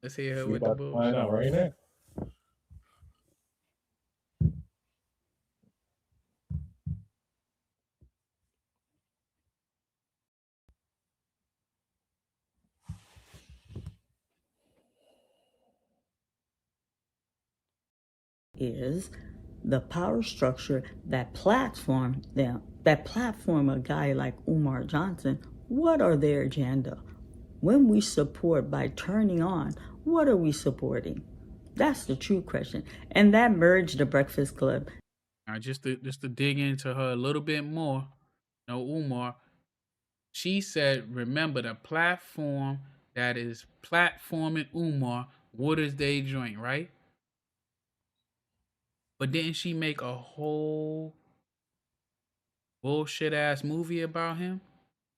Let's hear her We with the about to find bullshit. out right now. is the power structure that platform them, that platform a guy like Umar Johnson. What are their agenda? When we support by turning on, what are we supporting? That's the true question. And that merged the Breakfast Club. Now, just to dig into her a little bit more. No, Umar. She said, remember the platform that is platforming Umar waters they joint, right? But didn't she make a whole bullshit ass movie about him?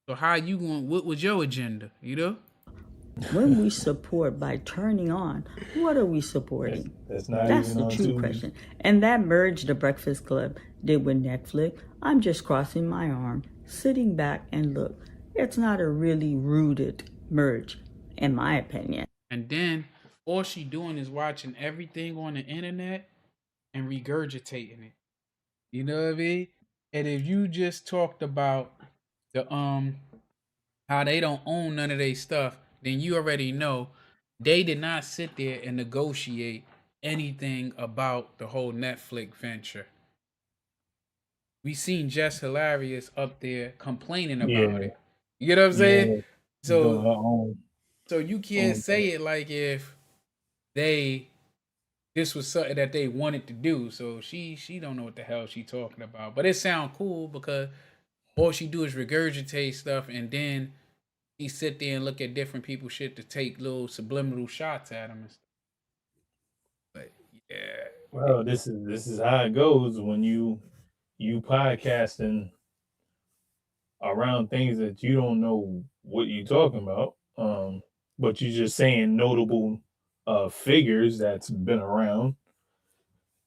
So how you going? What was your agenda? You know? When we support by turning on, what are we supporting? That's not That's even the on true Tubi. question. And that merged the Breakfast Club did with Netflix. I'm just crossing my arm, sitting back and look. It's not a really rooted merge, in my opinion. And then all she doing is watching everything on the internet and regurgitating it. You know what I mean? And if you just talked about the how they don't own none of their stuff, then you already know they did not sit there and negotiate anything about the whole Netflix venture. We seen Jess Hilarious up there complaining about Yeah, it. You get what I'm saying? yeah. Doing So her own you can't own thing. say it like if they this was something that they wanted to do. So she don't know what the hell she talking about. But it sound cool because all she do is regurgitate stuff and then he sit there and look at different people's shit to take little subliminal shots at him and stuff. But yeah. Well, this is how it goes when you podcasting around things that you don't know what you're talking about. But you're just saying notable figures that's been around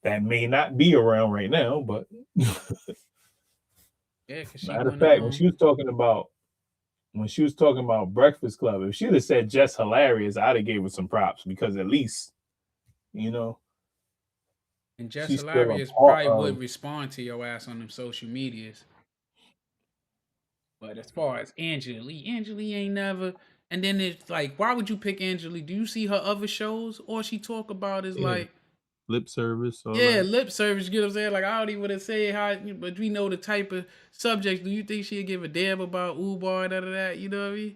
that may not be around right now, but Yeah, cause she matter of wanna fact, when she was talking about Breakfast Club, if she'd have said just hilarious, I'd have gave her some props because at least, you know, and Jess she's still a Hilarious part probably of. would respond to your ass on them social medias. But as far as Angela Lee ain't never. And then it's like, why would you pick Angela Lee? Do you see her other shows? All she talk about is Yeah, like lip service. All Yeah, that. lip service. You know what I'm saying? Like I don't even want to say how, but we know the type of subjects. Do you think she'd give a damn about Umar and none of that? You know what I mean?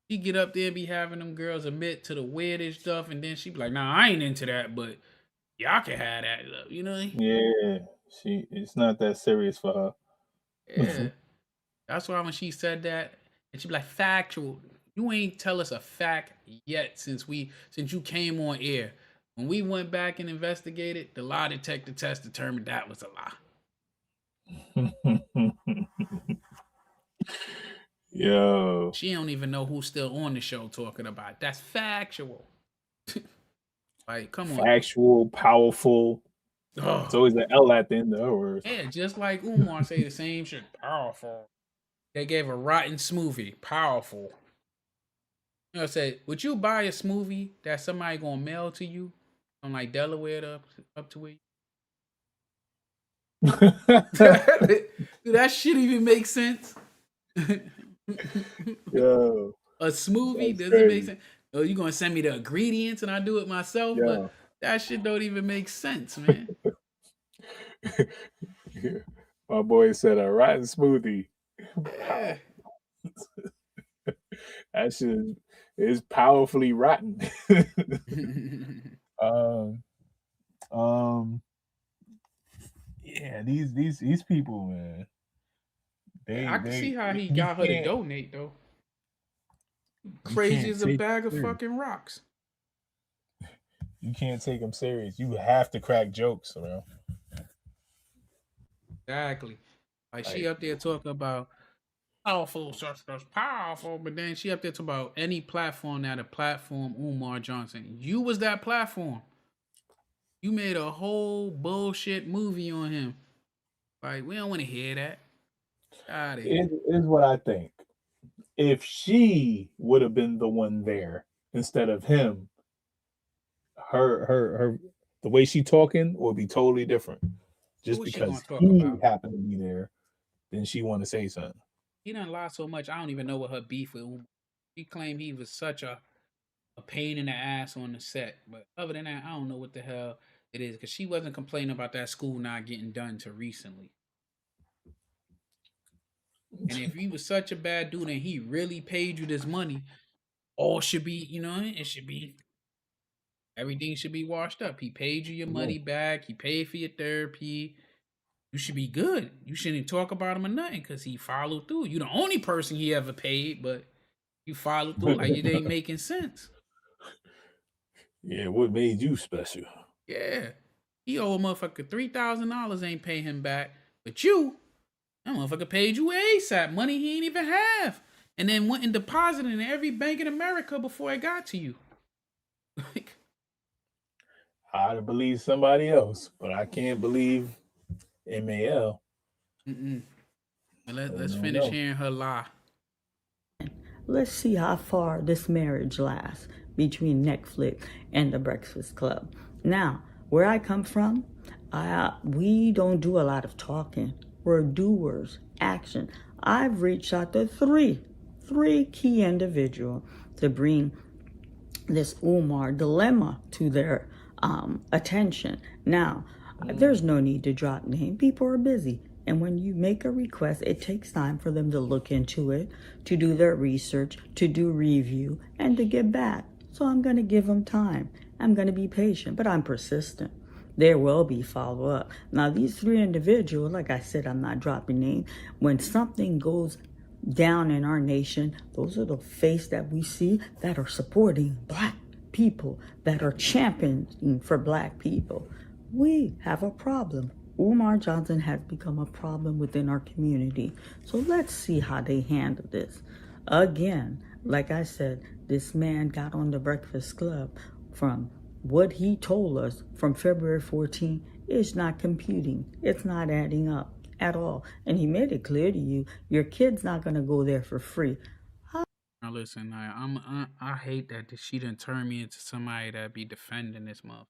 She get up there and be having them girls admit to the weirdest stuff, and then she be like, "Nah, I ain't into that, but y'all can have that." You know? Yeah, it's not that serious for her. Yeah. That's why when she said that, and she be like, "Factual. You ain't tell us a fact yet since you came on air. When we went back and investigated, the lie detector test determined that was a lie." Yo, She don't even know who's still on the show talking about it. That's factual. Like, come on. factual, powerful. It's Oh, always an L at the end of her words. yeah, just like Umar say the same shit. Powerful. They gave a rotten smoothie. Powerful. You know, say, would you buy a smoothie that somebody gonna mail to you from like Delaware up to where you? Do that shit even make sense? Yo, A smoothie, that's does it make crazy. sense? Oh, you gonna send me the ingredients and I do it myself? But Yo. that shit don't even make sense, man. My boy said a rotten smoothie. Yeah. That shit is powerfully rotten. Yeah, these people, man. I can see how he you got her to can't- donate though. you Crazy can't as a take bag them of serious. fucking rocks. You can't take them serious. You have to crack jokes, bro. Exactly. Like she Like, up there talking about powerful, such powerful, but then she up there talking about any platform that a platform Umar Johnson. You was that platform. You made a whole bullshit movie on him. Like, we don't want to hear that. Out of here. it is what I think. If she would have been the one there instead of him, her the way she talking would be totally different. Just What was she gonna because talk he about? happened to be there, then she want to say something. He done lied so much. I don't even know what her beef with Umar. He claimed he was such a pain in the ass on the set. But other than that, I don't know what the hell it is. Because she wasn't complaining about that school not getting done till recently. And if he was such a bad dude and he really paid you this money, all should be, it should be, everything should be washed up. He paid you your money back. He paid for your therapy. You should be good. You shouldn't talk about him or nothing because he followed through. You the only person he ever paid, but you followed through like it ain't making sense. Yeah, what made you special? Yeah. He owe a motherfucker $3,000 ain't pay him back. But you, that motherfucker paid you ASAP. Money he ain't even have. And then went and deposited in every bank in America before it got to you. Like, I'd believe somebody else, but I can't believe MAL. let's finish hearing her lie. Let's see how far this marriage lasts between Netflix and the Breakfast Club. Now, where I come from, we don't do a lot of talking. We're doers, action. I've reached out to three key individuals to bring this Umar dilemma to their attention. Now, there's no need to drop names. People are busy. And when you make a request, it takes time for them to look into it, to do their research, to do review, and to get back. So I'm going to give them time. I'm going to be patient, but I'm persistent. There will be follow-up. Now, these three individuals, like I said, I'm not dropping names. When something goes down in our nation, those are the face that we see that are supporting Black people, that are championing for Black people. We have a problem. Umar Johnson has become a problem within our community. So let's see how they handle this. Again, like I said, this man got on the Breakfast Club. From what he told us from February 14th, it's not computing. It's not adding up at all. And he made it clear to you, your kid's not going to go there for free. Now listen, I hate that she done turn me into somebody that be defending this month.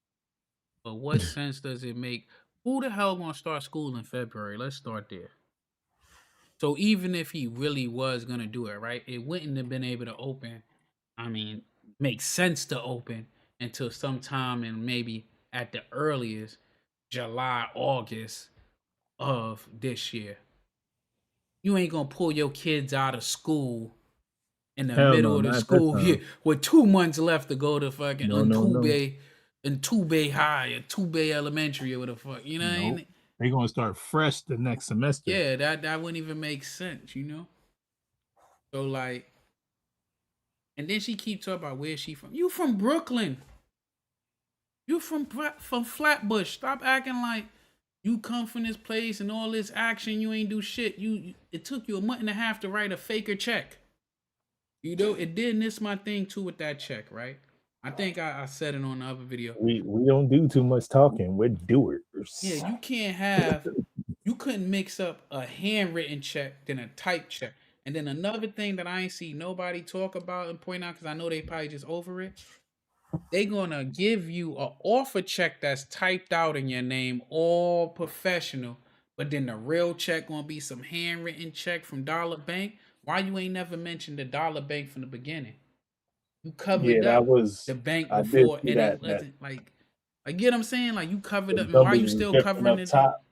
But what sense does it make? Who the hell gonna start school in February? Let's start there. So even if he really was gonna do it, right, it wouldn't have been able to open. I mean, make sense to open until sometime in maybe at the earliest July, August of this year. You ain't gonna pull your kids out of school in the Hell middle no, of the not that school year time. with 2 months left to go to fucking No. Ntube High or Tube Elementary or what the fuck, you know what I Nope. mean? They're gonna start fresh the next semester. Yeah, that wouldn't even make sense, you know? So like, and then she keep talking about where she from. You from Brooklyn. You from Flatbush. Stop acting like you come from this place and all this action. You ain't do shit. It took you a month and a half to write a faker check. You know, it did. And this my thing too with that check, right? I think I said it on the other video. We don't do too much talking. We're doers. Yeah, you couldn't mix up a handwritten check than a typed check. And then another thing that I ain't see nobody talk about and point out, because I know they probably just over it. They gonna give you an offer check that's typed out in your name, all professional, but then the real check gonna be some handwritten check from Dollar Bank. Why you ain't never mentioned the Dollar Bank from the beginning? You covered Yeah, up the bank I did before, see and it that wasn't like you get what I'm saying? Like you covered the up, and why you numbers was still different covering up it? top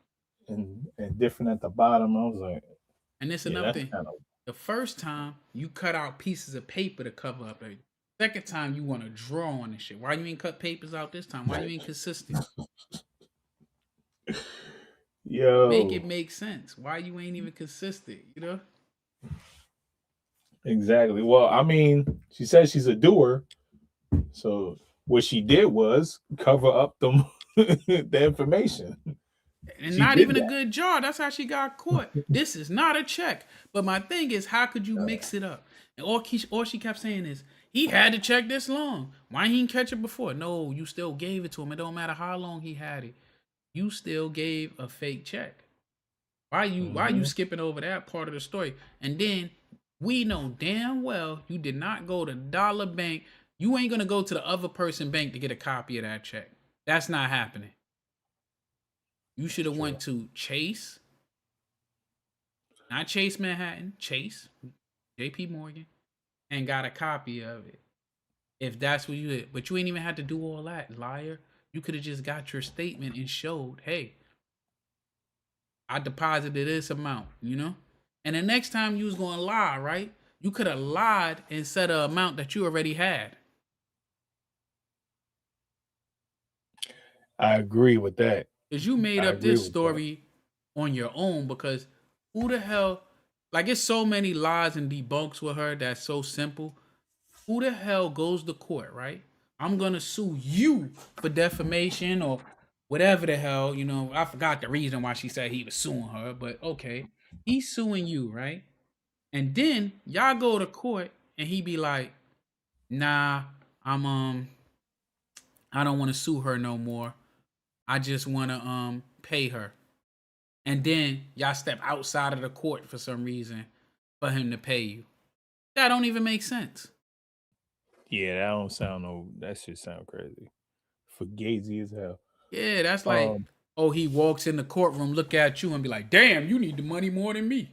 and different at the bottom. I was like, And this yeah, another that's thing. kind of The first time you cut out pieces of paper to cover up everything. Second time you want to draw on this shit. Why you ain't cut papers out this time? Why you ain't consistent? Make it yo. make sense. Why you ain't even consistent? You know? Exactly. Well, I mean, she says she's a doer. So what she did was cover up the the information. And She not did even a that. good job. That's how she got caught. This is not a check. But my thing is, how could you mix it up? And all she kept saying is, he had to check this long. Why he didn't catch it before? No, you still gave it to him. It don't matter how long he had it. You still gave a fake check. Why you skipping over that part of the story? And then we know damn well you did not go to Dollar Bank. You ain't gonna go to the other person bank to get a copy of that check. That's not happening. You should have went to Chase, not Chase Manhattan, Chase, JP Morgan, and got a copy of it. If that's what you did. But you ain't even had to do all that, liar. You could have just got your statement and showed, hey, I deposited this amount, you know? And the next time you was going to lie, right? You could have lied and said an amount that you already had. I agree with that. Because you made I up agree this with story on your own, because who the hell, like it's so many lies and debunks with her that's so simple. Who the hell goes to court, right? I'm going to sue you for defamation or whatever the hell, you know. I forgot the reason why she said he was suing her, but okay. He's suing you, right? And then y'all go to court and he be like, nah, I don't want to sue her no more. I just want to pay her. And then y'all step outside of the court for some reason for him to pay you. That don't even make sense. Yeah, that don't sound no. That shit sound crazy. Fugazi as hell. Yeah, that's like, oh, he walks in the courtroom, look at you, and be like, "Damn, you need the money more than me."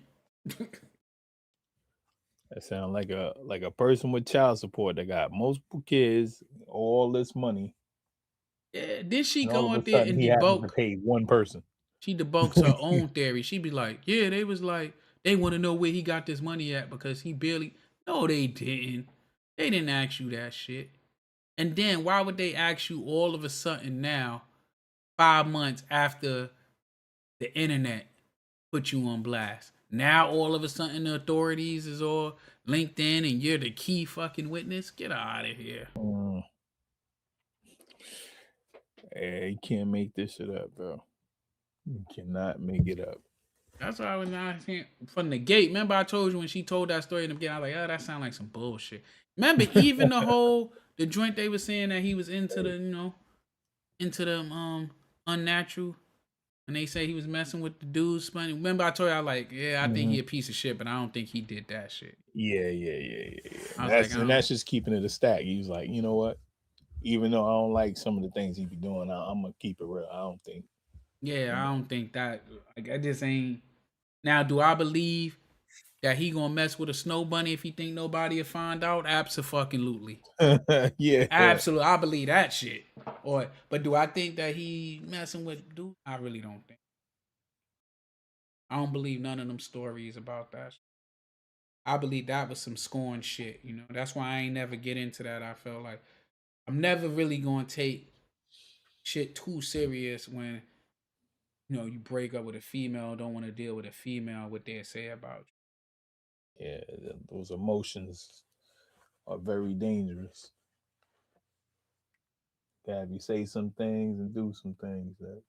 That sound like a person with child support that got multiple kids, all this money. Yeah, did she And all go of up a there sudden and he happens to debunk? pay one person. She debunks her own theory. She be like, "Yeah, they was like, they want to know where he got this money at because he barely." No, they didn't. They didn't ask you that shit. And then why would they ask you all of a sudden now, 5 months after the internet put you on blast? Now all of a sudden the authorities is all linked in and you're the key fucking witness? Get out of here. Hey, you can't make this shit up, bro. You cannot make it up. That's why I was not saying from the gate. Remember, I told you when she told that story in the beginning, I was like, oh, that sounds like some bullshit. Remember, even the joint they were saying that he was into the, you know, into the unnatural, and they say he was messing with the dude's money. Remember, I told you, I was like, yeah, I think he a piece of shit, but I don't think he did that shit. Yeah. And That's just keeping it a stack. He was like, you know what? Even though I don't like some of the things he be doing, I'm gonna keep it real. I don't think. Yeah, I don't think that. Like, I just ain't. Now, do I believe that he gonna mess with a snow bunny if he think nobody will find out? Absolutely. Yeah. Absolutely. I believe that shit. But do I think that he messing with dude? I really don't think. I don't believe none of them stories about that. I believe that was some scorn shit, you know. That's why I ain't never get into that. I felt like I'm never really gonna take shit too serious when you break up with a female, don't want to deal with a female, what they say about you. Yeah, those emotions are very dangerous. Have you say some things and do some things that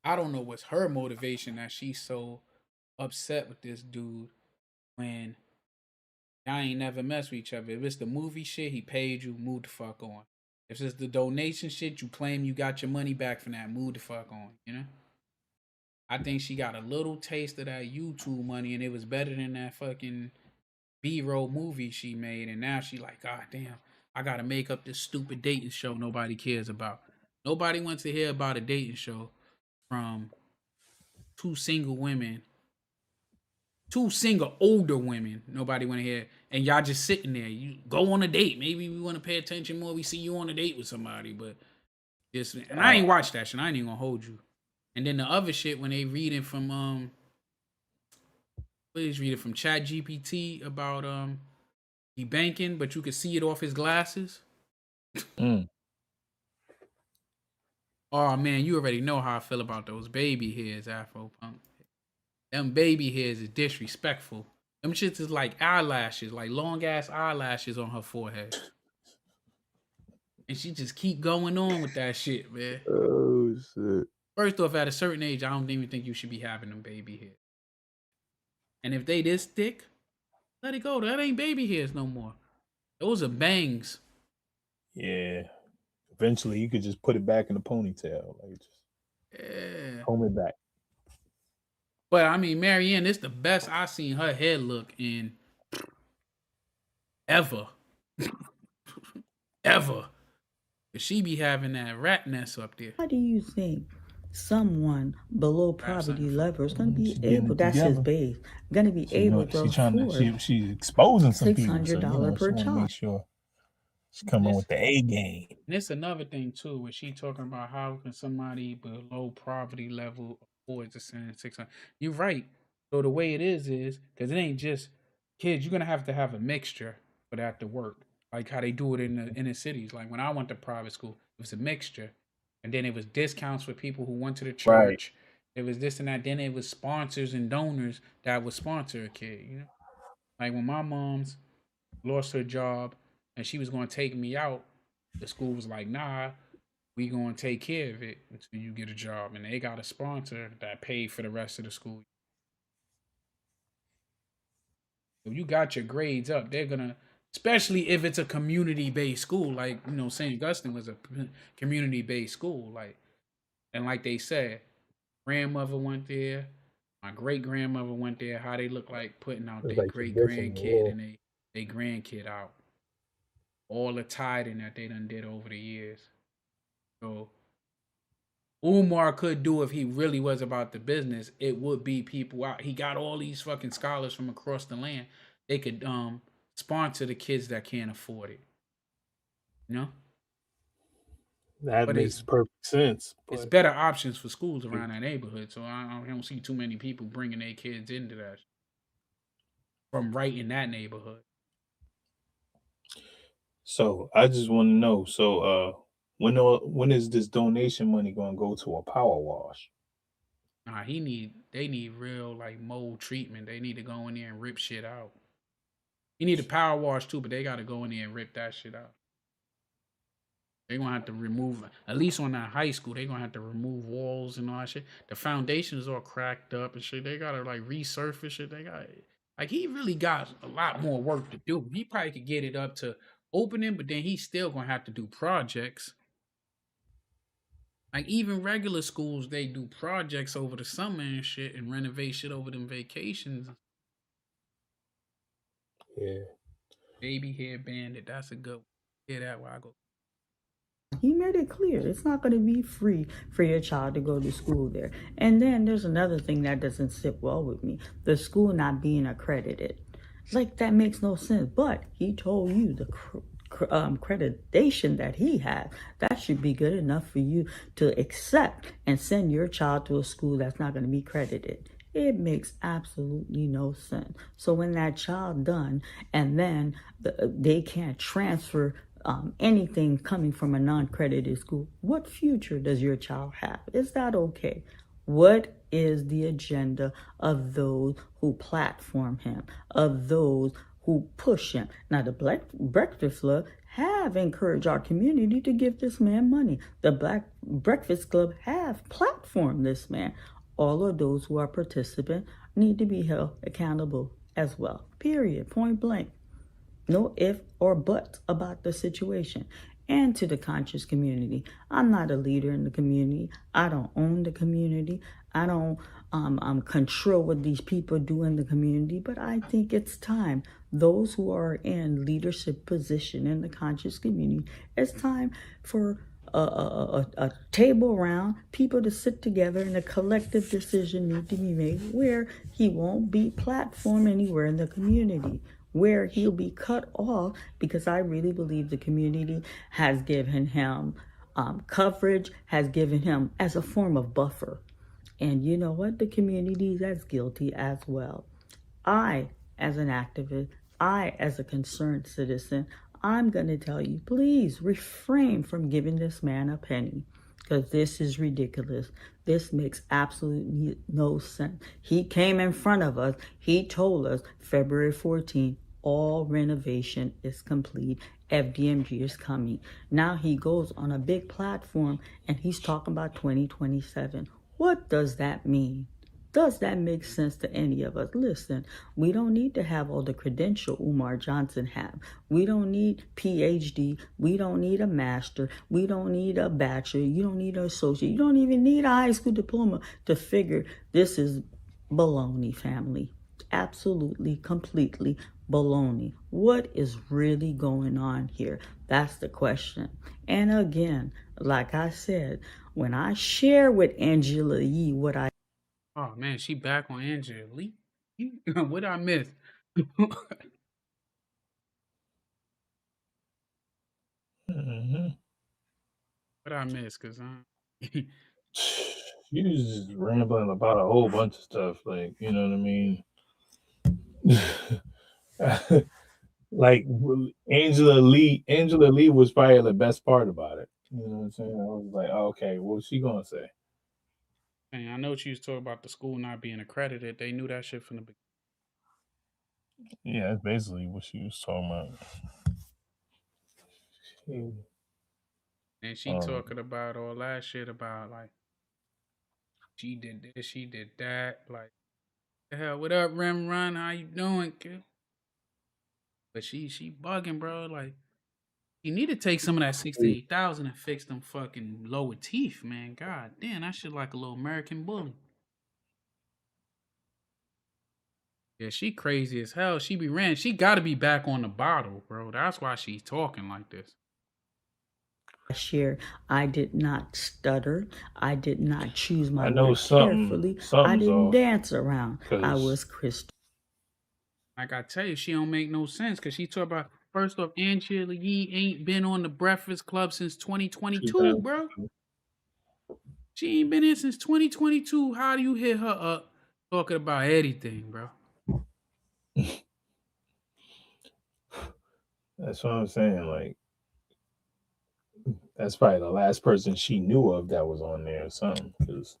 I don't know what's her motivation that she's so upset with this dude when y'all ain't never mess with each other. If it's the movie shit, he paid you, move the fuck on. If it's the donation shit, you claim you got your money back from that, move the fuck on, you know? I think she got a little taste of that YouTube money and it was better than that fucking B-roll movie she made. And now she like, God damn, I gotta make up this stupid dating show nobody cares about. Nobody wants to hear about a dating show from two single women, two single older women. Nobody want to hear, and y'all just sitting there. You go on a date. Maybe we want to pay attention more. We see you on a date with somebody, but just and I ain't watched that shit. I ain't even gonna hold you. And then the other shit when they reading from please read it from Chat GPT about debunking, but you could see it off his glasses. Oh man, you already know how I feel about those baby hairs, Afro Punk. Them baby hairs is disrespectful. Them shits is like eyelashes, like long ass eyelashes on her forehead. And she just keep going on with that shit, man. Oh shit. First off, at a certain age, I don't even think you should be having them baby hairs. And if they this thick, let it go. That ain't baby hairs no more. Those are bangs. Yeah. Eventually you could just put it back in the ponytail. Like just comb it back. But I mean, Maryanne, this the best I seen her head look in ever. Ever. She be having that rat nest up there. How do you think someone below poverty level is going to be able, that's his base, going to be able to afford she's exposing some people. $600 per child? Make sure she come on with the A game. And it's another thing too, where she talking about how can somebody below poverty level afford to send 600. You're right. So the way it is because it ain't just kids. You're gonna have to have a mixture for that to work, like how they do it in the cities. Like when I went to private school, it was a mixture, and then it was discounts for people who went to the church. Right. It was this and that. Then it was sponsors and donors that would sponsor a kid. You know, like when my mom's lost her job and she was gonna take me out. The school was like, nah, we gonna take care of it until you get a job. And they got a sponsor that paid for the rest of the school. If you got your grades up, they're gonna, especially if it's a community-based school, like St. Augustine was a community-based school, like, and like they said, grandmother went there, my great grandmother went there. How they look like putting out their great grandkid and they grandkid out. All the tithing that they done did over the years. So Umar could do if he really was about the business. It would be people out. He got all these fucking scholars from across the land. They could sponsor the kids that can't afford it. You know? That makes perfect sense. It's better options for schools around that neighborhood. So I don't see too many people bringing their kids into that from right in that neighborhood. So I just want to know. So when is this donation money going to go to a power wash? Nah, they need real like mold treatment. They need to go in there and rip shit out. You need a power wash too, but they got to go in there and rip that shit out. They're going to have to remove, at least on that high school, they're going to have to remove walls and all that shit. The foundation is all cracked up and shit. They got to like resurface it. They got, like, he really got a lot more work to do. He probably could get it up to opening, but then he's still going to have to do projects. Like, even regular schools, they do projects over the summer and shit and renovate shit over them vacations. Yeah. Baby hair bandit, that's a good one. Hear that while I go. He made it clear it's not going to be free for your child to go to school there. And then there's another thing that doesn't sit well with me: the school not being accredited. Like, that makes no sense. But he told you the accreditation that he has, that should be good enough for you to accept and send your child to a school that's not going to be credited. It makes absolutely no sense. So when that child done, and then they can't transfer anything coming from a non-credited school, what future does your child have? Is that okay? What is the agenda of those who platform him, of those who push him? Now, the Black Breakfast Club have encouraged our community to give this man money. The Black Breakfast Club have platformed this man. All of those who are participants need to be held accountable as well. Period. Point blank. No if or buts about the situation. And to the conscious community, I'm not a leader in the community. I don't own the community. I don't control what these people do in the community. But I think it's time, those who are in leadership position in the conscious community, it's time for a table round, people to sit together, and a collective decision need to be made where he won't be platformed anywhere in the community, where he'll be cut off, because I really believe the community has given him coverage, has given him as a form of buffer. And you know what? The community is as guilty as well. I, as an activist, I, as a concerned citizen, I'm going to tell you, please refrain from giving this man a penny, because this is ridiculous. This makes absolutely no sense. He came in front of us. He told us February 14th, all renovation is complete. FDMG is coming. Now he goes on a big platform and he's talking about 2027. What does that mean? Does that make sense to any of us? Listen, we don't need to have all the credential Umar Johnson have. We don't need PhD. We don't need a master. We don't need a bachelor. You don't need an associate. You don't even need a high school diploma to figure this is baloney, family. Absolutely, completely baloney. What is really going on here? That's the question. And again, like I said, when I share with Angela Yee what I... Oh man, she back on Angela Lee. What I miss? Mm-hmm. What I miss? Cause She was just rambling about a whole bunch of stuff, like, you know what I mean? Like Angela Lee was probably the best part about it. You know what I'm saying? I was like, oh, okay, what's she gonna say? I know she was talking about the school not being accredited. They knew that shit from the beginning. Yeah, that's basically what she was talking about. And she talking about all that shit about, like, she did this, she did that. Like, the hell, what up, Rem Run? How you doing, kid? But she bugging, bro. Like, you need to take some of that 68,000 and fix them fucking lower teeth, man. God damn, that shit like a little American bully. Yeah, she crazy as hell. She be ran. She got to be back on the bottle, bro. That's why she's talking like this. Share. I did not stutter. I did not choose my words carefully. I didn't dance around. I was crystal. Like I tell you, she don't make no sense, because she talk about, first off, Angela Yee ain't been on the Breakfast Club since 2022, bro. She ain't been in since 2022. How do you hit her up talking about anything, bro? That's what I'm saying. Like, that's probably the last person she knew of that was on there or something. Cause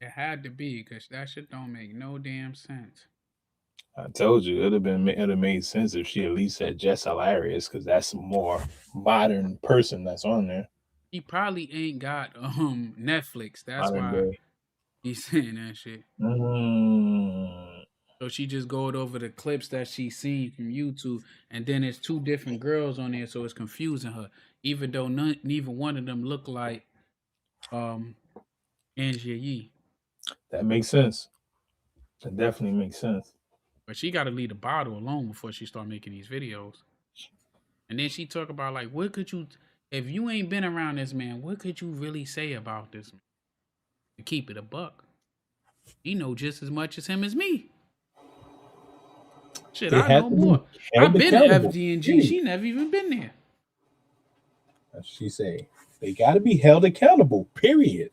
it had to be, because that shit don't make no damn sense. I told you it'd have made sense if she at least said Jess Hilarious, because that's a more modern person that's on there. He probably ain't got Netflix. That's why he's saying that shit. So she just goes over the clips that she seen from YouTube, and then it's two different girls on there, so it's confusing her. Even though neither one of them look like Angela Yee. That makes sense. That definitely makes sense. But she got to leave the bottle alone before she start making these videos. And then she talk about like, what could you, if you ain't been around this man, what could you really say about this man? To keep it a buck, he know just as much as him as me. Shit, They I have know to be more. held I've been to accountable. FD&G. She never even been there. As she say, they got to be held accountable. Period.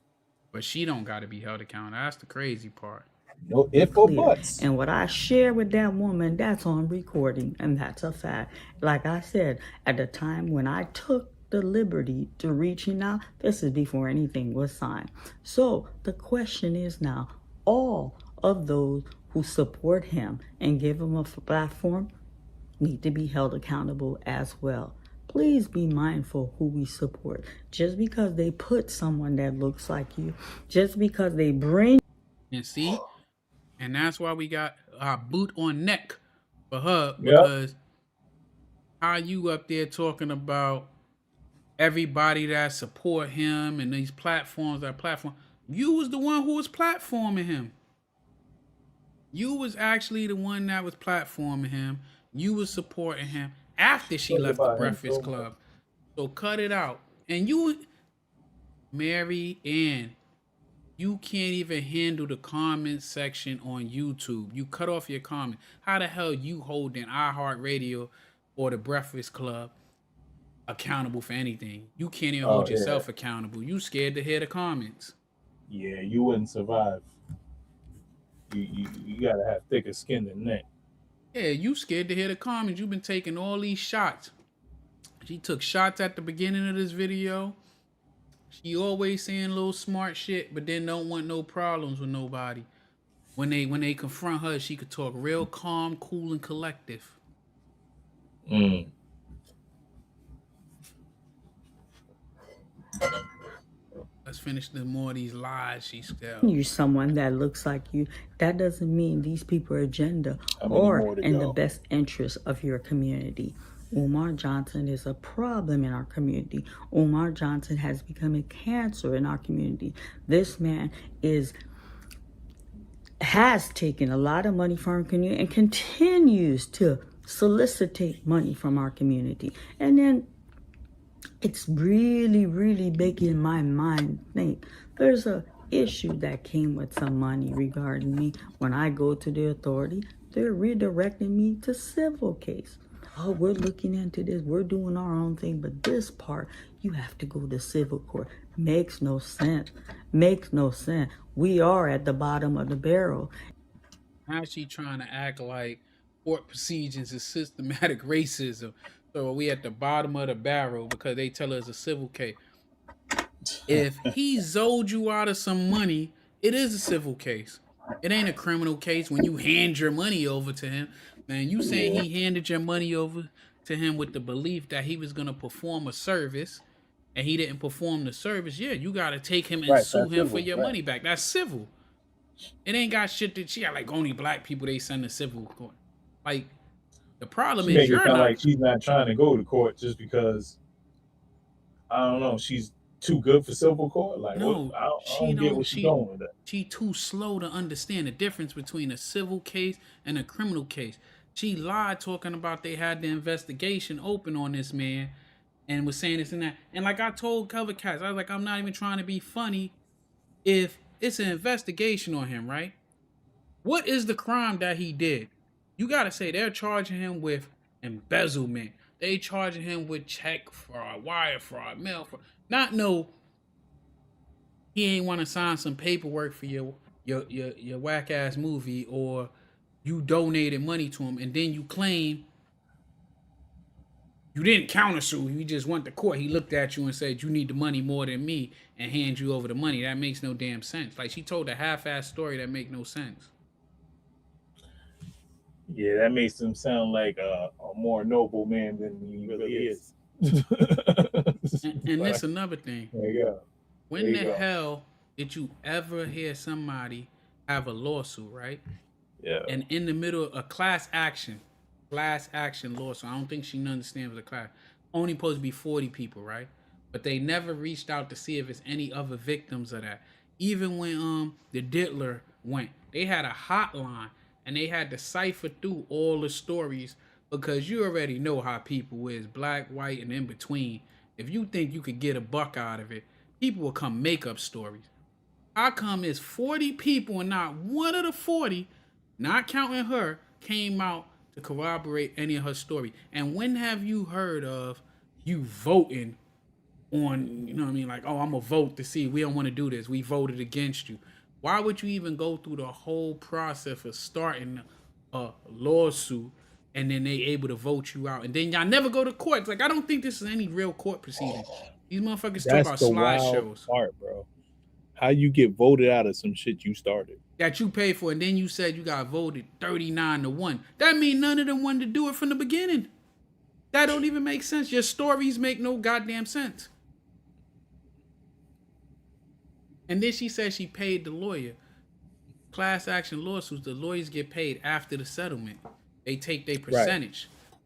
But she don't got to be held accountable. That's the crazy part. No if or buts. And what I share with that woman, that's on recording, and that's a fact. Like I said, at the time when I took the liberty to reaching out, this is before anything was signed. So the question is now, all of those who support him and give him a platform need to be held accountable as well. Please be mindful who we support. Just because they put someone that looks like you, just because they bring... And see, and that's why we got our boot on neck for her, because how you up there talking about everybody that support him and these platforms that platform, you was the one who was platforming him. You was actually the one that was platforming him. You was supporting him after she left the Breakfast Club. So cut it out. And you, Mary Ann, you can't even handle the comment section on YouTube. You cut off your comment. How the hell you holding iHeartRadio or the Breakfast Club accountable for anything? You can't even hold yourself accountable. You scared to hear the comments. Yeah, you wouldn't survive. You gotta have thicker skin than that. Yeah, you scared to hear the comments. You've been taking all these shots. She took shots at the beginning of this video. She always saying little smart shit, but then don't want no problems with nobody. When they confront her, she could talk real calm, cool, and collective. Let's finish the more of these lies she's telling. You someone that looks like you, that doesn't mean these people are agenda or in the best interest of your community. Umar Johnson is a problem in our community. Umar Johnson has become a cancer in our community. This man has taken a lot of money from our community and continues to solicitate money from our community. And then it's really, really making my mind think. There's a issue that came with some money regarding me. When I go to the authority, they're redirecting me to civil case. Oh, we're looking into this. We're doing our own thing. But this part, you have to go to civil court. Makes no sense. Makes no sense. We are at the bottom of the barrel. How's she trying to act like court procedures is systematic racism? So we at the bottom of the barrel because they tell us a civil case. If he zoed you out of some money, it is a civil case. It ain't a criminal case when you hand your money over to him. Man, you saying he handed your money over to him with the belief that he was going to perform a service and he didn't perform the service. Yeah, you got to take him and sue him for your money back. That's civil. It ain't got shit that she got like only black people they send to civil court. Like, the problem is you're not. Like she's not trying to go to court just because, I don't know, she's too good for civil court. Like, no, I don't get what she's going with that. She too slow to understand the difference between a civil case and a criminal case. She lied talking about they had the investigation open on this man and was saying this and that. And like I told Cover Cats, I was like, I'm not even trying to be funny. If it's an investigation on him, right? What is the crime that he did? You got to say they're charging him with embezzlement. They charging him with check fraud, wire fraud, mail fraud. Not no, he ain't want to sign some paperwork for your whack ass movie, or you donated money to him and then you claim you didn't countersue. You just went to court. He looked at you and said, you need the money more than me, and hand you over the money. That makes no damn sense. Like, she told a half-ass story that make no sense. Yeah, that makes him sound like a more noble man than he really is. And that's another thing. There you go. When the hell did you ever hear somebody have a lawsuit, right? Yeah. And in the middle of a class action lawsuit, I don't think she understands the class. Only supposed to be 40 people, right? But they never reached out to see if it's any other victims of that. Even when the Diddler went, they had a hotline and they had to cipher through all the stories because you already know how people is, black, white, and in between. If you think you could get a buck out of it, people will come make up stories. How come it's 40 people and not one of the 40, not counting her, came out to corroborate any of her story? And when have you heard of you voting on, you know what I mean? Like, oh, I'm going to vote to see. We don't want to do this. We voted against you. Why would you even go through the whole process of starting a lawsuit and then they able to vote you out? And then y'all never go to court. It's like, I don't think this is any real court proceeding. These motherfuckers talk That's about the wild slideshows part, bro. How you get voted out of some shit you started. that you paid for, and then you said you got voted 39-1. That means none of them wanted to do it from the beginning. That don't even make sense. Your stories make no goddamn sense. And then she said she paid the lawyer. Class action lawsuits, the lawyers get paid after the settlement. They take their percentage. Right.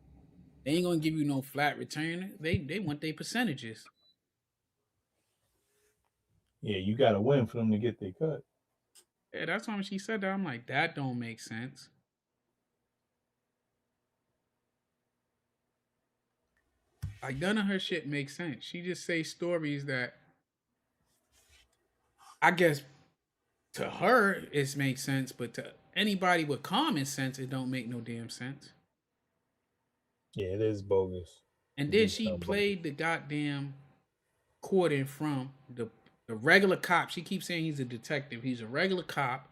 They ain't gonna give you no flat return. They want their percentages. Yeah, you gotta win for them to get their cut. Yeah, that's why when she said that, I'm like, that don't make sense. Like, none of her shit makes sense. She just say stories that I guess to her it makes sense, but to anybody with common sense, it don't make no damn sense. Yeah, it is bogus. And then she played the goddamn recording from the regular cop. She keeps saying he's a detective. He's a regular cop.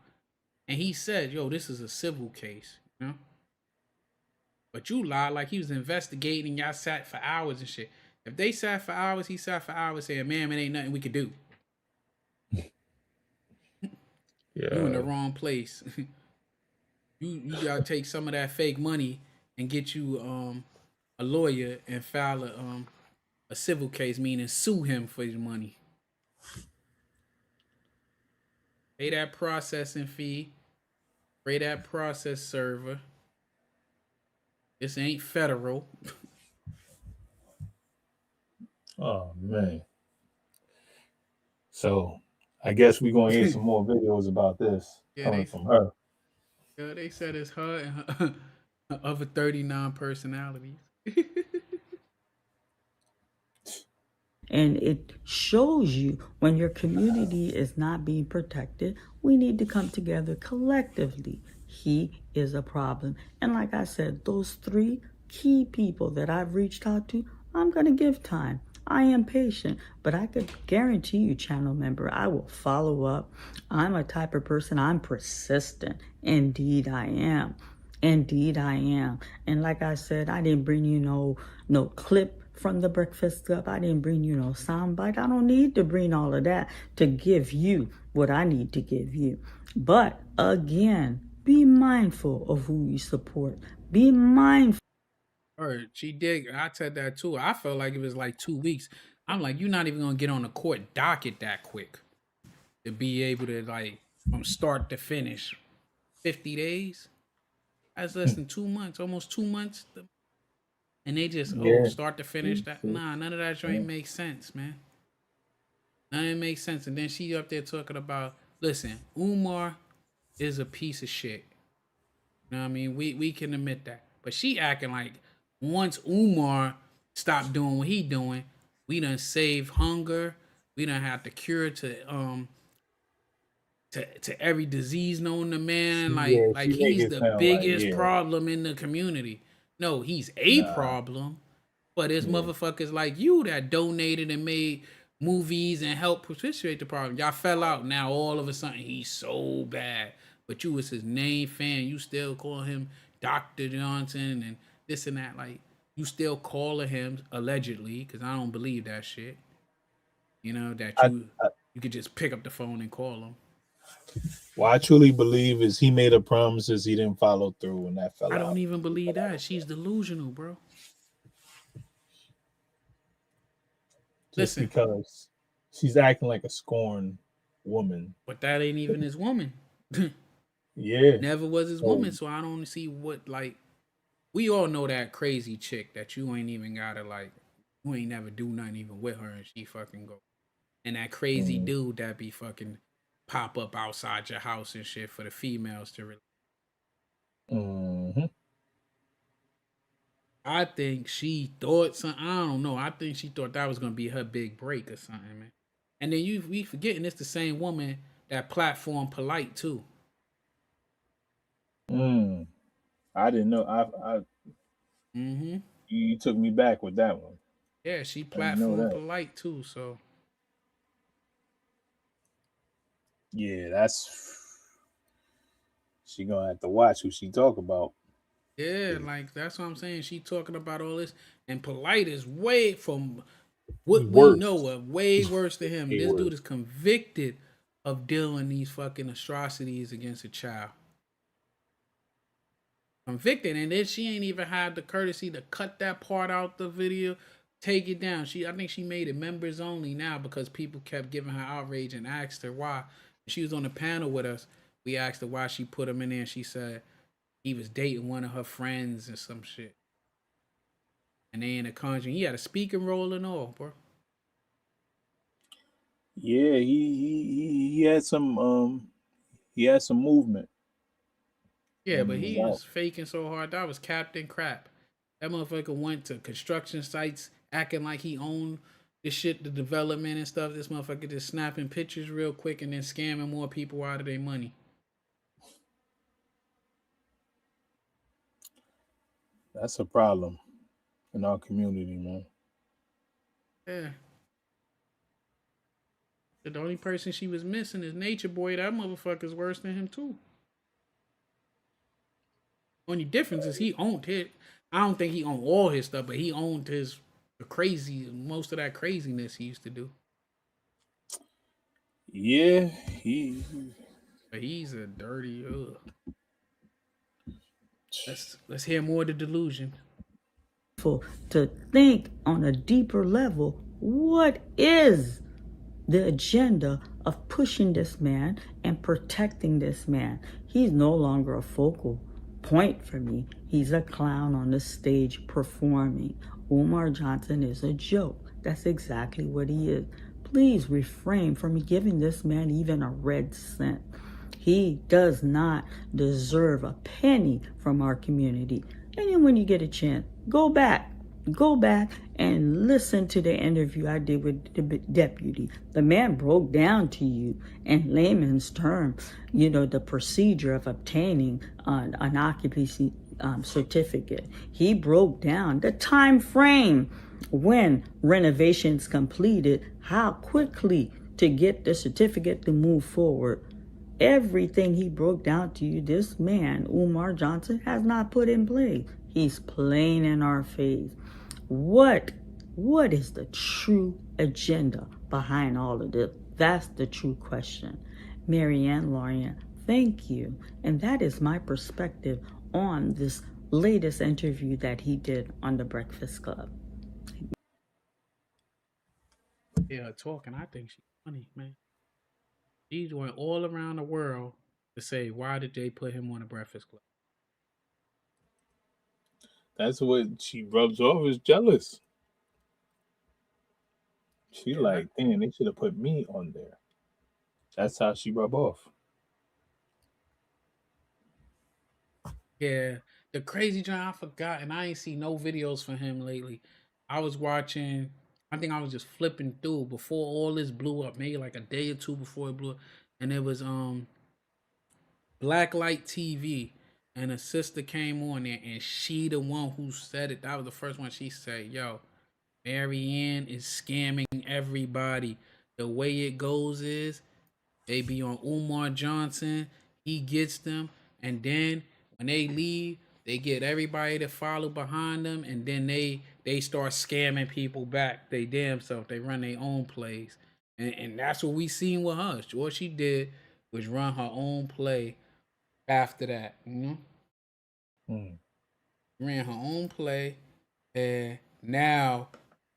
And he said, yo, this is a civil case, you know? But you lied like he was investigating. Y'all sat for hours and shit. If they sat for hours, he sat for hours saying, man, it ain't nothing we could do. Yeah. You in the wrong place. you gotta take some of that fake money and get you a lawyer and file a civil case, meaning sue him for his money. Pay that processing fee. Pay that process server. This ain't federal. Oh man. So I guess we're gonna get some more videos about this coming from her. Yeah, they said it's her and her other 39 personalities. And it shows you when your community is not being protected, we need to come together collectively. He is a problem. And like I said, those 3 key people that I've reached out to, I'm going to give time. I am patient, but I could guarantee you, channel member, I will follow up. I'm a type of person, I'm persistent. Indeed, I am. Indeed, I am. And like I said, I didn't bring you no clip from the Breakfast Club. I didn't bring you no soundbite. I don't need to bring all of that to give you what I need to give you. But again, be mindful of who you support. Be mindful. She did. I said that too. I felt like it was like 2 weeks. I'm like, you're not even gonna get on the court docket that quick to be able to, like, from start to finish, 50 days. That's less than 2 months, almost 2 months. And they just start to finish that. Nah, none of that joint makes sense, man. None of it makes sense. And then she up there talking about, listen, Umar is a piece of shit. You know what I mean? We can admit that. But she acting like once Umar stopped doing what he doing, we done save hunger. We done have the cure to every disease known to man. Like he's the biggest problem in the community. No, he's a problem. But there's motherfuckers like you that donated and made movies and helped perpetuate the problem. Y'all fell out. Now all of a sudden he's so bad. But you was his name fan. You still call him Dr. Johnson and this and that. Like, you still calling him allegedly, because I don't believe that shit. You know, that you could just pick up the phone and call him. What I truly believe is he made a promises he didn't follow through, and that fell out. I don't even believe that. She's delusional, bro. Just because she's acting like a scorned woman. But that ain't even his woman. Yeah. Never was his woman, so I don't see what, like, we all know that crazy chick that you ain't even gotta, like, you ain't never do nothing even with her and she fucking go. And that crazy dude that be fucking pop up outside your house and shit for the females to really. I think she thought something. I don't know. I think she thought that was gonna be her big break or something, man. And then we forgetting it's the same woman that platform polite too. I didn't know. Mm-hmm. You took me back with that one. Yeah, she I didn't know platform that. polite too. So Yeah, she gonna have to watch who she talk about. yeah, like that's what I'm saying. She talking about all this, and polite is way from what we Worse. know of, way worse than him. Way This dude worse. is convicted of doing these fucking atrocities against a child. Convicted, and then she ain't even had the courtesy to cut that part out the video, take it down. I think she made it members only now because people kept giving her outrage and asked her why. She was on the panel with us. We asked her why she put him in there, and she said he was dating one of her friends or some shit. And they in a conjuring. He had a speaking role and all, bro. Yeah, he had some movement. Yeah, And but he was he out. was faking so hard. That was Captain Crap. That motherfucker went to construction sites acting like he owned the shit, the development and stuff. This motherfucker just snapping pictures real quick and then scamming more people out of their money. That's a problem in our community, man. Yeah. The only person she was missing is Nature Boy. That motherfucker's worse than him too. Only difference is he owned it. I don't think he owned all his stuff, but he owned his most of that craziness he used to do. Yeah, But he's a dirty. Let's hear more of the delusion. To think on a deeper level, what is the agenda of pushing this man and protecting this man? He's no longer a focal point for me. He's a clown on the stage performing. Umar Johnson is a joke. That's exactly what he is. Please refrain from giving this man even a red cent. He does not deserve a penny from our community. And then when you get a chance, go back and listen to the interview I did with the deputy. The man broke down to you in layman's terms, the procedure of obtaining an occupancy certificate. He broke down the time frame when renovations completed, how quickly to get the certificate to move forward. Everything he broke down to you, this man, Umar Johnson, has not put in place. He's playing in our face. What is the true agenda behind all of this? That's the true question. Mary Ann Lorient, thank you. And that is my perspective on this latest interview that he did on the Breakfast Club. Yeah, talking. I think she's funny, man. She's went all around the world to say why did they put him on the Breakfast Club. that's what she rubs off is jealous. She like, damn, they should have put me on there. That's how she rub off. Yeah, the crazy John, I forgot, and I ain't seen no videos for him lately. I was watching. I think I was just flipping through before all this blew up, maybe like a day or two before it blew up, and it was Blacklight TV, and a sister came on there, and she the one who said it. That was the first one she said, "Yo, Maryanne is scamming everybody. The way it goes is they be on Umar Johnson. He gets them, and then when they leave, they get everybody to follow behind them, and then they start scamming people back. They damn self. They run their own plays, and that's what we seen with her. What she did was run her own play. After that, ran her own play, and now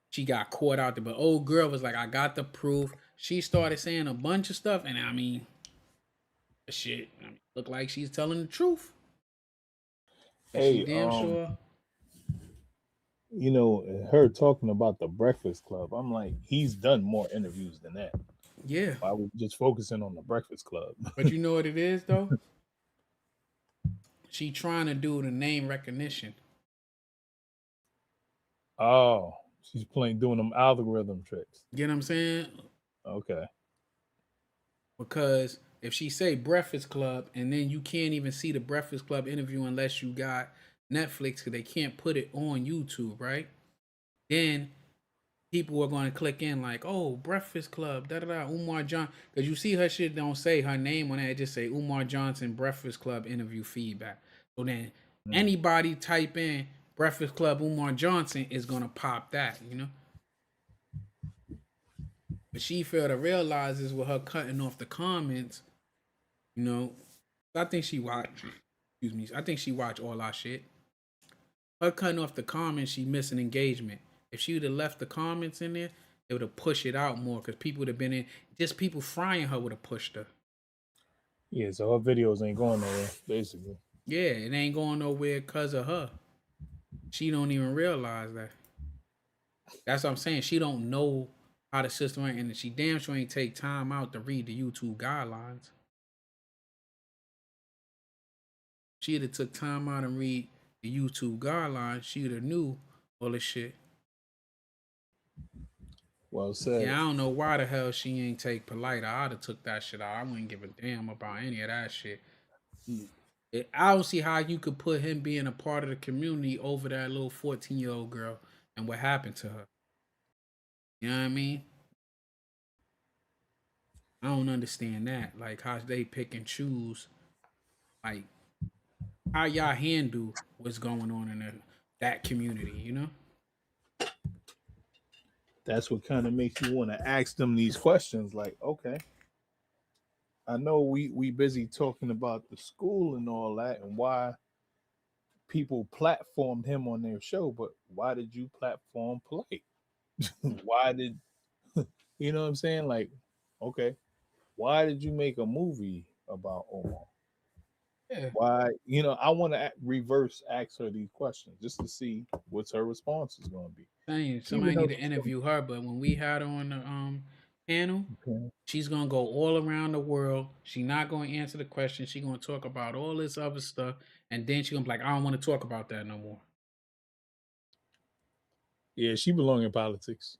she got caught out there. But old girl was like, "I got the proof." She started saying a bunch of stuff, and I mean, shit, looked like she's telling the truth. But she Hey, damn sure. her talking about the Breakfast Club. I'm like, he's done more interviews than that. Yeah. Why we just focusing on the Breakfast Club? But you know what it is though? She trying to do the name recognition. Oh, she's doing them algorithm tricks. Get what I'm saying? Okay. Because if she say Breakfast Club and then you can't even see the Breakfast Club interview unless you got Netflix because they can't put it on YouTube, right? Then people are going to click in like, oh, Breakfast Club, da da da, Umar John. Because you see her shit don't say her name on it, it just say Umar Johnson Breakfast Club interview feedback. So then anybody type in Breakfast Club Umar Johnson is going to pop that, you know? But she failed to realize is with her cutting off the comments, you know. I think she watched. Excuse me. I think she watched all our shit. Her cutting off the comments, she missing engagement. If she would have left the comments in there, it would have pushed it out more because people would have been in. Just people frying her would have pushed her. Yeah, so her videos ain't going nowhere, basically. Yeah, it ain't going nowhere because of her. She don't even realize that. That's what I'm saying. She don't know how the system works, and she damn sure ain't take time out to read the YouTube guidelines. She'd have took time out and read the YouTube guidelines. She'd have knew all this shit. Well said. Yeah, I don't know why the hell she ain't take polite. I'd have took that shit out. I wouldn't give a damn about any of that shit. I don't see how you could put him being a part of the community over that little 14-year-old girl and what happened to her. You know what I mean? I don't understand that. Like how they pick and choose. Like how y'all handle what's going on in that community, you know? That's what kind of makes you want to ask them these questions. Like, okay, I know we busy talking about the school and all that and why people platformed him on their show, but why did you platform Polite? Why did you know what I'm saying? Like, okay, why did you make a movie about Omar? Yeah. Why, you know, I want to reverse ask her these questions just to see what's her response is going to be. Saying Even somebody though need to interview her, but when we had her on the panel, she's gonna go all around the world. She's not gonna answer the question. She's gonna talk about all this other stuff, and then she's gonna be like, I don't want to talk about that no more. yeah, she belong in politics.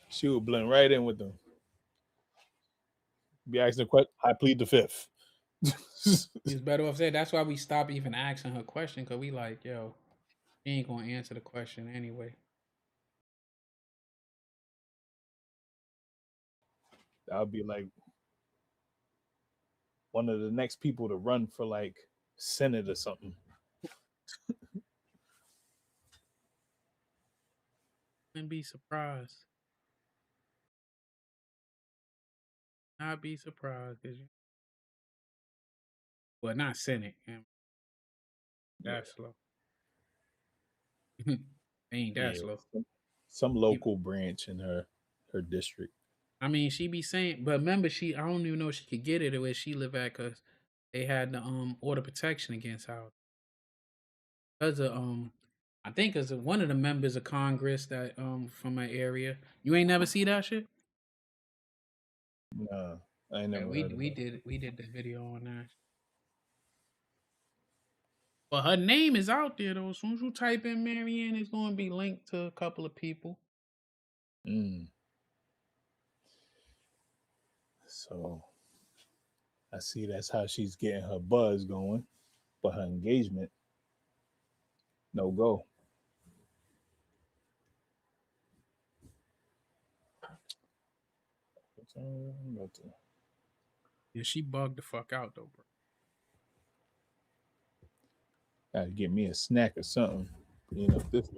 She would blend right in with them. Be asking the question, I plead the fifth. It's better off said. That's why we stopped even asking her question, because we like, yo, she ain't gonna answer the question anyway. That would be like one of the next people to run for like Senate or something. And be surprised. I'd be surprised because you, well, not Senate. That's slow. Ain't that Yeah, slow. some local branch in her district. I mean, she be saying, but remember, I don't even know if she could get it where she live at because they had the order protection against her. Cause of I think as one of the members of Congress that from my area. You ain't never see that shit? Nah, I ain't Yeah, never heard of it. we did the video on that. But her name is out there though. As soon as you type in Maryanne, it's gonna be linked to a couple of people. So I see that's how she's getting her buzz going, but her engagement, no go. Yeah, she bugged the fuck out though, bro. Gotta get me a snack or something. You know, this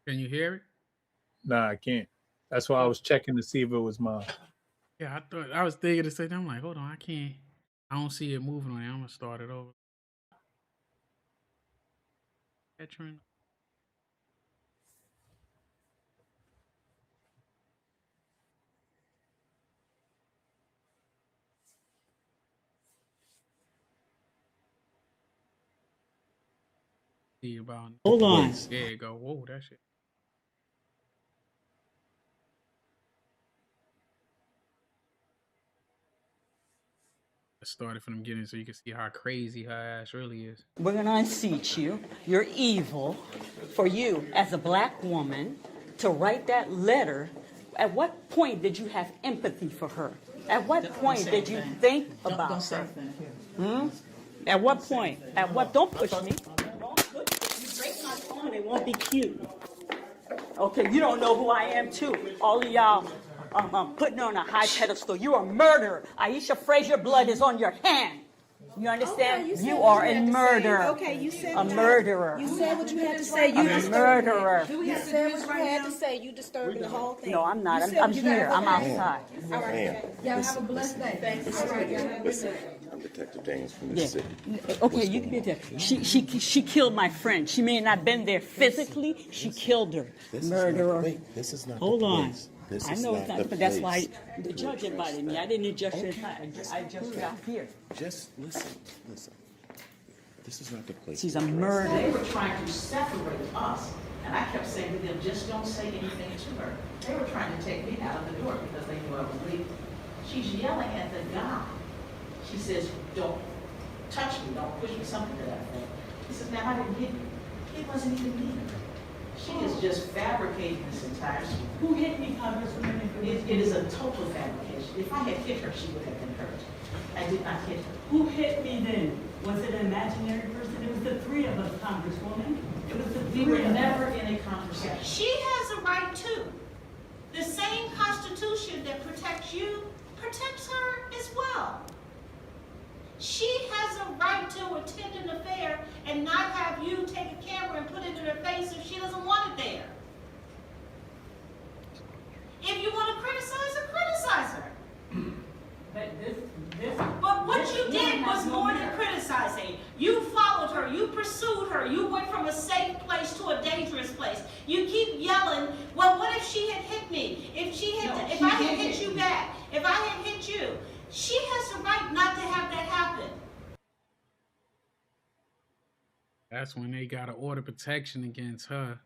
Can you hear it? Nah, I can't. That's why I was checking to see if it was mine. Yeah, I was thinking the same thing. I'm like, hold on, I don't see it moving on. I'm gonna start it over. Veteran. See about. Hold on. There you go. Whoa, that shit. I started from the beginning so you can see how crazy her ass really is. We're going to unseat you. You're evil. For you, as a black woman, to write that letter, at what point did you have empathy for her? At what point did you think about her? At what point? At what? Don't push me. Don't push me. You break my phone, it won't be cute. Okay, you don't know who I am, too. All of y'all putting her on a high pedestal. You're a murderer. Aisha Frazier, blood is on your hand. You understand? Okay, you are a murderer. Okay, you said a murderer. You said what you had to say. You a murderer. You said what you had to say. You disturbing the whole thing. No, I'm not. I'm here. I'm outside. All right. Y'all have a blessed day. Thanks. All right. Y'all have a blessed day. I'm Detective Daniels from Mississippi. Okay, you can be there. She killed my friend. She may not have been there physically. She killed her. Murderer. Wait, this is not Hold the on. place. This I is know not it's not, the but that's place. why the judge invited me. I didn't just I just got here. Just listen. This is not the place. She's a murderer. They were trying to separate us, and I kept saying to them, just don't say anything to her. They were trying to take me out of the door because they knew I was leaving. She's yelling at the guy. She says, don't touch me, don't push me, something to that effect. He says, now I didn't hit you. He wasn't even near her. She is just fabricating this entire story. Who hit me, Congresswoman? It is a total fabrication. If I had hit her, she would have been hurt. I did not hit her. Who hit me then? Was it an imaginary person? It was the three of us, Congresswoman. It was the We three were of us. never in a conversation. She has a right too. The same Constitution that protects you protects her as well. She has a right to attend an affair and not have you take a camera and put it in her face if she doesn't want it there. If you want to criticize her, criticize her. But what you did was more than criticizing. You followed her, you pursued her, you went from a safe place to a dangerous place. You keep yelling, well, what if she had hit me? If I had hit you back, if I had hit you, she has the right not to have that happen. That's when they got to order protection against her.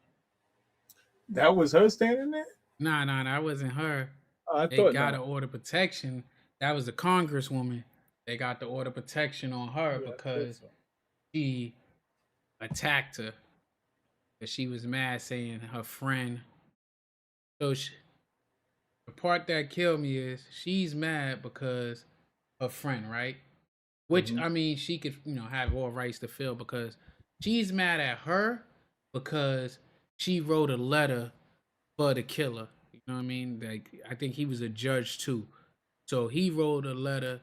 That was her standing there? Nah, that wasn't her. I They thought got not. to order protection. That was the congresswoman. They got the order protection on her because she attacked her. Because she was mad saying her friend. So the part that killed me is she's mad because her friend, right? Which, I mean, she could, have all rights to feel because she's mad at her because she wrote a letter for the killer. You know what I mean? Like, I think he was a judge too. So he wrote a letter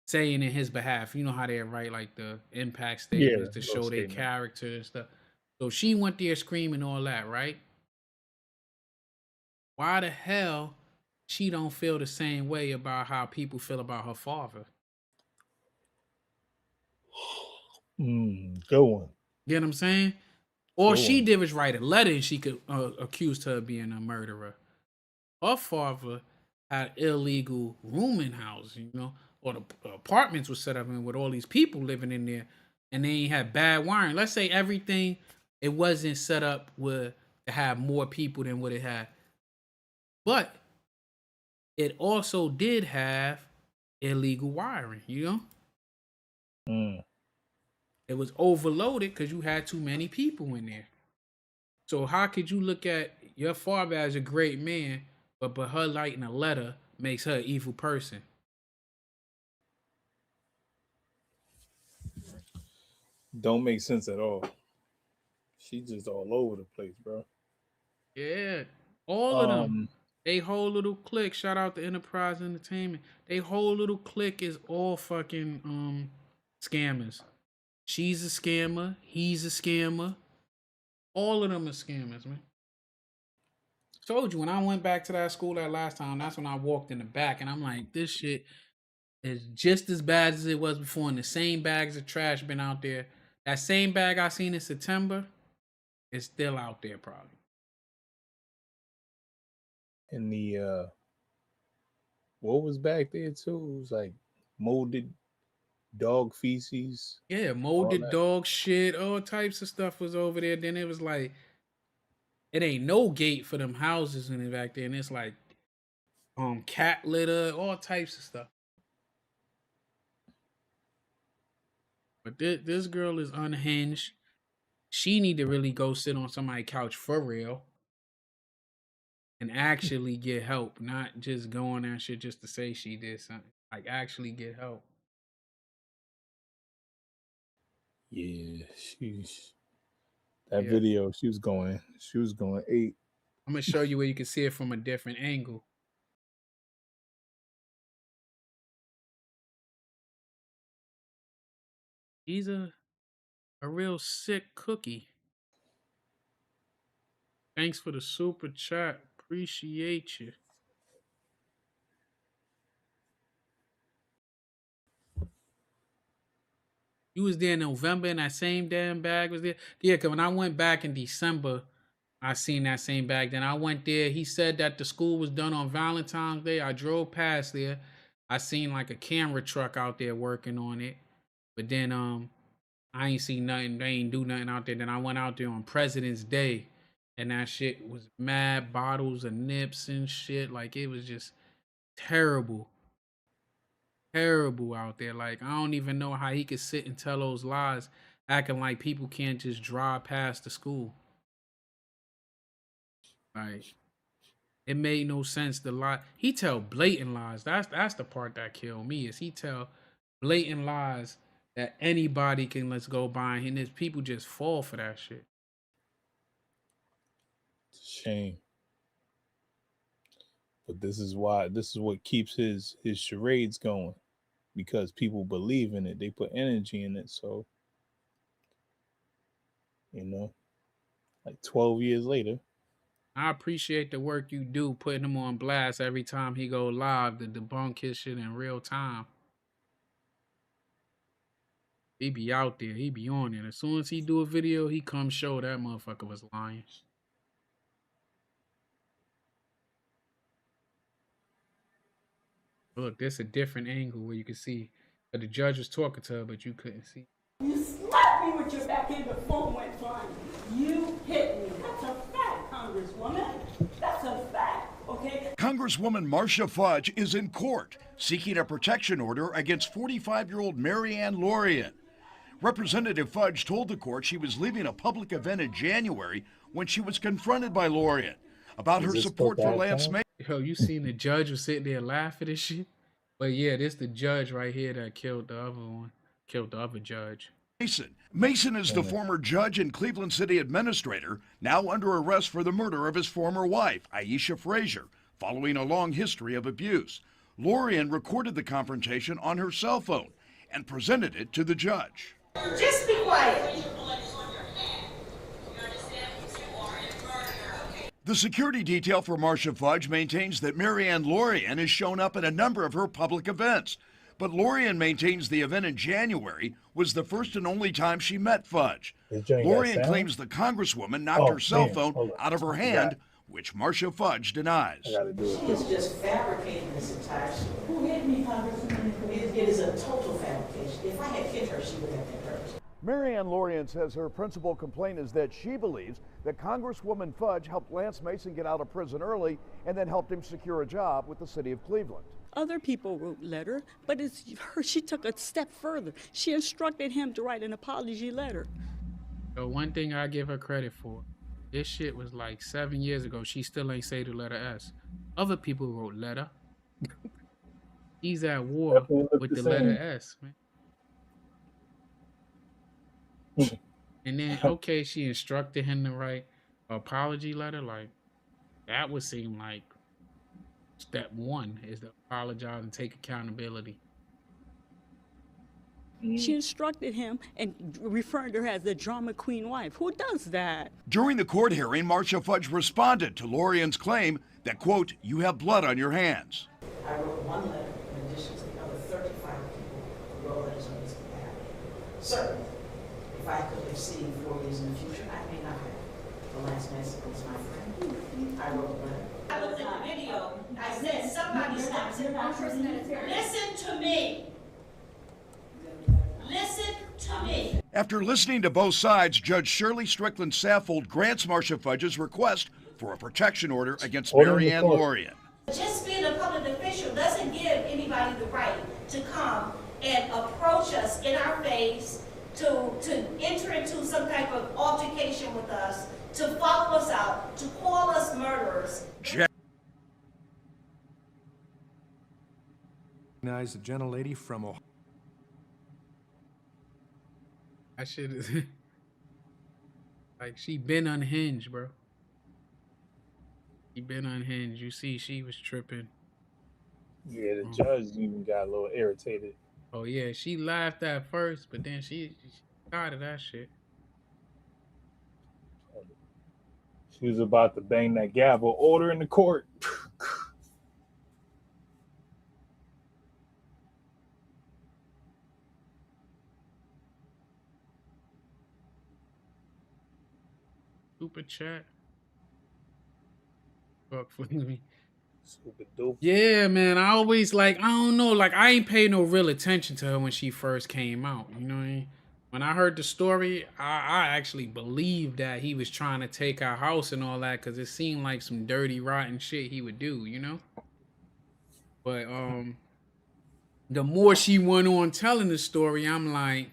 saying in his behalf, you know how they write like the impact statements to show their character and stuff. So she went there screaming all that, right? Why the hell she don't feel the same way about how people feel about her father? Go on. You know what I'm saying? All she did was write a letter and she could accuse her of being a murderer. Her father had illegal rooming houses, or the apartments were set up in with all these people living in there, and they ain't had bad wiring. Let's say everything, it wasn't set up to have more people than what it had. But it also did have illegal wiring, It was overloaded because you had too many people in there. So how could you look at your father as a great man, but her writing a letter makes her an evil person? Don't make sense at all. She's just all over the place, bro. Yeah, all of them. They whole little clique. Shout out to Enterprise Entertainment. They whole little clique is all fucking scammers. She's a scammer. He's a scammer. All of them are scammers, man. Told you when I went back to that school that last time, that's when I walked in the back and I'm like, this shit is just as bad as it was before. And the same bags of trash been out there. That same bag I seen in September is still out there probably. And the what was back there too? It was like molded dog feces. Yeah, molded dog shit, all types of stuff was over there. Then it was like, it ain't no gate for them houses in it back there. And it's like cat litter, all types of stuff. But this girl is unhinged. She need to really go sit on somebody's couch for real and actually get help, not just go on that shit just to say she did something. Like actually get help. Yeah, that video, she was going 8. I'm gonna show you where you can see it from a different angle. He's a real sick cookie. Thanks for the super chat. Appreciate you. You was there in November and that same damn bag was there? Yeah, because when I went back in December, I seen that same bag. Then I went there. He said that the school was done on Valentine's Day. I drove past there. I seen like a camera truck out there working on it. But then I ain't seen nothing. They ain't do nothing out there. Then I went out there on President's Day. And that shit was mad bottles of nips and shit. Like it was just terrible. Terrible out there. Like I don't even know how he could sit and tell those lies, acting like people can't just drive past the school. Like it made no sense to lie. He tell blatant lies. That's the part that killed me. Is he tell blatant lies that anybody can let's go by, and there's people just fall for that shit. It's a shame. But this is what keeps his charades going, because people believe in it. They put energy in it. So, like 12 years later. I appreciate the work you do, putting him on blast every time he go live to debunk his shit in real time. He be out there. He be on it. As soon as he do a video, he come show that motherfucker was lying. Look, there's a different angle where you can see that the judge was talking to her, but you couldn't see. You slapped me with your backhand, the phone went flying. You hit me. That's a fact, Congresswoman. That's a fact, okay? Congresswoman Marcia Fudge is in court seeking a protection order against 45-year-old Mary Ann Lorient. Representative Fudge told the court she was leaving a public event in January when she was confronted by Laurian about her support for Lance Mason. Yo, you seen the judge was sitting there laughing at shit? But yeah, this the judge right here that killed the other one. Killed the other judge. Mason is the former judge and Cleveland City administrator, now under arrest for the murder of his former wife, Aisha Frazier, following a long history of abuse. Laurian recorded the confrontation on her cell phone and presented it to the judge. Just be quiet. The security detail for Marcia Fudge maintains that Mary Ann Lorient has shown up at a number of her public events. But Laurian maintains the event in January was the first and only time she met Fudge. Laurian claims the Congresswoman knocked her cell phone out of her hand, which Marcia Fudge denies. She is just fabricating this entire story. Who hit me, Congresswoman? It is a total fabrication. If I had hit her, she would have been hurt. Mary Ann Lorient says her principal complaint is that she believes that Congresswoman Fudge helped Lance Mason get out of prison early and then helped him secure a job with the city of Cleveland. Other people wrote letter, but it's her. She took a step further. She instructed him to write an apology letter. So one thing I give her credit for, this shit was like 7 years ago. She still ain't say the letter S. Other people wrote letter. He's at war with the letter S, man. And then, okay, she instructed him to write an apology letter. Like, that would seem like step one is to apologize and take accountability. She instructed him and referring to her as the drama queen wife. Who does that? During the court hearing, Marcia Fudge responded to Laurian's claim that, quote, you have blood on your hands. I wrote one letter in addition to the other 35 people who wrote letters on his behalf. Certainly, if I could have seen 4 years in the future, I may not have. The last message was my friend. I wrote a letter. I looked at the video. I said, somebody stop it. Listen to me. Listen to me. After listening to both sides, Judge Shirley Strickland Saffold grants Marcia Fudge's request for a protection order against Mary Ann Lorient. Just being a public official doesn't give anybody the right to come and approach us in our face, to enter into some type of altercation with us, to follow us out, to call us murderers. Recognize the gentlelady from Ohio. That shit is like she been unhinged, bro. She been unhinged. You see, she was tripping. Yeah, the judge even got a little irritated. Oh yeah, she laughed at first, but then she tired of that shit. She was about to bang that gavel. Order in the court. Super chat. Fuck for me. Super dope. Yeah, man. I always I don't know, I ain't paid no real attention to her when she first came out. You know what I mean? When I heard the story, I actually believed that he was trying to take our house and all that, because it seemed like some dirty, rotten shit he would do, you know? But the more she went on telling the story, I'm like,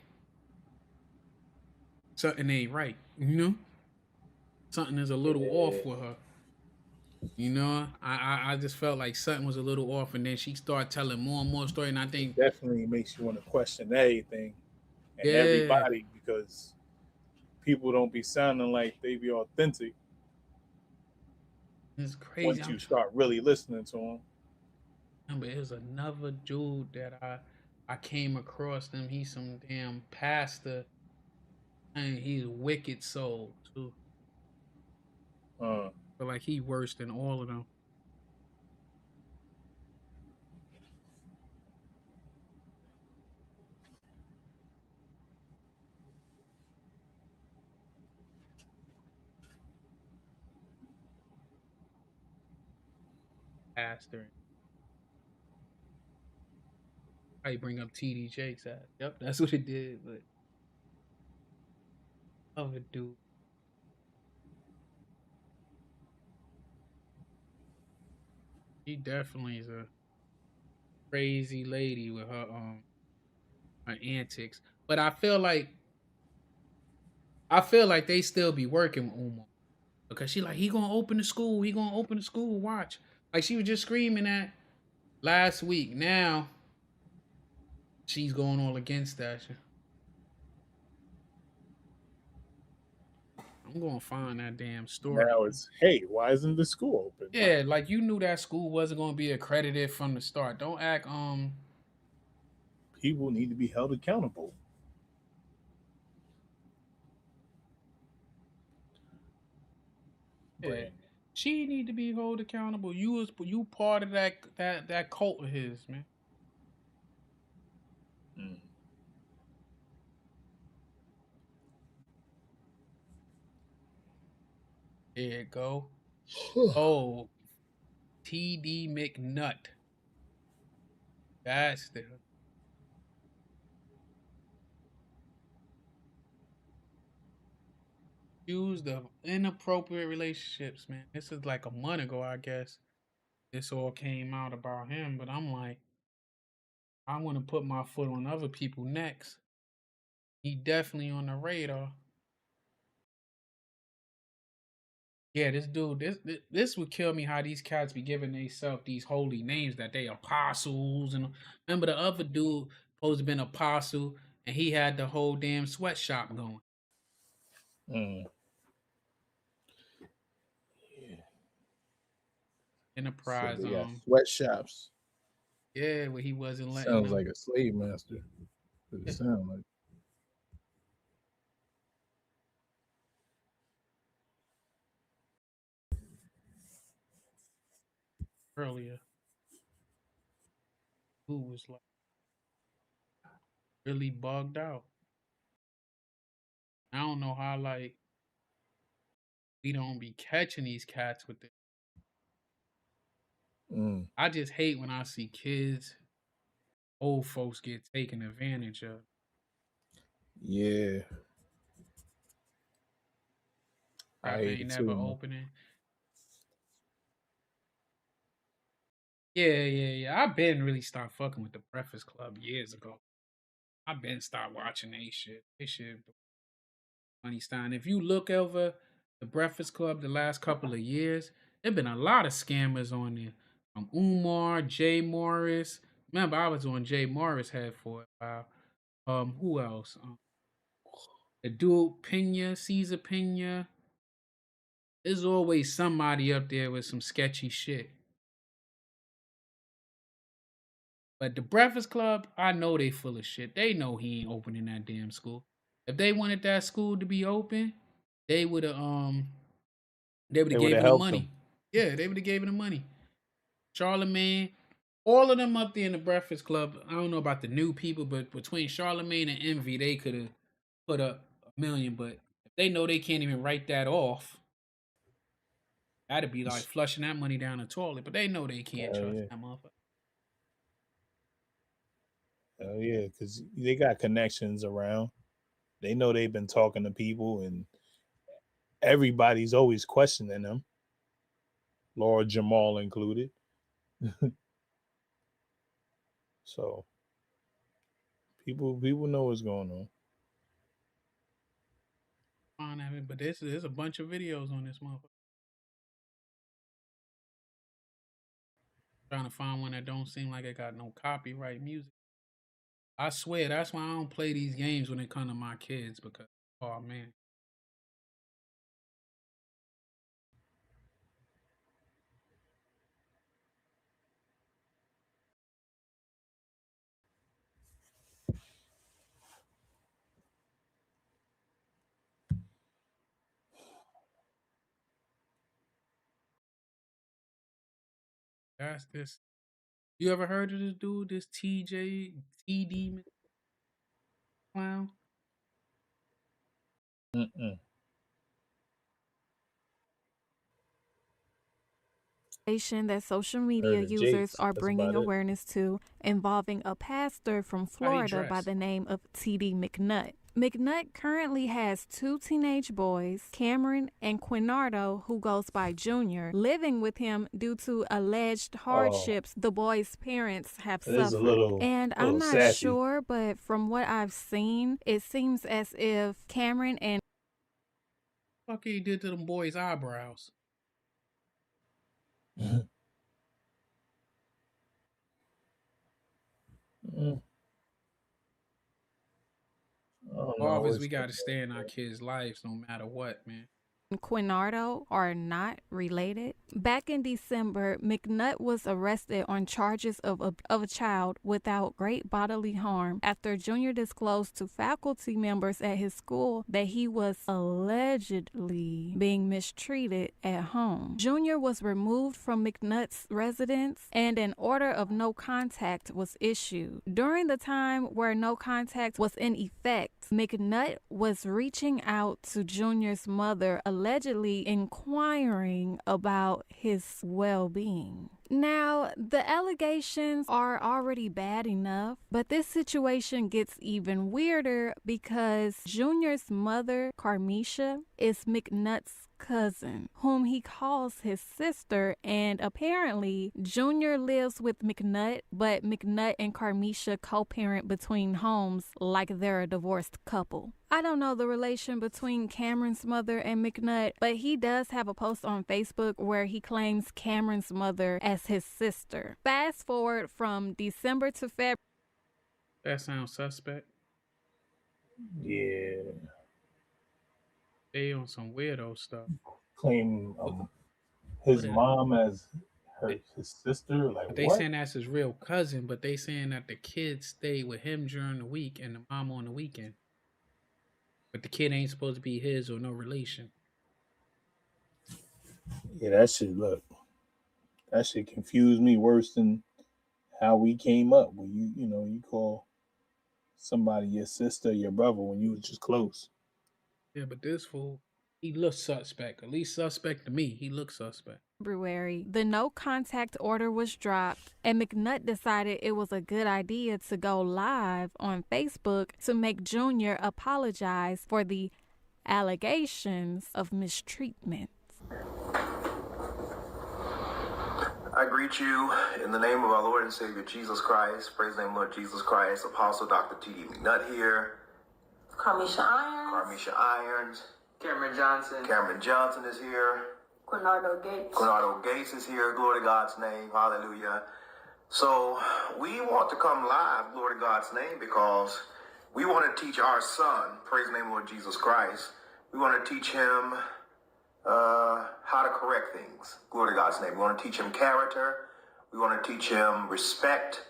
something ain't right, you know? Something is a little off with her. You know, I just felt like something was a little off, and then she started telling more and more story, and I think definitely makes you want to question everything and everybody, because people don't be sounding like they be authentic. It's crazy. Once you start really listening to them. But there's another dude that I came across him. He's some damn pastor, and he's a wicked soul too. But like he worse than all of them. Pastor. I bring up TD Jake's ass. Yep, that's what it did. But other dude. She definitely is a crazy lady with her antics. But I feel like they still be working with Umar. Because she like, he gonna open the school, watch. Like she was just screaming that last week. Now she's going all against that. I'm gonna find that damn story. Now it's, hey, why isn't the school open? Yeah, like you knew that school wasn't gonna be accredited from the start. Don't act people need to be held accountable. Yeah. She need to be held accountable. You part of that cult of his, man. There you go. Oh, TD McNut. That's the use the inappropriate relationships, man. This is like a month ago, I guess. This all came out about him, but I'm like, I want to put my foot on other people next. He definitely on the radar. Yeah, this dude, this would kill me how these cats be giving themselves these holy names that they apostles. And remember the other dude supposed to been apostle, and he had the whole damn sweatshop going. Yeah. Enterprise. So sweatshops. Yeah, where he wasn't letting Sounds them. like a slave master. It sound like. Earlier, who was like really bugged out. I don't know how like we don't be catching these cats with it. I just hate when I see kids, old folks get taken advantage of. Yeah. Crap I hate ain't it never too, man. opening. Yeah. I've been really stopped fucking with the Breakfast Club years ago. I've been stopped watching they shit. They shit funny Stein. If you look over the Breakfast Club the last couple of years, there been a lot of scammers on there. Umar, Jay Morris. Remember, I was on Jay Morris head for a while. Who else? The dude Pena, Caesar Pena. There's always somebody up there with some sketchy shit. But the Breakfast Club, I know they full of shit. They know he ain't opening that damn school. If they wanted that school to be open, they would have They would gave have him the helped money. them. Yeah, they would have gave him the money. Charlemagne, all of them up there in the Breakfast Club. I don't know about the new people, but between Charlemagne and Envy, they could have put up $1 million. But if they know they can't even write that off, that'd be like flushing that money down the toilet. But they know they can't Hell trust yeah. that motherfucker. Hell yeah, because they got connections around. They know they've been talking to people, and everybody's always questioning them. Laura Jamal included. So people know what's going on. But there's a bunch of videos on this motherfucker. Trying to find one that don't seem like it got no copyright music. I swear that's why I don't play these games when it come to my kids because oh man. That's this. You ever heard of this dude, this TD clown? That social media users are bringing awareness to involving a pastor from Florida by the name of TD McNut. McNut currently has 2 teenage boys, Cameron and Quinardo, who goes by Junior, living with him due to alleged hardships the boys' parents have suffered. And I'm not sure, but from what I've seen, it seems as if Cameron and Fuck he did to them boys' eyebrows. Fathers, we gotta stay in our kids' lives no matter what, man. Quinardo are not related. Back in December, McNut was arrested on charges of a child without great bodily harm after Junior disclosed to faculty members at his school that he was allegedly being mistreated at home. Junior was removed from McNut's residence and an order of no contact was issued. During the time where no contact was in effect, McNut was reaching out to Junior's mother, allegedly inquiring about his well-being. Now, the allegations are already bad enough, but this situation gets even weirder because Junior's mother, Carmisha, is McNut's cousin, whom he calls his sister, and apparently Junior lives with McNut, but McNut and Carmisha co-parent between homes like they're a divorced couple. I don't know the relation between Cameron's mother and McNut, but he does have a post on Facebook where he claims Cameron's mother as his sister. Fast forward from December to February. That sounds suspect. Yeah. They on some weirdo stuff. Claim his mom as his sister. Like But they what? saying that's his real cousin, but they saying that the kid stayed with him during the week and the mom on the weekend. But the kid ain't supposed to be his or no relation. Yeah, that shit confused me worse than how we came up. When you call somebody your sister, your brother when you was just close. Yeah, but this fool, he looks suspect. At least suspect to me. He looks suspect. February, the no contact order was dropped, and McNut decided it was a good idea to go live on Facebook to make Junior apologize for the allegations of mistreatment. I greet you in the name of our Lord and Savior Jesus Christ. Praise the name of Lord Jesus Christ. Apostle Dr. TD McNut here. Carmisha Irons. Cameron Johnson is here. Quinardo Gates is here. Glory to God's name. Hallelujah. So we want to come live, glory to God's name, because we want to teach our son, praise the name of Lord Jesus Christ. We want to teach him how to correct things. Glory to God's name. We want to teach him character. We want to teach him respect.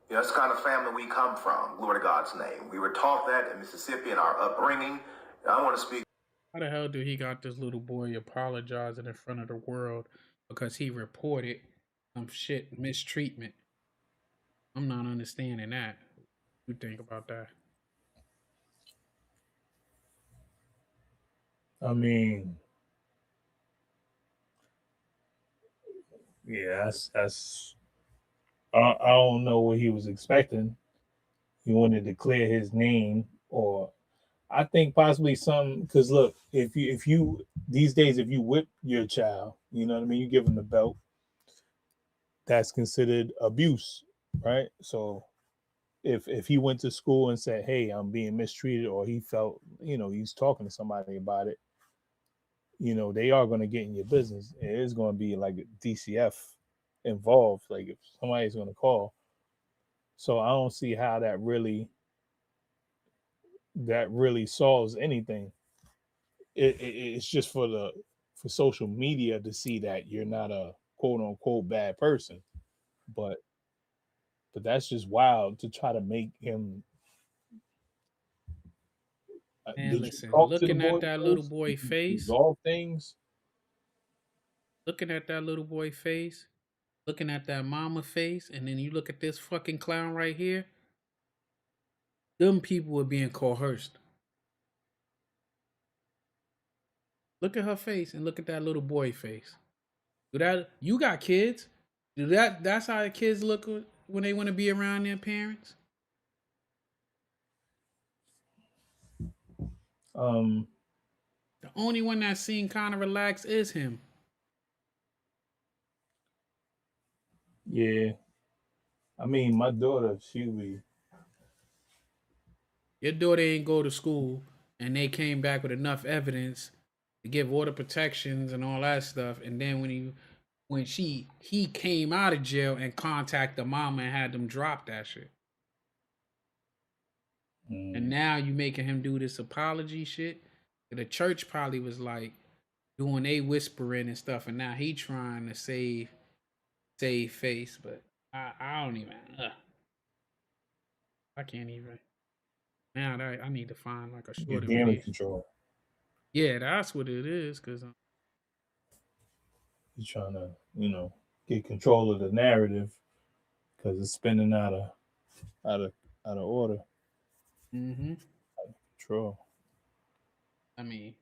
You know, that's the kind of family we come from. Glory to God's name. We were taught that in Mississippi in our upbringing. I want to speak. How the hell do he got this little boy apologizing in front of the world because he reported some shit mistreatment? I'm not understanding that. What do you think about that? I mean, yeah, that's I don't know what he was expecting. He wanted to clear his name, or I think possibly some, because look, if you these days, if you whip your child, you know what I mean, you give him the belt, that's considered abuse, right? So if he went to school and said, hey, I'm being mistreated, or he felt, he's talking to somebody about it, they are going to get in your business. It is going to be like DCF involved, like if somebody's going to call. So I don't see how that really solves anything. It's just for social media to see that you're not a quote unquote bad person, but that's just wild to try to make him. And listen, looking at that little boy face, resolve things. Looking at that little boy face, looking at that mama face, and then you look at this fucking clown right here. Them people were being coerced. Look at her face and look at that little boy face. You got kids. That's how the kids look when they want to be around their parents. The only one that seemed kind of relaxed is him. Yeah. I mean, my daughter, your daughter ain't go to school and they came back with enough evidence to give order protections and all that stuff. And then when he came out of jail and contacted the mama and had them drop that shit. And now you making him do this apology shit. The church probably was like doing a whispering and stuff, and now he trying to save face. But I don't even. I can't even. Now I need to find like a shorter damage video. control. Yeah, that's what it is. Cause he's trying to, get control of the narrative because it's spinning out of order. Mm-hmm. Out of control. I mean,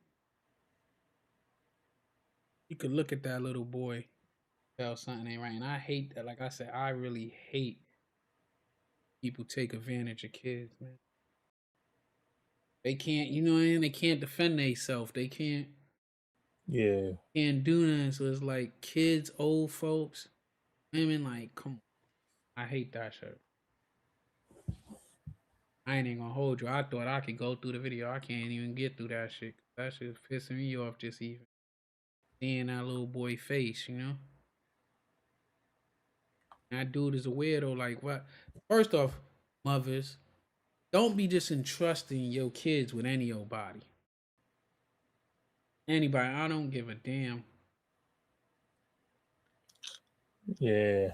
you could look at that little boy, tell something ain't right, and I hate that. Like I said, I really hate people take advantage of kids, man. They can't, they can't defend themselves. They can't. Yeah. Can't do nothing. So it's like kids, old folks, women. Like, come on. I hate that shit. I ain't even gonna hold you. I thought I could go through the video. I can't even get through that shit. That shit's pissing me off just even seeing that little boy face, That dude is a weirdo. Like, what? First off, mothers, don't be just entrusting your kids with any old body. Anybody. I don't give a damn. Yeah.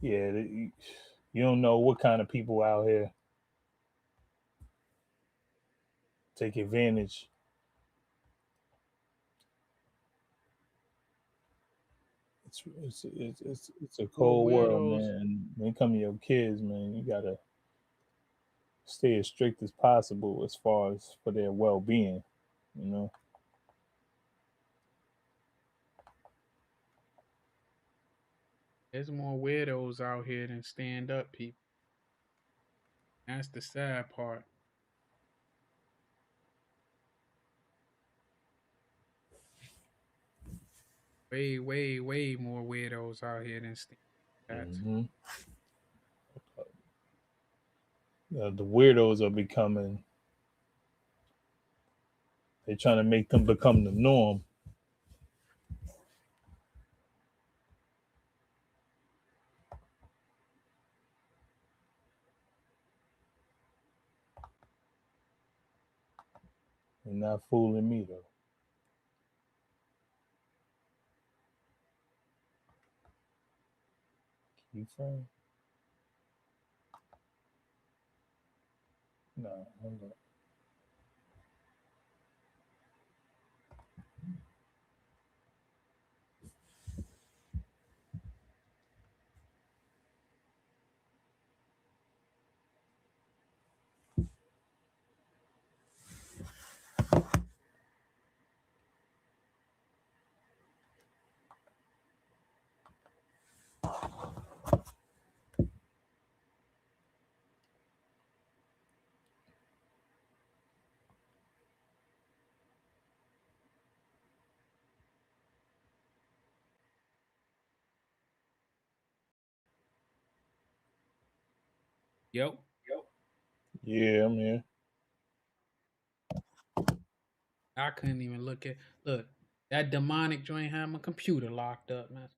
Yeah. You don't know what kind of people out here take advantage. It's a cold world, man. When it comes to your kids, man, you gotta stay as strict as possible as far as for their well-being, you know. There's more weirdos out here than stand-up people. That's the sad part. Way, way, way more weirdos out here than stand-up. The weirdos are becoming. They're trying to make them become the norm. You're not fooling me, though. Keyframe? No, hold on. Yep. Yeah, I'm here. I couldn't even look that demonic joint had my computer locked up, man.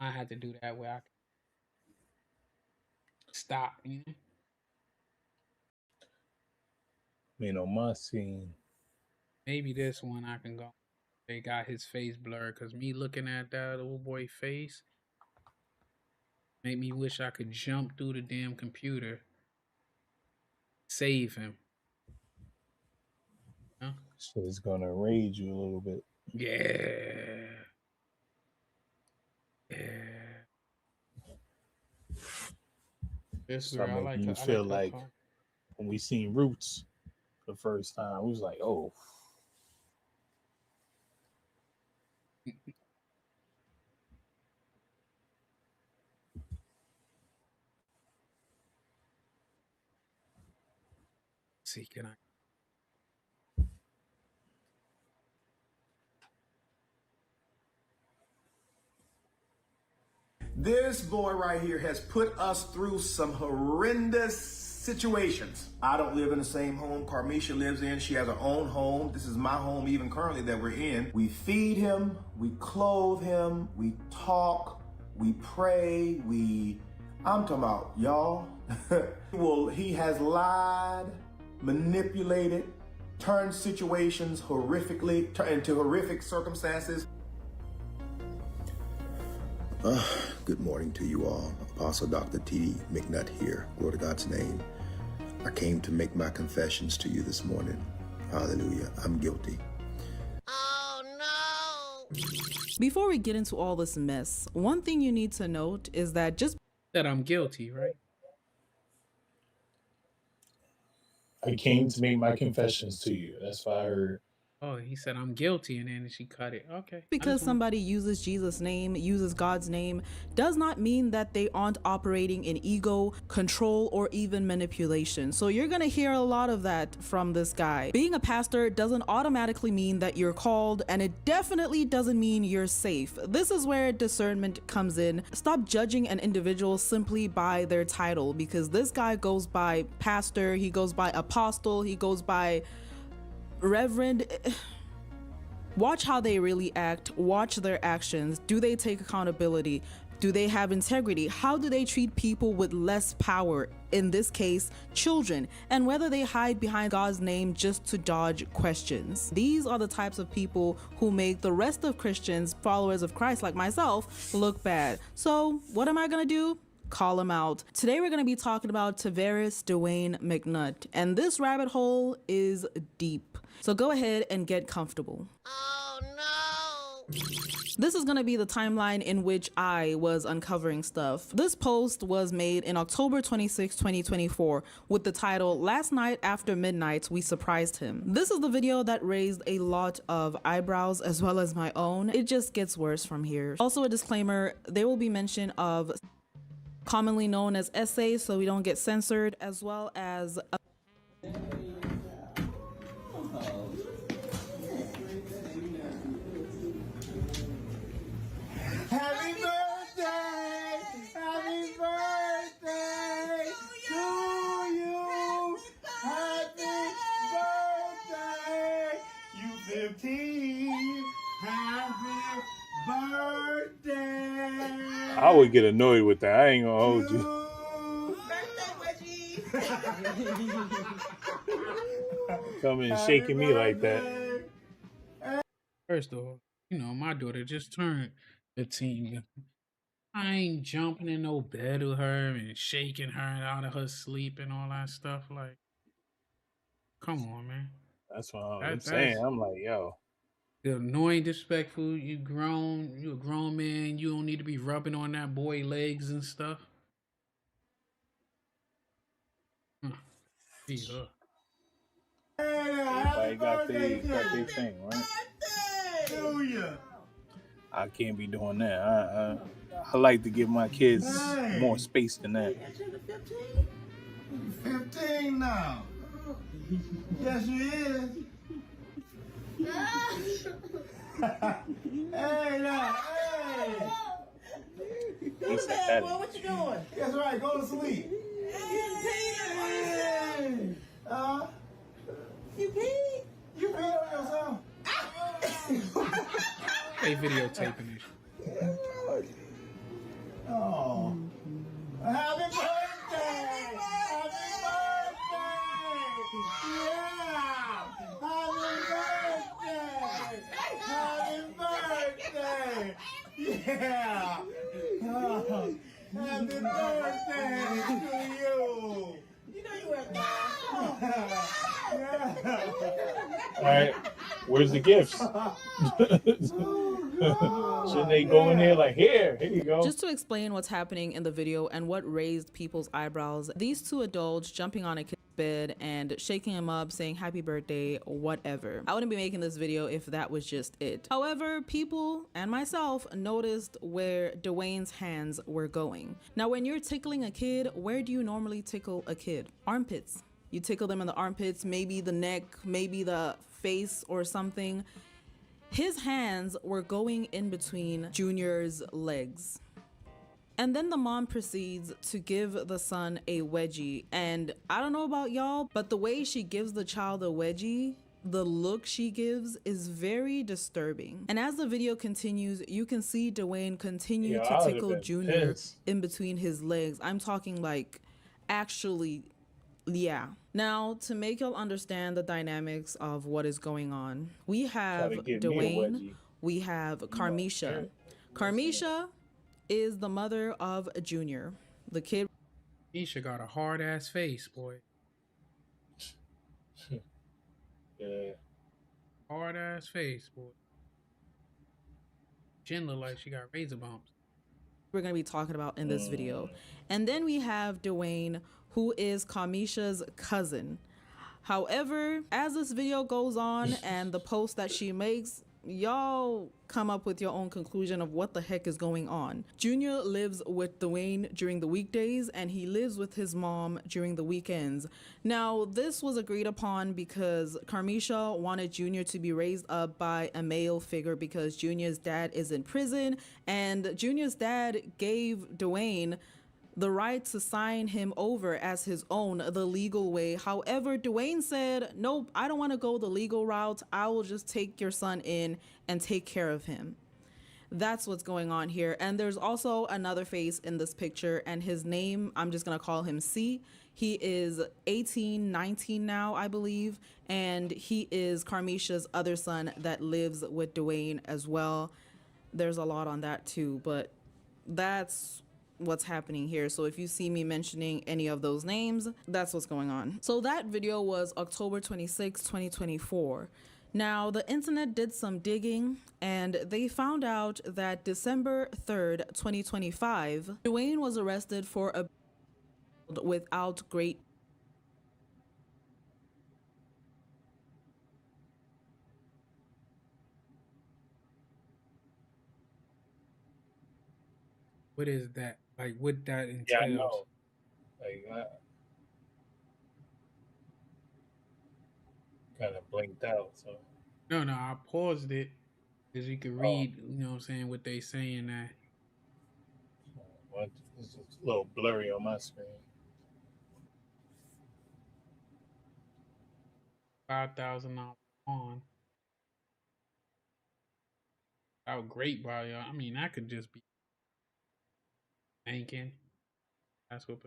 I had to do that where I could stop, you know. I mean, on my scene. Maybe this one I can go. They got his face blurred because me looking at that old boy face made me wish I could jump through the damn computer, save him. Huh? So it's gonna enrage you a little bit. Yeah. Yeah. This Start making you feel like when we seen Roots the first time, we was like, oh. See, can I? This boy right here has put us through some horrendous situations. I don't live in the same home Carmisha lives in. She has her own home. This is my home even currently that we're in. We feed him, we clothe him, we talk, we pray, I'm talking about y'all. Well, he has lied, manipulated, turned situations horrifically into horrific circumstances. Good morning to you all. Apostle Dr. TD McNut here. Glory to God's name. I came to make my confessions to you this morning. Hallelujah. I'm guilty. Before we get into all this mess, one thing you need to note is that just that I'm guilty, right? I came to make my confessions to you. That's what I heard. Oh, he said I'm guilty, and then she cut it. Okay. because somebody uses Jesus' name, uses God's name, does not mean that they aren't operating in ego, control, or even manipulation. So you're gonna hear a lot of that from this guy. Being a pastor doesn't automatically mean that you're called, and it definitely doesn't mean you're safe. This is where discernment comes in. Stop judging an individual simply by their title, because this guy goes by pastor, he goes by apostle, he goes by reverend. Watch how they really act, watch their actions. Do they take accountability? Do they have integrity? How do they treat people with less power, in this case, children, and whether they hide behind God's name just to dodge questions? These are the types of people who make the rest of Christians, followers of Christ like myself, look bad. So what am I gonna do? Call them out. Today we're gonna be talking about Tarence Bailey McNut, and this rabbit hole is deep. So go ahead and get comfortable. Oh no! This is gonna be the timeline in which I was uncovering stuff. This post was made in October 26, 2024 with the title, "Last night after midnight, we surprised him." This is the video that raised a lot of eyebrows as well as my own. It just gets worse from here. Also a disclaimer, there will be mention of commonly known as essays so we don't get censored, as well as Happy birthday! Happy birthday to you! Happy birthday! You 15! Happy birthday! I would get annoyed with that. I ain't gonna hold you. Coming and shaking me like that. First of all, my daughter just turned 15. I ain't jumping in no bed with her and shaking her out of her sleep and all that stuff. Like, come on, man. That's what I'm saying. I'm like, yo. The annoying, disrespectful. You a grown man. You don't need to be rubbing on that boy legs and stuff. Yeah. Everybody got their thing, right? I can't be doing that. I like to give my kids more space than that. 15 now. Yes, you is. Hey, now, hey. He said that. What you doing? That's right, go to sleep. Hey. You peed? You peed on yourself? They videotaping this. Oh. Happy birthday! Happy birthday! Yeah! Happy birthday! Happy birthday! Yeah! Oh, happy birthday to you! You know you were All right, where's the gifts? Shouldn't they go in there like, here you go? Just to explain what's happening in the video and what raised people's eyebrows, these two adults jumping on a kid's bed and shaking him up, saying happy birthday, whatever. I wouldn't be making this video if that was just it. However, people and myself noticed where Dwayne's hands were going. Now, when you're tickling a kid, where do you normally tickle a kid? Armpits. You tickle them in the armpits, maybe the neck, maybe the face or something. His hands were going in between Junior's legs. And then the mom proceeds to give the son a wedgie. And I don't know about y'all, but the way she gives the child a wedgie, the look she gives is very disturbing. And as the video continues, you can see Dwayne continue to tickle Junior in between his legs. I'm talking like actually, yeah. Now, to make y'all understand the dynamics of what is going on, we have Dwayne, we have Carmisha. Carmisha is the mother of Junior. The kid. Isha got a hard ass face, boy. Yeah. Hard ass face, boy. Jen look like she got razor bumps. We're going to be talking about in this video. And then we have Dwayne, who is Carmisha's cousin. However, as this video goes on and the post that she makes, y'all come up with your own conclusion of what the heck is going on. Junior lives with Dwayne during the weekdays and he lives with his mom during the weekends. Now, this was agreed upon because Carmisha wanted Junior to be raised up by a male figure because Junior's dad is in prison, and Junior's dad gave Dwayne the right to sign him over as his own the legal way. However, Dwayne said, nope, I don't want to go the legal route. I will just take your son in and take care of him. That's what's going on here. And there's also another face in this picture, and his name, I'm just gonna call him C. He is 18, 19 now, I believe, and he is Carmisha's other son that lives with Dwayne as well. There's a lot on that too, but that's what's happening here. So if you see me mentioning any of those names, that's what's going on. So that video was October 26, 2024. Now, the internet did some digging and they found out that December 3rd, 2025, Dwayne was arrested for a without great What is that? Like, what that entails? Yeah, I know. Like, kind of blinked out. So No, I paused it because you could read, you know what I'm saying, what they saying that. What? It's just a little blurry on my screen. 5,000 on. How great by y'all. I mean, that could just be thinking. That's what.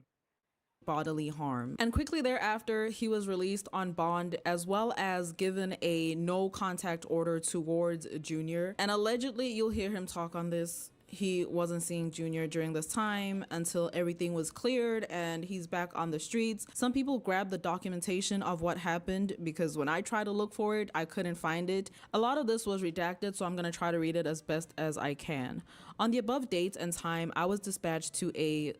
Bodily harm. And quickly thereafter, he was released on bond as well as given a no contact order towards Junior. And allegedly, you'll hear him talk on this. He wasn't seeing Junior during this time until everything was cleared and he's back on the streets. Some people grabbed the documentation of what happened because when I tried to look for it, I couldn't find it. A lot of this was redacted, so I'm going to try to read it as best as I can. On the above date and time, I was dispatched to a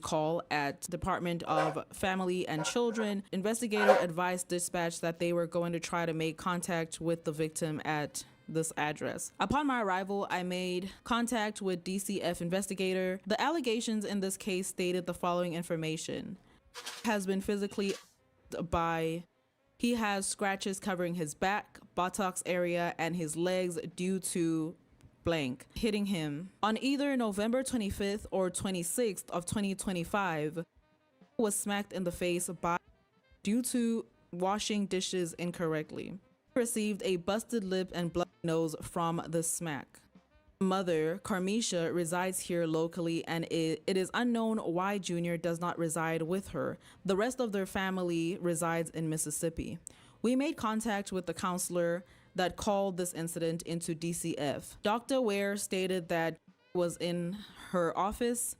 call at Department of Family and Children. Investigator advised dispatch that they were going to try to make contact with the victim at this address. Upon my arrival, I made contact with DCF investigator. The allegations in this case stated the following information. Has been physically by he has scratches covering his back, buttocks area, and his legs due to blank hitting him. On either November 25th or 26th of 2025, was smacked in the face by due to washing dishes incorrectly. Received a busted lip and bloody nose from the smack. Mother, Carmisha, resides here locally and it is unknown why Junior does not reside with her. The rest of their family resides in Mississippi. We made contact with the counselor that called this incident into DCF. Dr. Ware stated that was in her office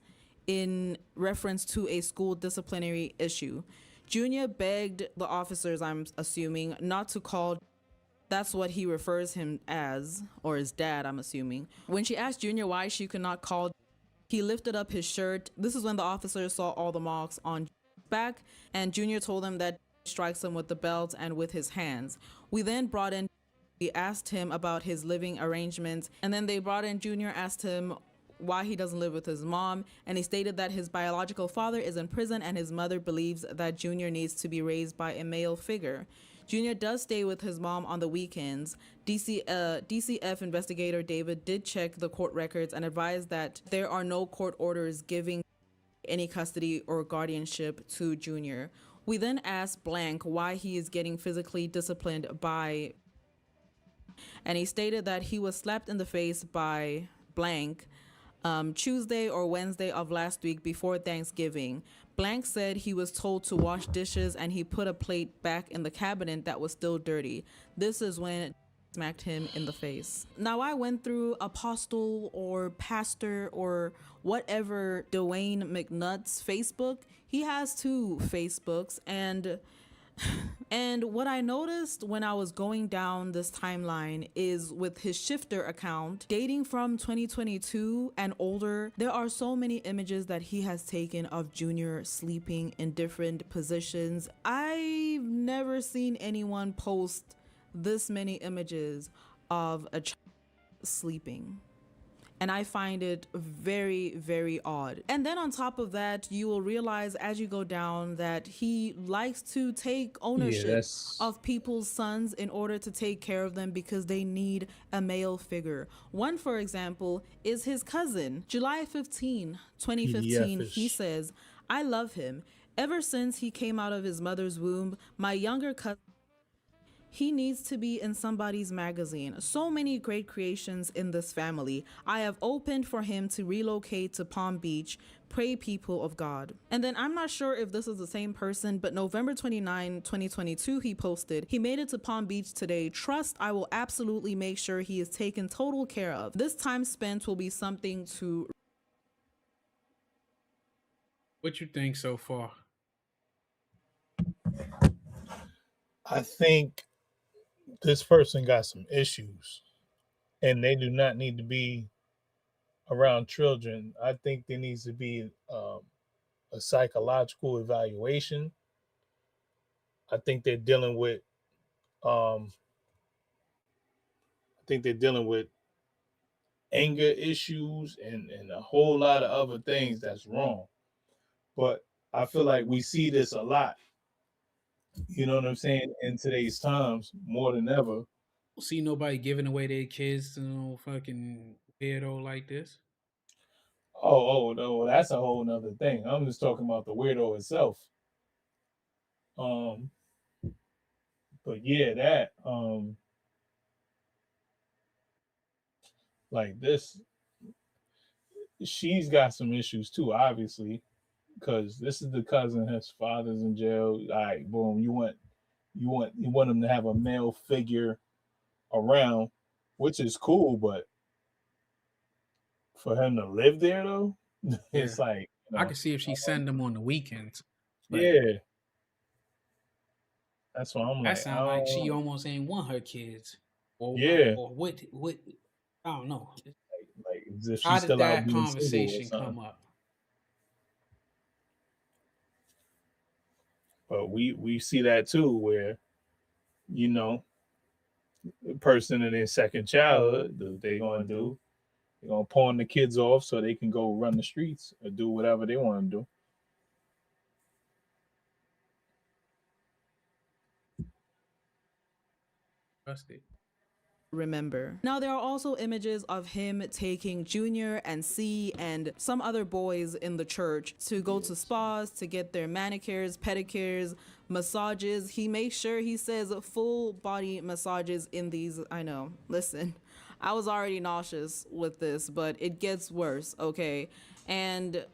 in reference to a school disciplinary issue. Junior begged the officers, I'm assuming, not to call. That's what he refers him as, or his dad, I'm assuming. When she asked Junior why she could not call, he lifted up his shirt. This is when the officers saw all the marks on Junior's back, and Junior told him that he strikes him with the belt and with his hands. We then brought in, we asked him about his living arrangements, and then they brought in Junior, asked him why he doesn't live with his mom, and he stated that his biological father is in prison and his mother believes that Junior needs to be raised by a male figure. Junior does stay with his mom on the weekends. DCF investigator David did check the court records and advised that there are no court orders giving any custody or guardianship to Junior. We then asked Blank why he is getting physically disciplined by, and he stated that he was slapped in the face by Blank Tuesday or Wednesday of last week before Thanksgiving. Blank said he was told to wash dishes and he put a plate back in the cabinet that was still dirty. This is when smacked him in the face. Now I went through apostle or pastor or whatever Dwayne McNut's Facebook. He has 2 Facebooks, and what I noticed when I was going down this timeline is with his Shifter account dating from 2022 and older, there are so many images that he has taken of Junior sleeping in different positions. I've never seen anyone post this many images of a child sleeping. And I find it very, very odd. And then on top of that, you will realize as you go down that he likes to take ownership of people's sons in order to take care of them because they need a male figure. One, for example, is his cousin. July 15, 2015, he says, "I love him. Ever since he came out of his mother's womb, my younger cousin, He needs to be in somebody's magazine. So many great creations in this family. I have opened for him to relocate to Palm Beach. Pray, people of God. And then I'm not sure if this is the same person, but November 29, 2022, he posted, he made it to Palm Beach today. Trust, I will absolutely make sure he is taken total care of. This time spent will be something to... What you think so far? I think this person got some issues and they do not need to be around children. I think there needs to be a psychological evaluation. I think they're dealing with anger issues and a whole lot of other things that's wrong. But I feel like we see this a lot. You know what I'm saying? In today's times, more than ever. See nobody giving away their kids to no fucking weirdo like this. Oh no, that's a whole nother thing. I'm just talking about the weirdo itself. But yeah, that like this, she's got some issues too, obviously, because this is the cousin. His father's in jail. All right, boom. You want him to have a male figure around, which is cool, but for him to live there though, it's like, you know, I could see if she send them on the weekends. Yeah. That's why I'm That like, sounds like she almost ain't want her kids. Or Yeah. Or what I don't know. Like as if How she's did still out that being single or conversation something. come up? But we see that too, where, you know, the person in their second childhood, they gonna do, they're gonna pawn the kids off so they can go run the streets or do whatever they want to do. remember. Now, there are also images of him taking Junior and C and some other boys in the church to go to spas, to get their manicures, pedicures, massages. He makes sure, he says, full body massages in these. I know, listen, I was already nauseous with this, but it gets worse, okay? And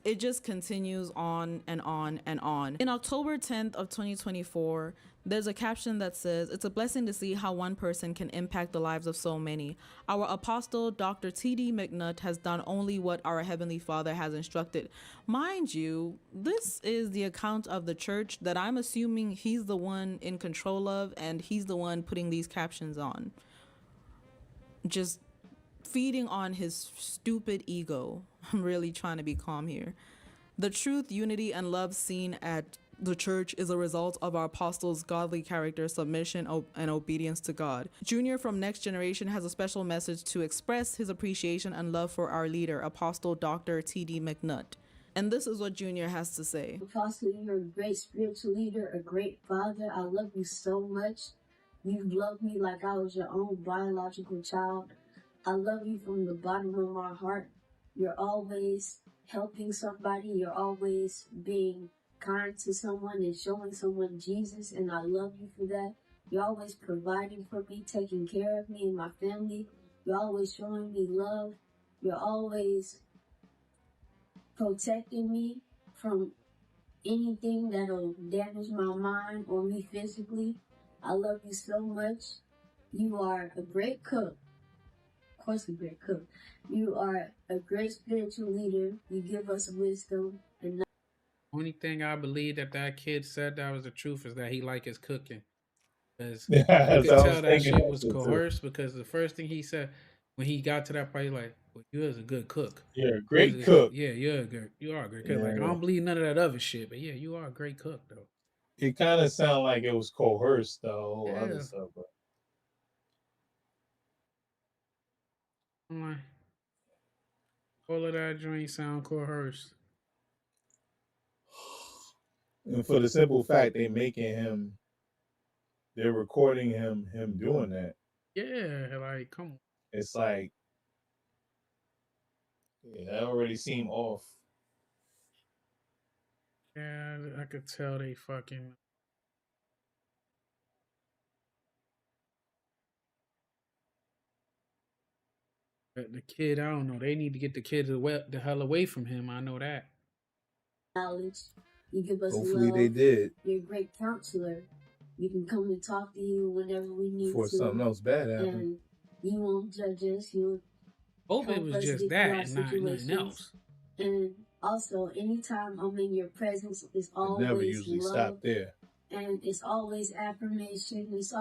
it just continues on and on and on. In October 10th of 2024, there's a caption that says, "It's a blessing to see how one person can impact the lives of so many. Our apostle, Dr. TD McNut, has done only what our Heavenly Father has instructed." Mind you, this is the account of the church that I'm assuming he's the one in control of, and he's the one putting these captions on. Just feeding on his stupid ego. I'm really trying to be calm here. The truth, unity, and love seen at the church is a result of our apostles' godly character, submission, and obedience to God. Junior from Next Generation has a special message to express his appreciation and love for our leader, Apostle Dr. TD McNut. And this is what Junior has to say. Apostle, you're a great spiritual leader, a great father. I love you so much. You've loved me like I was your own biological child. I love you from the bottom of my heart. You're always helping somebody. You're always being kind to someone and showing someone Jesus, and I love you for that. You're always providing for me, taking care of me and my family. You're always showing me love. You're always protecting me from anything that'll damage my mind or me physically. I love you so much. You are a great cook. Of course, a great cook. You are a great spiritual leader. You give us wisdom. And only thing I believe that kid said that was the truth is that he liked his cooking. Because Yeah, you could I was tell that thinking shit that was shit too. coerced, because the first thing he said when he got to that part, he like, well, you is a good cook. You're a You great is cook. Yeah, you are a great cook. Like, I Yeah. don't believe none of that other shit, but yeah, you are a great cook though. It kind of sounded like it was coerced, the whole Yeah. other stuff. But I'm like, all of that joint sound coerced. and for the simple fact they're recording him doing that. Yeah, like, come on. It's like, yeah, that already seemed off. Yeah, I could tell they fucking. But the kid, I don't know. They need to get the kid the hell away from him. I know that. Knowledge. You give us Hopefully love. they did. You're a great counselor. We can come and talk to you whenever we need Before to. something else bad happened. And you won't judge us. You Hope it help was us just get that through our and not nothing situations. else. And also, anytime I'm in your presence, it's It never always usually love. stop there. And it's always affirmation. It's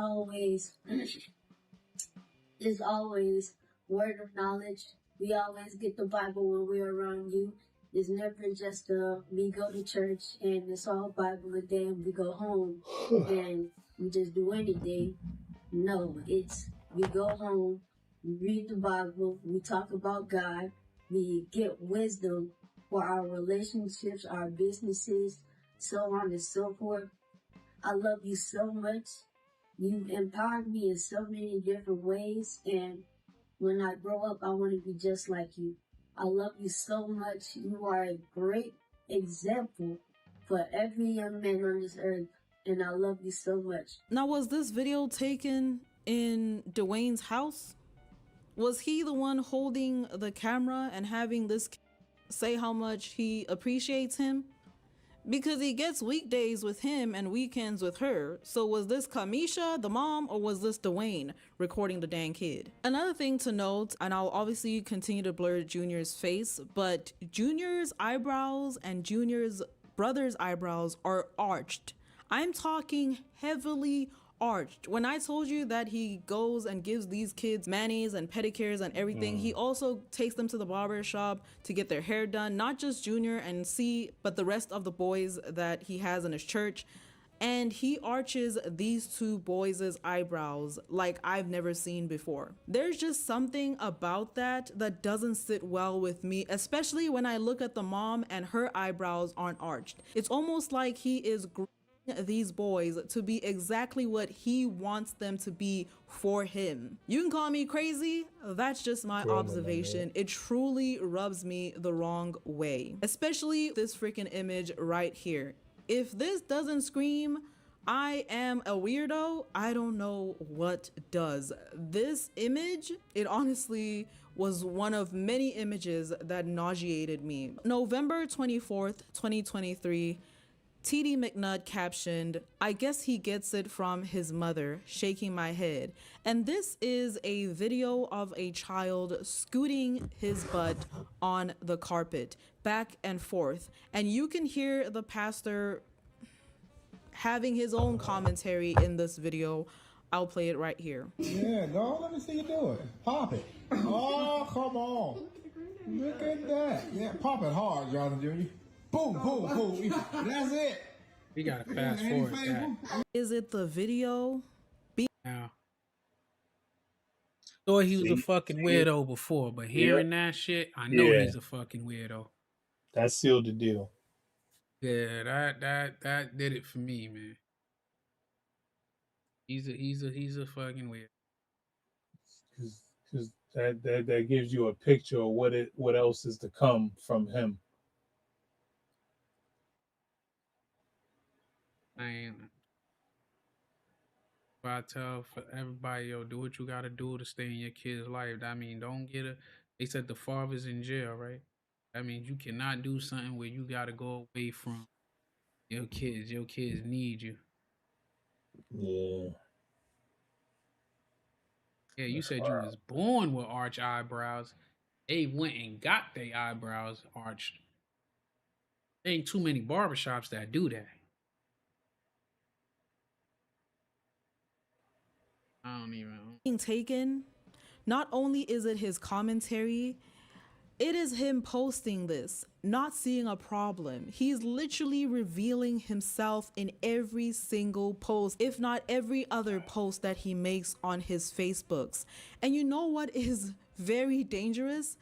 always word of knowledge. We always get the Bible when we're around you. It's never just we go to church and it's all Bible and then we go home and we just do anything. No, it's we go home, we read the Bible, we talk about God, we get wisdom for our relationships, our businesses, so on and so forth. I love you so much. You've empowered me in so many different ways, and when I grow up, I want to be just like you. I love you so much. You are a great example for every young man on this earth, and I love you so much. Now, was this video taken in Dwayne's house? Was he the one holding the camera and having this say how much he appreciates him? Because he gets weekdays with him and weekends with her. So was this Kamisha, the mom, or was this Dwayne recording the dang kid? Another thing to note, and I'll obviously continue to blur Junior's face, but Junior's eyebrows and Junior's brother's eyebrows are arched. I'm talking heavily arched. When I told you that he goes and gives these kids manis and pedicures and everything, he also takes them to the barber shop to get their hair done, not just Junior and C, but the rest of the boys that he has in his church. And he arches these two boys' eyebrows like I've never seen before. There's just something about that doesn't sit well with me, especially when I look at the mom and her eyebrows aren't arched. It's almost like he is these boys to be exactly what he wants them to be for him. You can call me crazy, that's just my observation. It truly rubs me the wrong way, especially this freaking image right here. If this doesn't scream I am a weirdo, I don't know what does. This image, it honestly was one of many images that nauseated me. November 24th, 2023, TD McNut captioned, "I guess he gets it from his mother, shaking my head." And this is a video of a child scooting his butt on the carpet, back and forth. And you can hear the pastor having his own commentary in this video. I'll play it right here. Yeah, go on, let me see you do it. Pop it. Oh, come on. Look at that. Yeah, pop it hard, Jonathan Jr. Boom, boom, boom. That's it. We gotta fast forward that. Is it the video? Now, thought he was a fucking weirdo before, but hearing that shit, I know he's a fucking weirdo. That sealed the deal. Yeah, that did it for me, man. He's a fucking weirdo. Because that gives you a picture of what else is to come from him. Man, if I tell for everybody, yo, do what you gotta do to stay in your kid's life. I mean, don't get a. They said the father's in jail, right? That means you cannot do something where you gotta go away from your kids. Your kids need you. Yeah. Yeah, you said you was born with arched eyebrows. They went and got their eyebrows arched. There ain't too many barbershops that do that. I don't even know. Taken, not only is it his commentary, it is him posting this, not seeing a problem. He's literally revealing himself in every single post, if not every other post that he makes on his Facebooks. And you know what is very dangerous?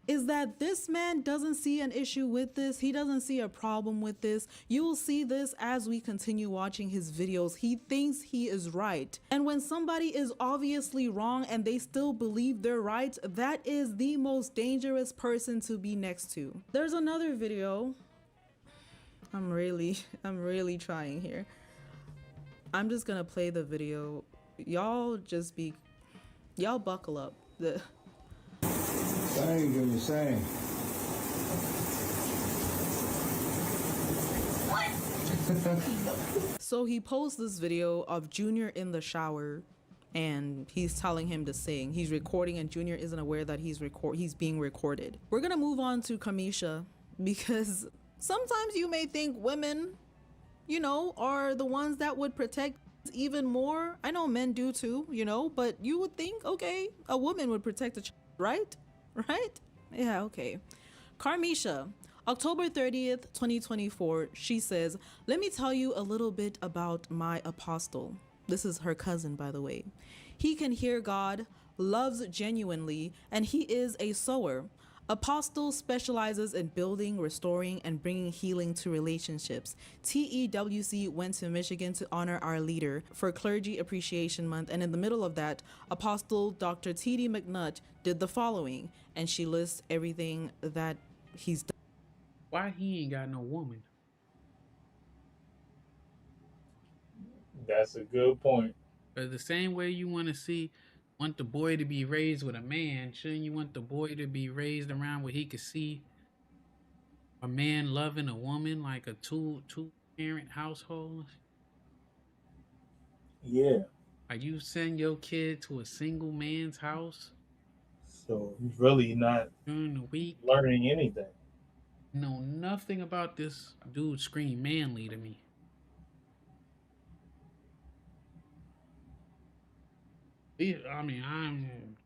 Is that this man doesn't see an issue with this. He doesn't see a problem with this. You will see this as we continue watching his videos. He thinks he is right. And when somebody is obviously wrong and they still believe they're right, that is the most dangerous person to be next to. There's another video. I'm really trying here. I'm just gonna play the video. Y'all buckle up. Sing, Junior, sing. So he posts this video of Junior in the shower and he's telling him to sing. He's recording and Junior isn't aware that he's being recorded. We're gonna move on to Kamisha because sometimes you may think women, you know, are the ones that would protect even more. I know men do too, you know, but you would think, okay, a woman would protect a child, right? Right? Yeah, okay. Kamisha, October 30th, 2024, she says, "Let me tell you a little bit about my apostle." This is her cousin, by the way. "He can hear God, loves genuinely, and he is a sower. Apostle specializes in building, restoring, and bringing healing to relationships. TEWC went to Michigan to honor our leader for Clergy Appreciation Month, and in the middle of that, Apostle Dr. TD McNut did the following," and she lists everything that he's done. Why he ain't got no woman? That's a good point. But the same way you want the boy to be raised with a man, shouldn't you want the boy to be raised around where he could see a man loving a woman, like a two parent household? Yeah. Like you send your kid to a single man's house, So he's really not during the week, learning anything. know nothing about this dude. Scream manly to me. I mean,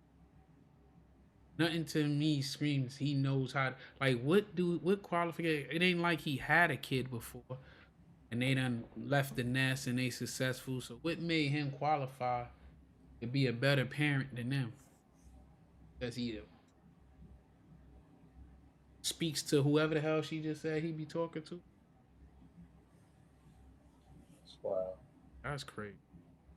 nothing to me screams he knows how to, like, what qualification? It ain't like he had a kid before and they done left the nest and they successful. So what made him qualify to be a better parent than them? Because he speaks to whoever the hell she just said he be talking to. Wow. That's crazy.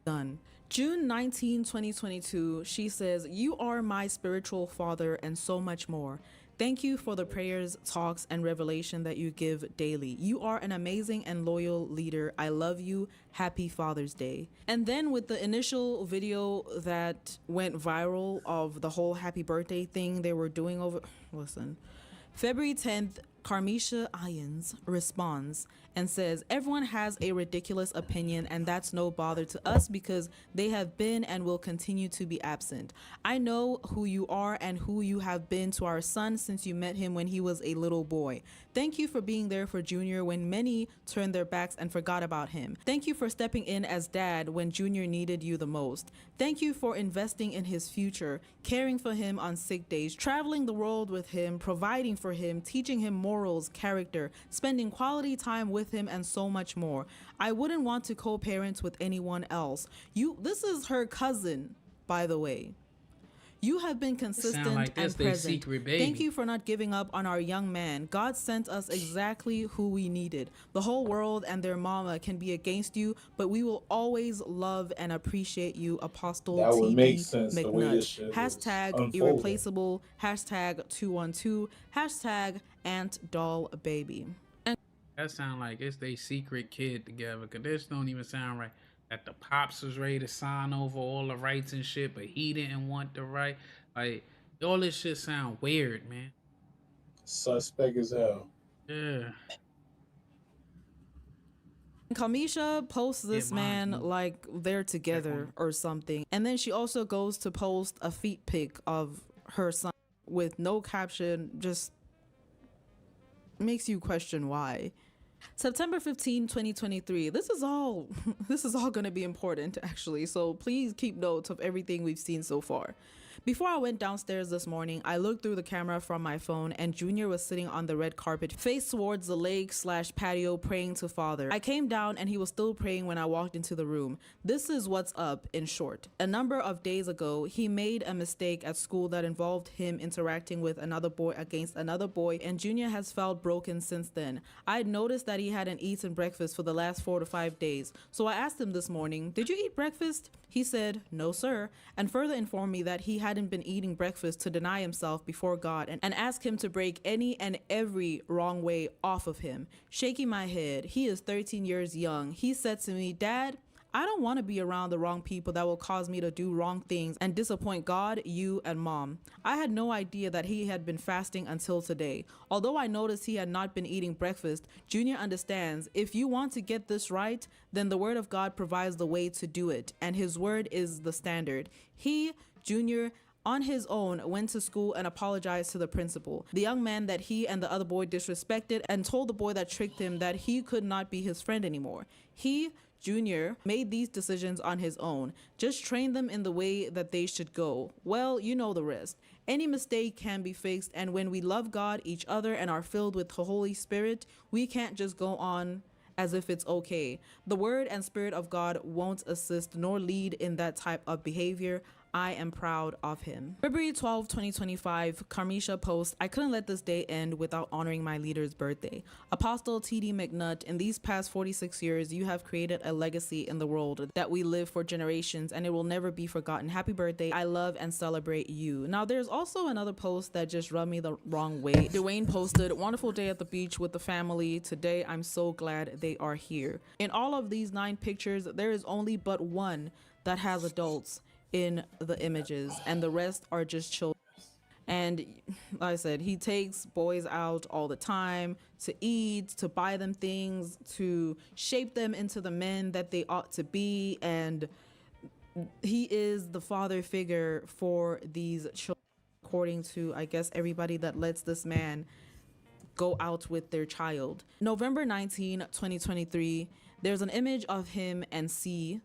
Done. June 19, 2022, she says, "You are my spiritual father and so much more. Thank you for the prayers, talks, and revelation that you give daily. You are an amazing and loyal leader. I love you. Happy Father's Day." And then with the initial video that went viral of the whole happy birthday thing they were doing over, listen, February 10th, Kamisha Irons responds and says, "Everyone has a ridiculous opinion and that's no bother to us because they have been and will continue to be absent. I know who you are and who you have been to our son since you met him when he was a little boy. Thank you for being there for Junior when many turned their backs and forgot about him. Thank you for stepping in as dad when Junior needed you the most. Thank you for investing in his future, caring for him on sick days, traveling the world with him, providing for him, teaching him morals, character, spending quality time with him, and so much more. I wouldn't want to co-parent with anyone else. This is her cousin, by the way. You have been consistent like and present. secret baby. Thank you for not giving up on our young man. God sent us exactly who we needed. The whole world and their mama can be against you, but we will always love and appreciate you, Apostle That would TD make sense the way this shit McNut. is Hashtag unfolding. irreplaceable, hashtag 212, hashtag Aunt Doll Baby. That sound like it's their secret kid together. Cause this don't even sound right. That the pops was ready to sign over all the rights and shit, but he didn't want the right. Like all this shit sound weird, man. Suspect as hell. Yeah. Kamisha posts this man like they're together or something. And then she also goes to post a feet pic of her son with no caption, just makes you question why. September 15, 2023. This is all going to be important actually. So please keep notes of everything we've seen so far. Before I went downstairs this morning, I looked through the camera from my phone and Junior was sitting on the red carpet, face towards the lake/patio, praying to Father. I came down and he was still praying when I walked into the room. This is what's up in short. A number of days ago, he made a mistake at school that involved him interacting with another boy against another boy, and Junior has felt broken since then. I had noticed that he hadn't eaten breakfast for the last 4 to 5 days. So I asked him this morning, "Did you eat breakfast?" He said, "No, sir," and further informed me that he hadn't been eating breakfast to deny himself before God and ask him to break any and every wrong way off of him. Shaking my head, he is 13 years young. He said to me, "Dad, I don't want to be around the wrong people that will cause me to do wrong things and disappoint God, you, and Mom. I had no idea that he had been fasting until today. Although I noticed he had not been eating breakfast, Junior understands if you want to get this right, then the Word of God provides the way to do it, and his word is the standard. He, Junior, on his own, went to school and apologized to the principal, the young man that he and the other boy disrespected, and told the boy that tricked him that he could not be his friend anymore. He, Junior, made these decisions on his own. Just train them in the way that they should go. Well, you know the rest. Any mistake can be fixed, and when we love God, each other, and are filled with the Holy Spirit, we can't just go on as if it's okay. The Word and Spirit of God won't assist nor lead in that type of behavior. I am proud of him. February 12, 2025, Carmisha posts, I couldn't let this day end without honoring my leader's birthday. Apostle TD McNut, in these past 46 years, you have created a legacy in the world that we live for generations, and it will never be forgotten. Happy birthday. I love and celebrate you. Now, there's also another post that just rubbed me the wrong way. Dwayne posted, wonderful day at the beach with the family. Today, I'm so glad they are here. In all of these 9 pictures, there is only but one that has adults in the images, and the rest are just children. And like I said, he takes boys out all the time to eat, to buy them things, to shape them into the men that they ought to be, and he is the father figure for these children, according to, I guess, everybody that lets this man go out with their child. November 19, 2023, there's an image of him and C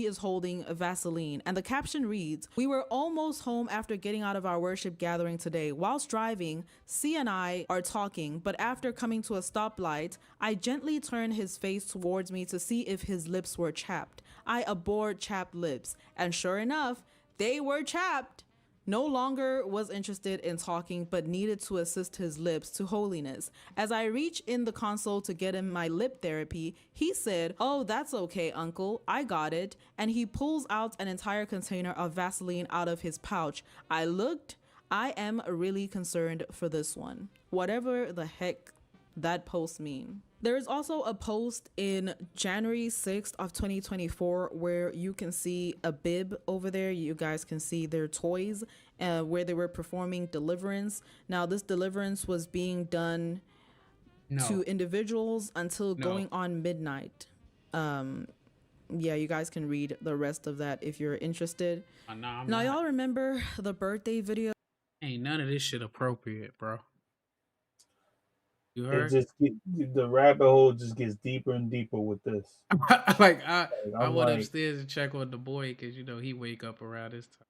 is holding a Vaseline, and the caption reads, we were almost home after getting out of our worship gathering today. Whilst driving, C and I are talking, but after coming to a stoplight, I gently turned his face towards me to see if his lips were chapped. I abhorred chapped lips, and sure enough, they were chapped. No longer was interested in talking, but needed to assist his lips to holiness. As I reach in the console to get him my lip therapy, he said, oh, that's okay, uncle, I got it. And he pulls out an entire container of Vaseline out of his pouch. I looked. I am really concerned for this one. Whatever the heck that post mean. There is also a post in January 6th of 2024 where you can see a bib over there. You guys can see their toys where they were performing deliverance. Now, this deliverance was being done to individuals until going on midnight. Yeah, you guys can read the rest of that if you're interested. Now, y'all remember the birthday video? Ain't none of this shit appropriate, bro. You It heard? just the rabbit hole just gets deeper and deeper with this. Like I went like, upstairs and check on the boy because you know he wake up around this time.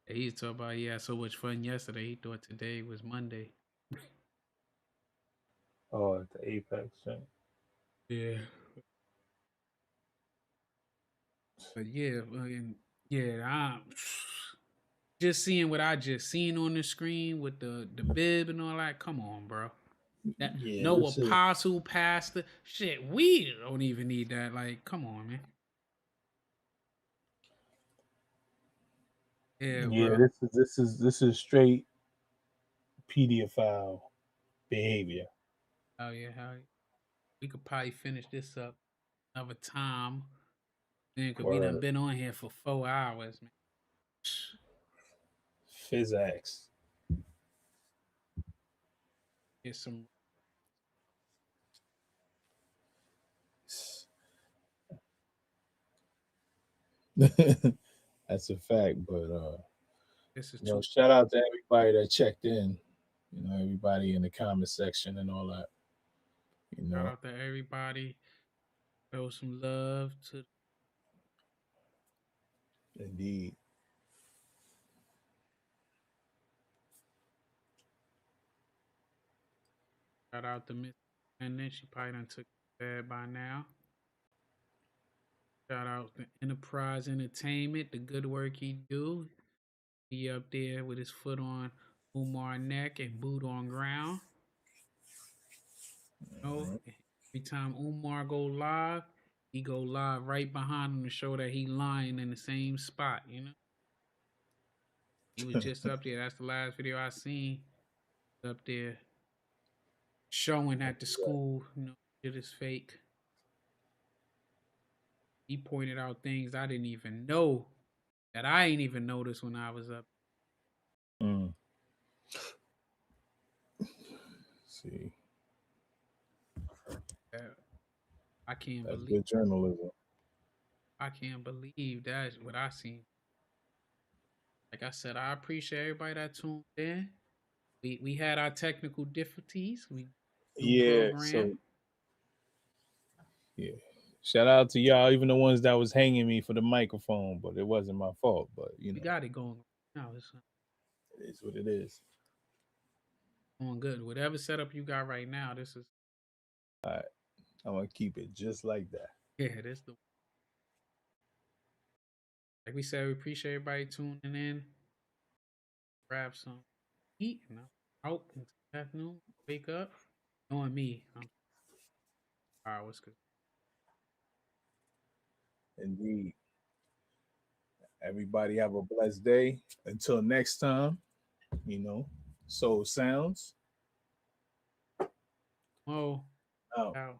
And he's talking about he had so much fun yesterday. He thought today was Monday. Oh, at the Apex thing. Yeah. But yeah, I'm just seeing what I just seen on the screen with the bib and all that. Come on, bro. That no apostle, pastor, shit. We don't even need that. Like, come on, man. Yeah, bro. This is straight pedophile behavior. Oh yeah, we could probably finish this up another time. Then, cause we done been on here for 4 hours, man. Physics. Get some. That's a fact, but this is shout out to everybody that checked in. You know, everybody in the comment section and all that. You know, shout out to everybody. Show some love to. Indeed. Shout out to Miss Kenneth. She probably done took bed by now. Shout out to Enterprise Entertainment, the good work he do. He up there with his foot on Umar neck and boot on ground. You know, every time Umar go live, he go live right behind him to show that he lying in the same spot, you know? He was just up there. That's the last video I seen. Up there showing at the school, you know, shit is fake. He pointed out things I didn't even know that I ain't even noticed when I was up. See, I can't that's believe. good journalism. I can't believe that's what I seen. Like I said, I appreciate everybody that tuned in. We had our technical difficulties. We Yeah, program. so yeah. Shout out to y'all, even the ones that was hanging me for the microphone, but it wasn't my fault. But you know, we got it going now. It's it is what it is. going good. Whatever setup you got right now, this is All right. I'm gonna keep it just like that. yeah. This the like we said. We appreciate everybody tuning in. Grab some eat and I'm out until afternoon. Wake up, knowing me. I'm hours because Indeed. Everybody have a blessed day. Until next time, you know, SoleSoundz. oh Out. out.